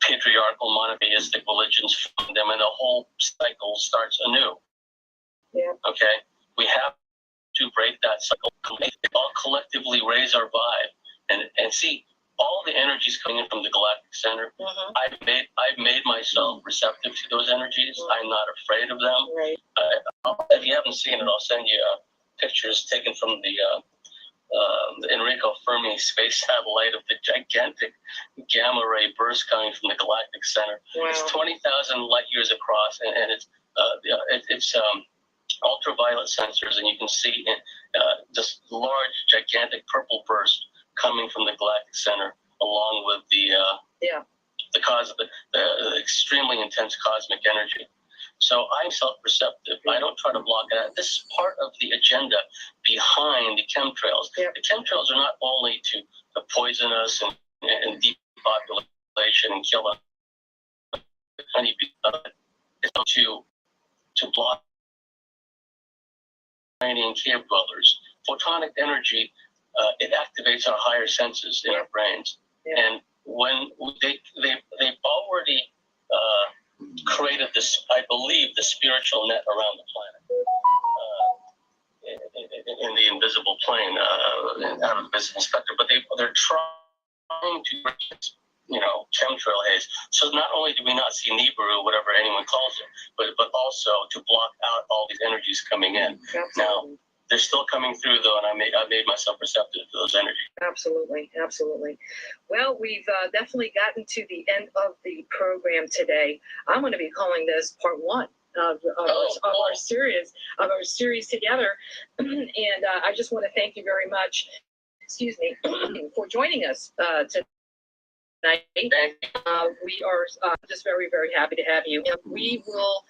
Speaker 6: patriarchal monotheistic religions from them and the whole cycle starts anew. Okay? We have to break that cycle. We all collectively raise our vibe and see all the energies coming in from the galactic center. I've made myself receptive to those energies. I'm not afraid of them. If you haven't seen it, I'll send you pictures taken from the Enrico Fermi space satellite of the gigantic gamma ray burst coming from the galactic center. It's 20,000 light years across, and it's ultraviolet sensors, and you can see this large, gigantic purple burst coming from the galactic center, along with the cause of the extremely intense cosmic energy. So I'm self-perceptive. I don't try to block it out. This is part of the agenda behind the chemtrails. The chemtrails are not only to poison us and depopulation and kill us. It's to block and cave dwellers. Photonic energy, it activates our higher senses in our brains. And when they've already created this, I believe, the spiritual net around the planet in the invisible plane, out of the visible spectrum. But they're trying to break, chemtrail haze. So not only do we not see Nibiru, whatever anyone calls it, but also to block out all these energies coming in. Now, they're still coming through, though, and I made myself receptive to those energies. Absolutely. Well, we've definitely gotten to the end of the program today. I'm going to be calling this part one of our series together, and I just want to thank you very much. Excuse me, for joining us today. We are just very, very happy to have you. And we will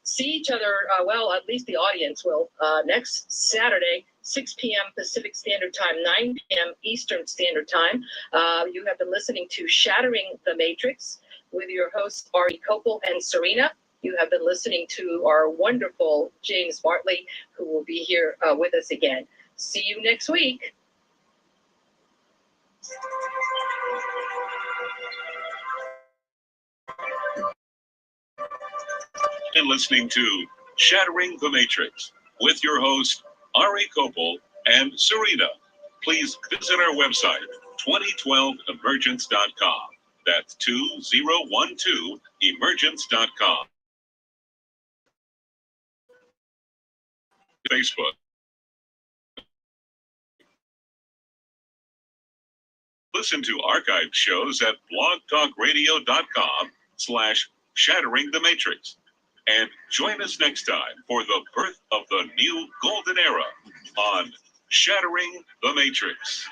Speaker 6: see each other, well, at least the audience will, next Saturday, 6 p.m. Pacific Standard Time, 9 p.m. Eastern Standard Time. You have been listening to Shattering the Matrix with your hosts, Ari Kopel and Serena. You have been listening to our wonderful James Bartley, who will be here with us again. See you next week.
Speaker 4: Been listening to Shattering the Matrix with your host, Ari Kopel and Serena. Please visit our website, 2012emergence.com. That's 2012emergence.com. Facebook.
Speaker 9: Listen to archived shows at blogtalkradio.com/shattering the matrix. And join us next time for the birth of the new golden era on Shattering the Matrix.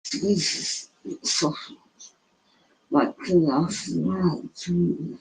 Speaker 1: Jesus, so like chaos around to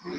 Speaker 1: No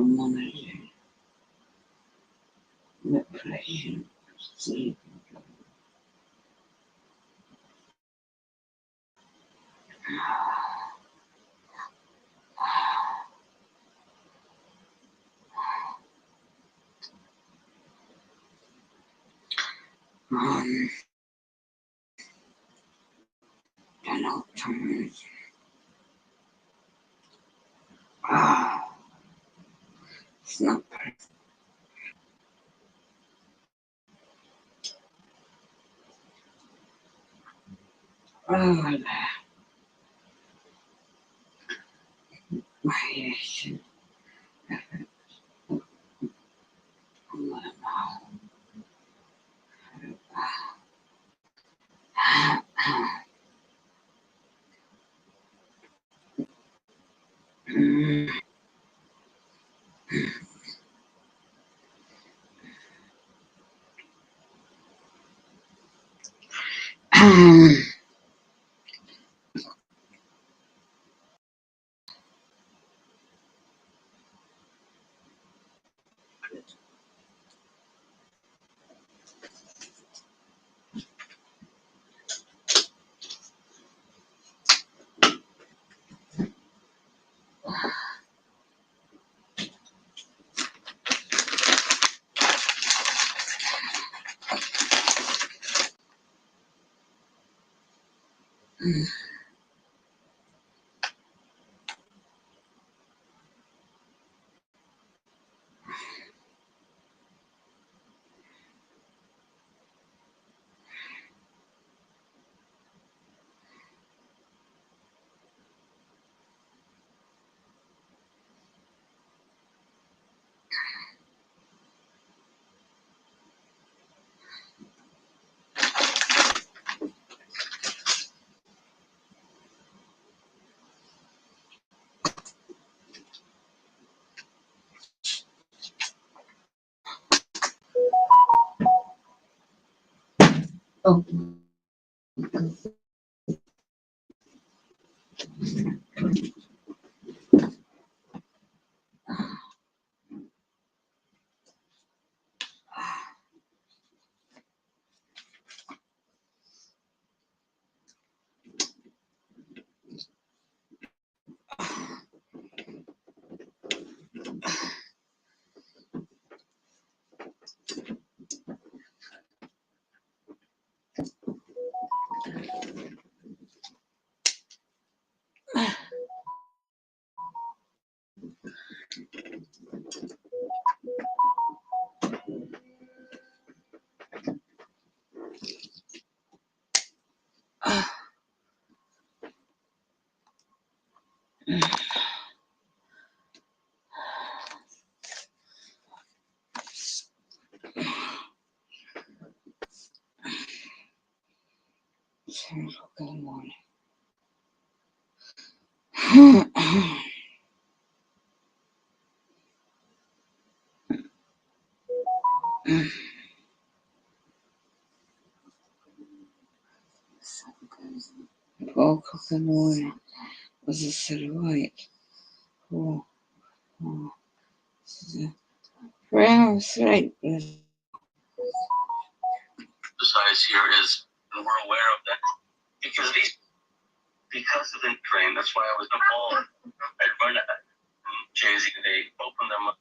Speaker 1: monitoring, manipulation, sleep. Donald Trump. It's not perfect. Variation. Oh. Good morning. Woke up in the morning. Was a silhouette. Oh, oh. Brown sleep.
Speaker 6: Exercise here is, and we're aware of that because of the train. That's why I was involved. I'd run at Jay-Z. They opened them up.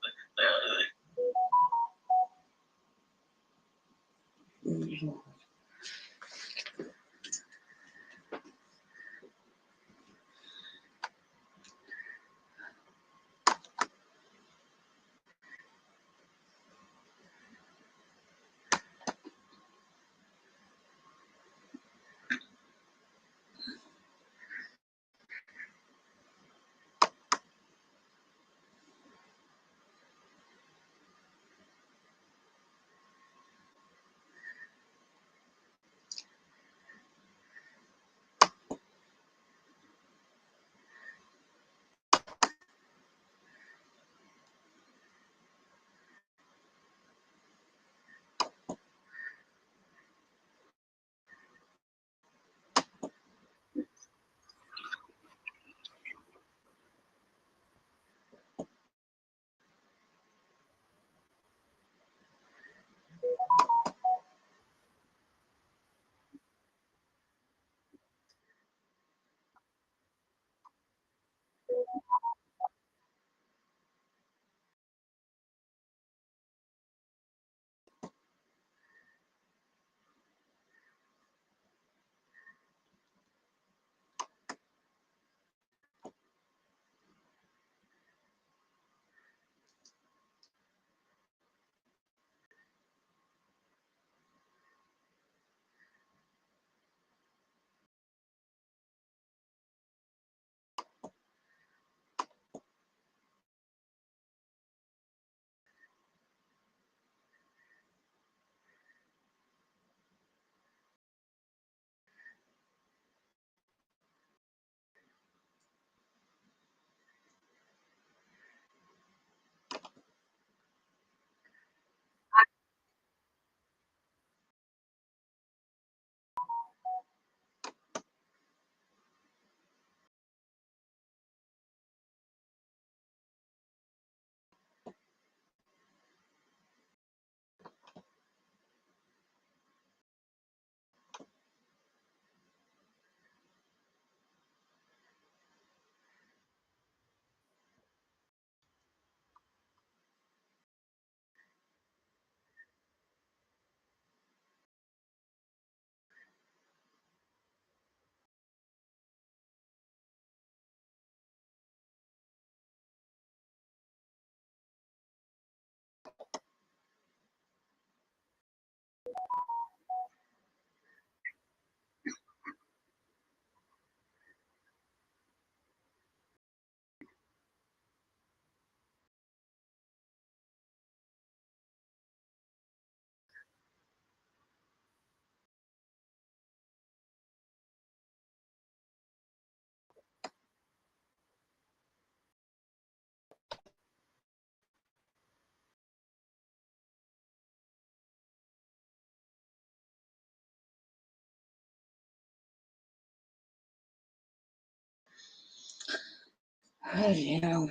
Speaker 1: Oh, yeah.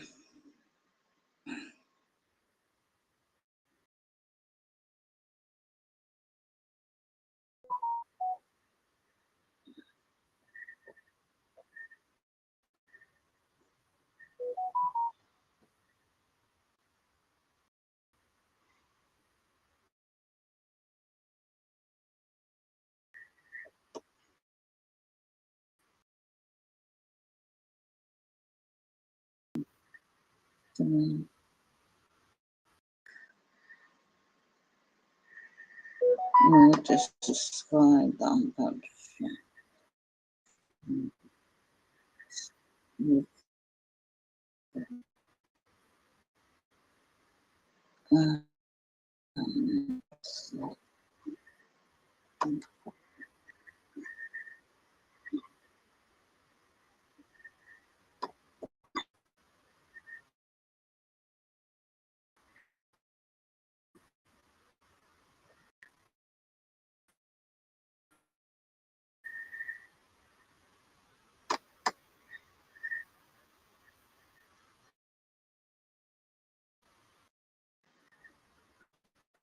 Speaker 1: Just describe that, but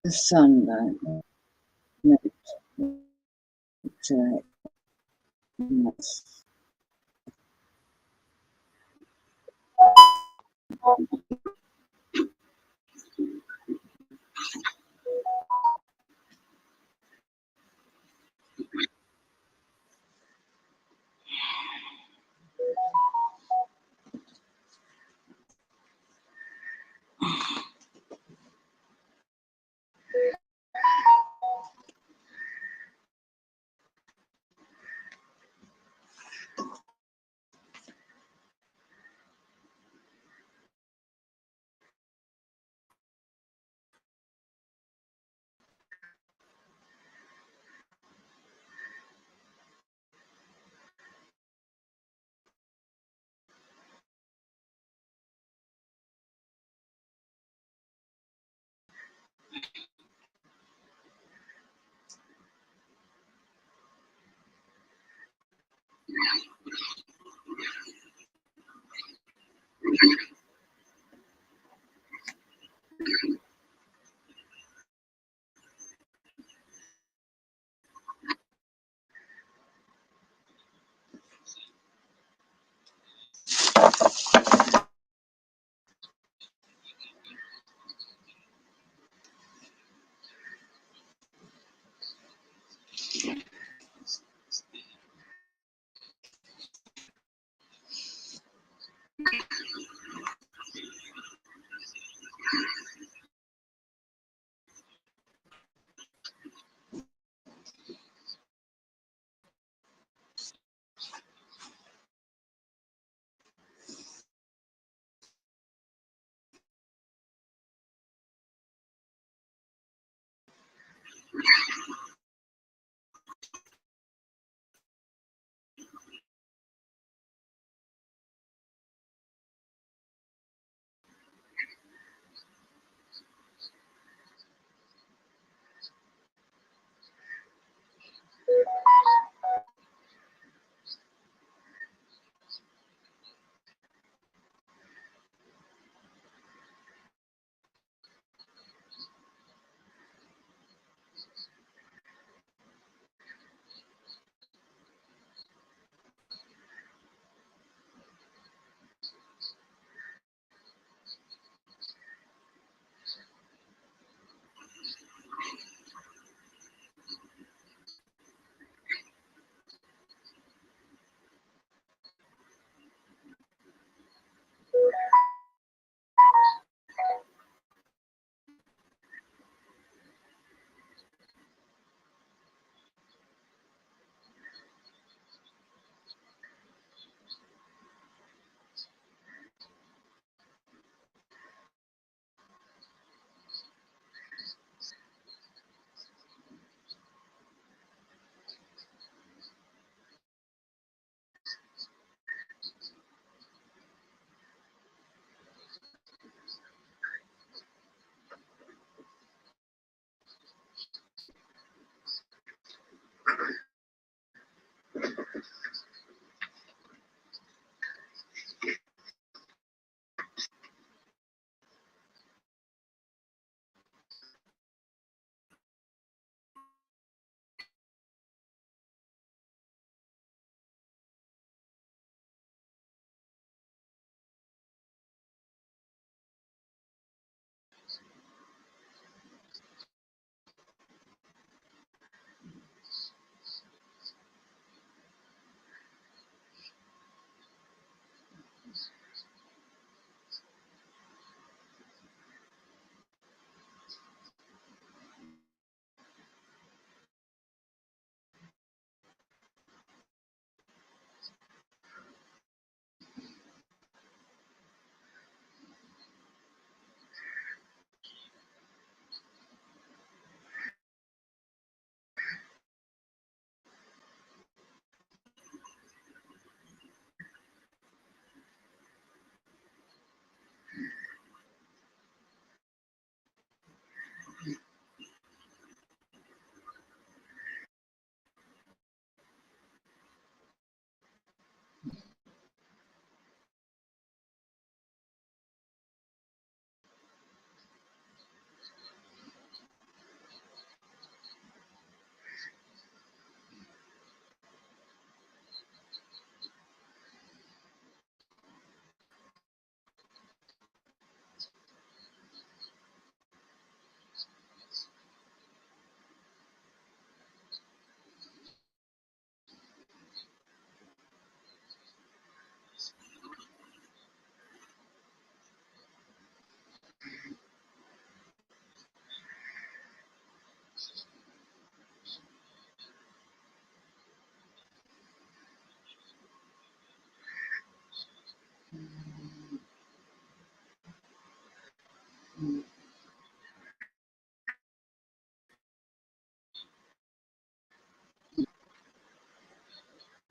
Speaker 1: the sunlight makes it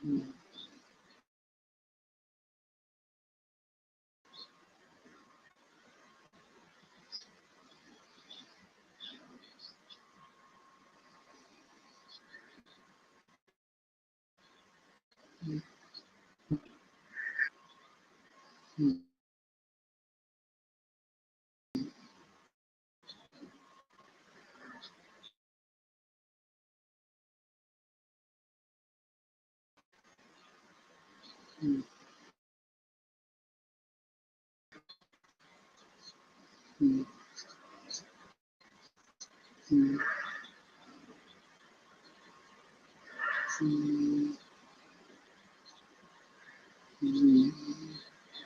Speaker 1: mm, mm, mm, mm, mm, mm, mm, mm.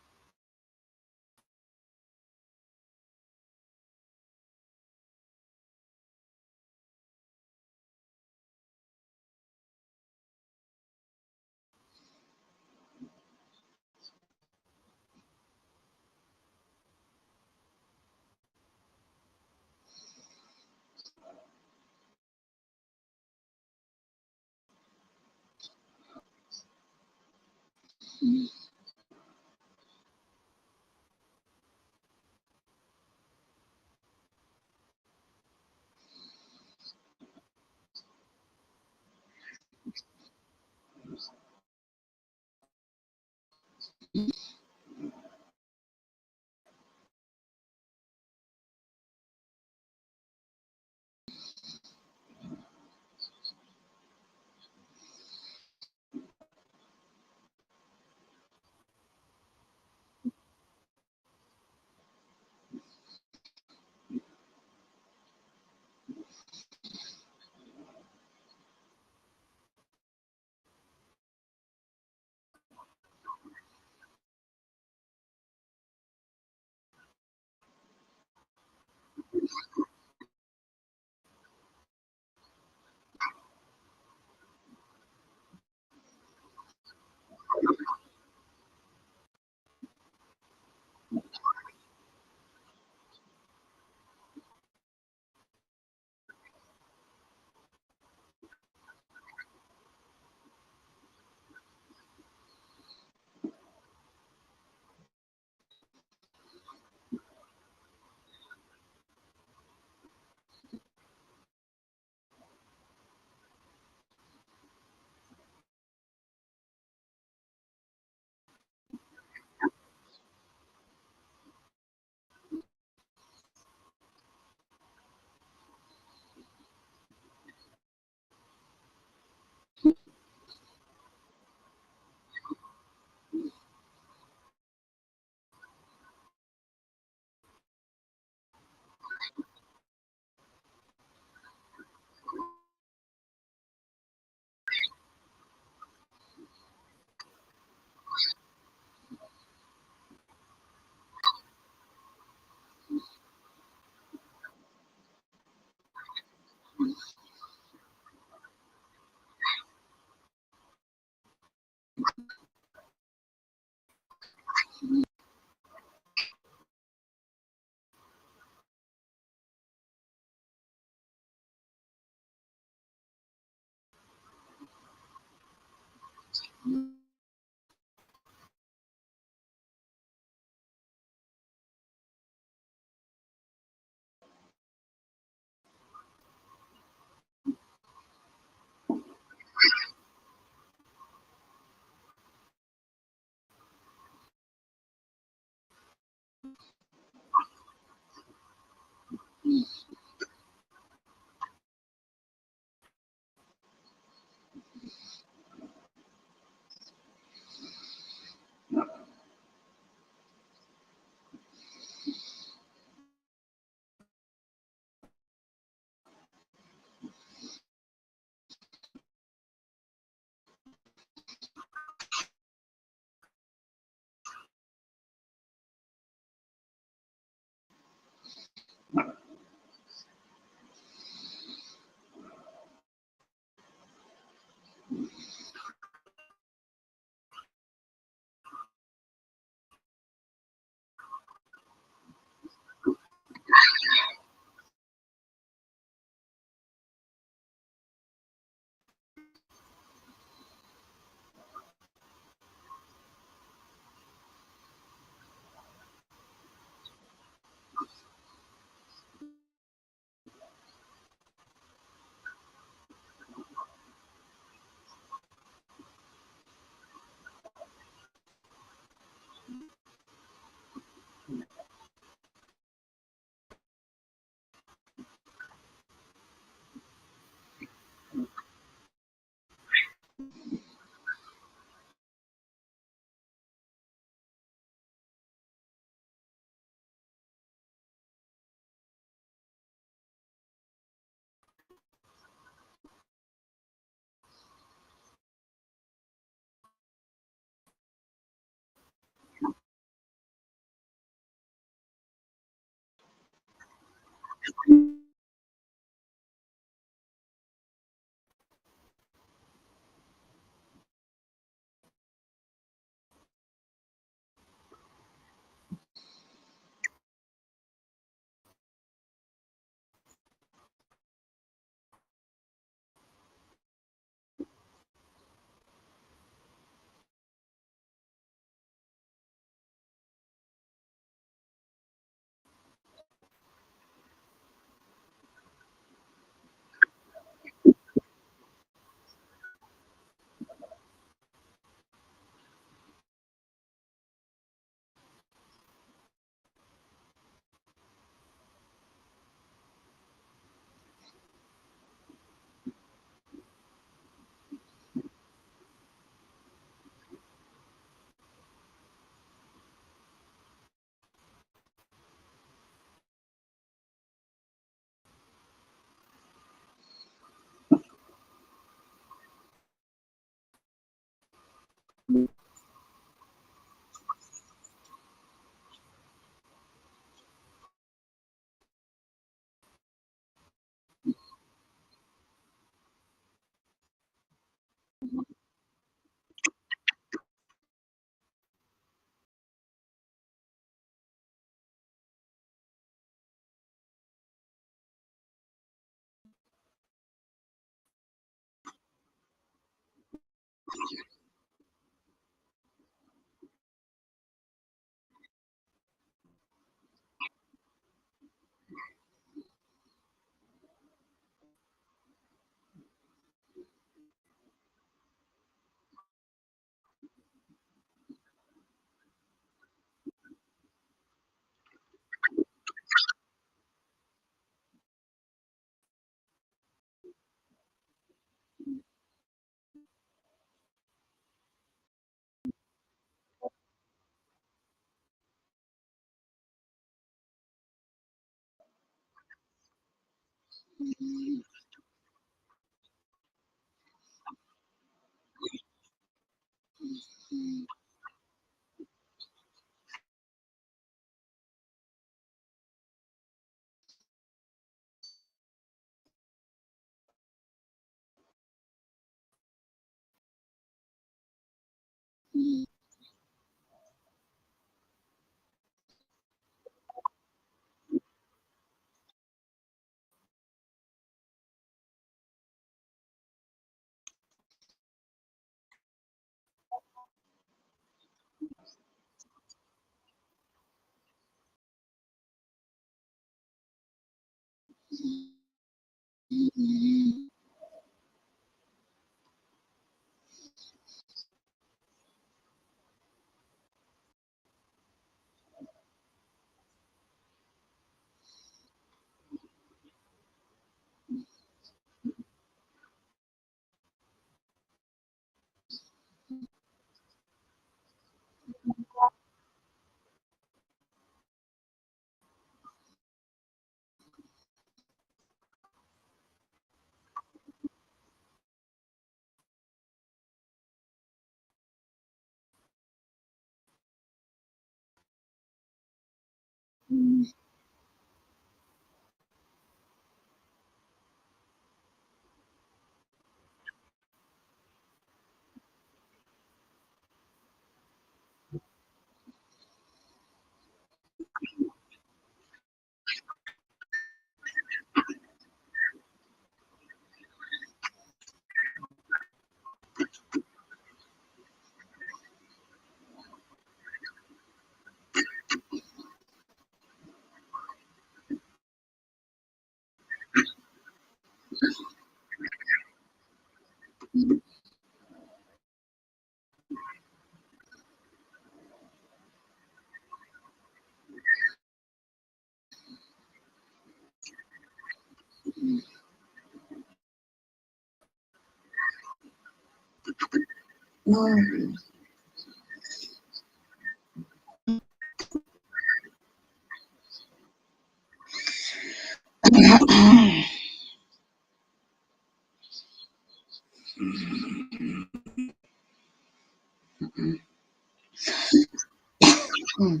Speaker 1: Mm.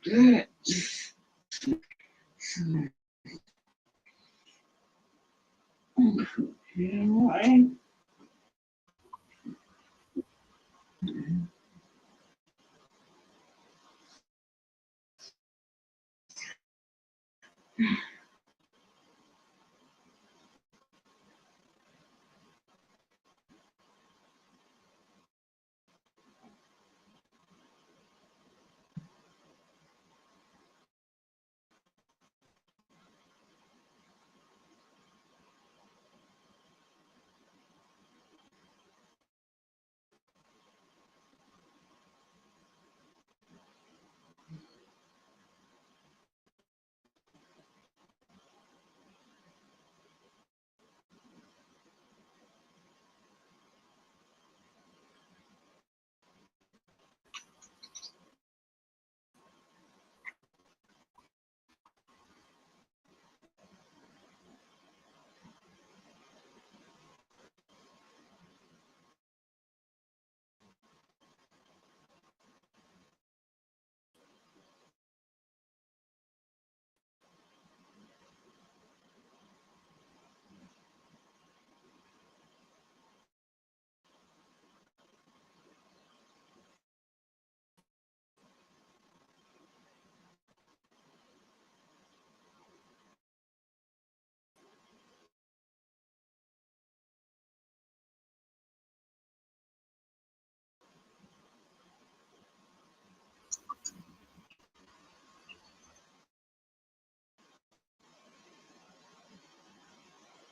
Speaker 1: Good. Anyway.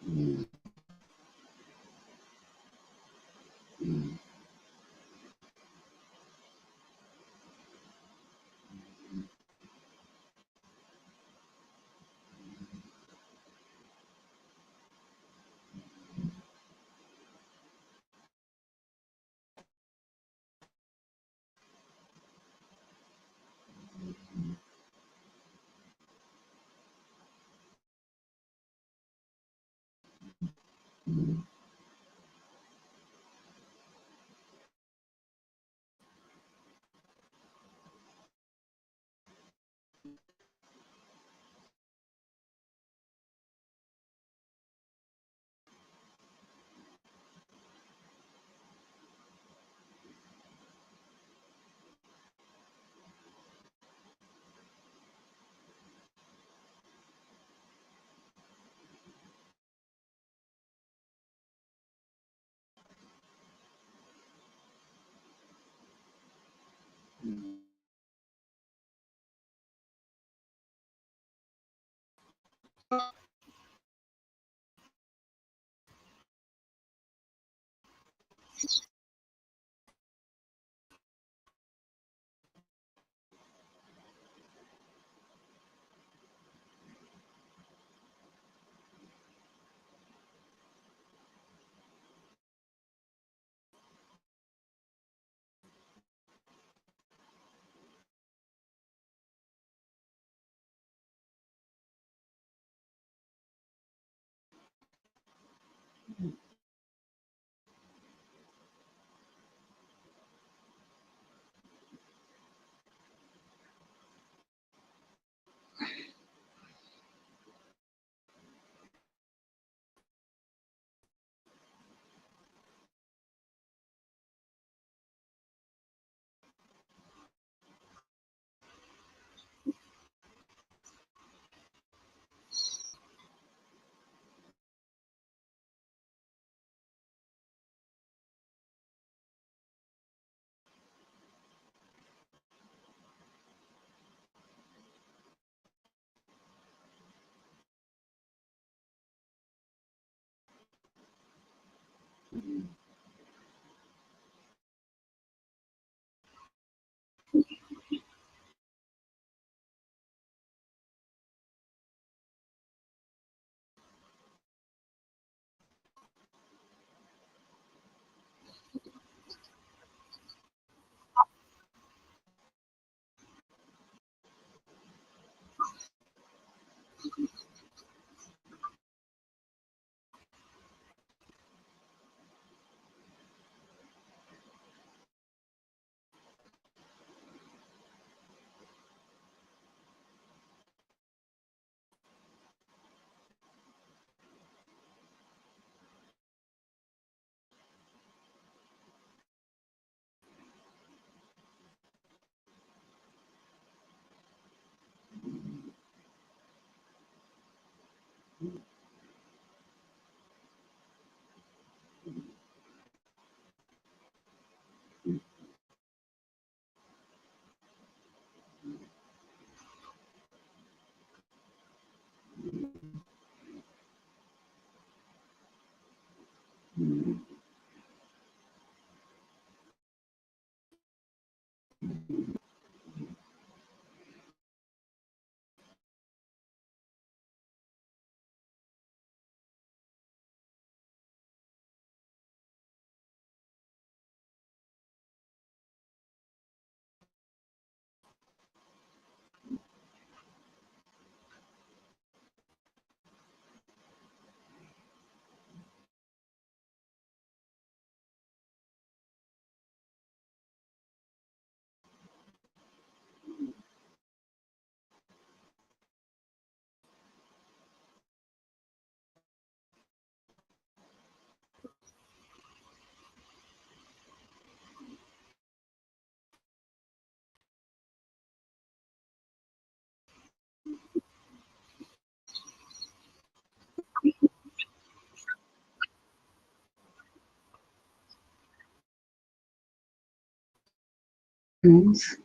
Speaker 1: Mm. Mm. Mm. Mm. Yes.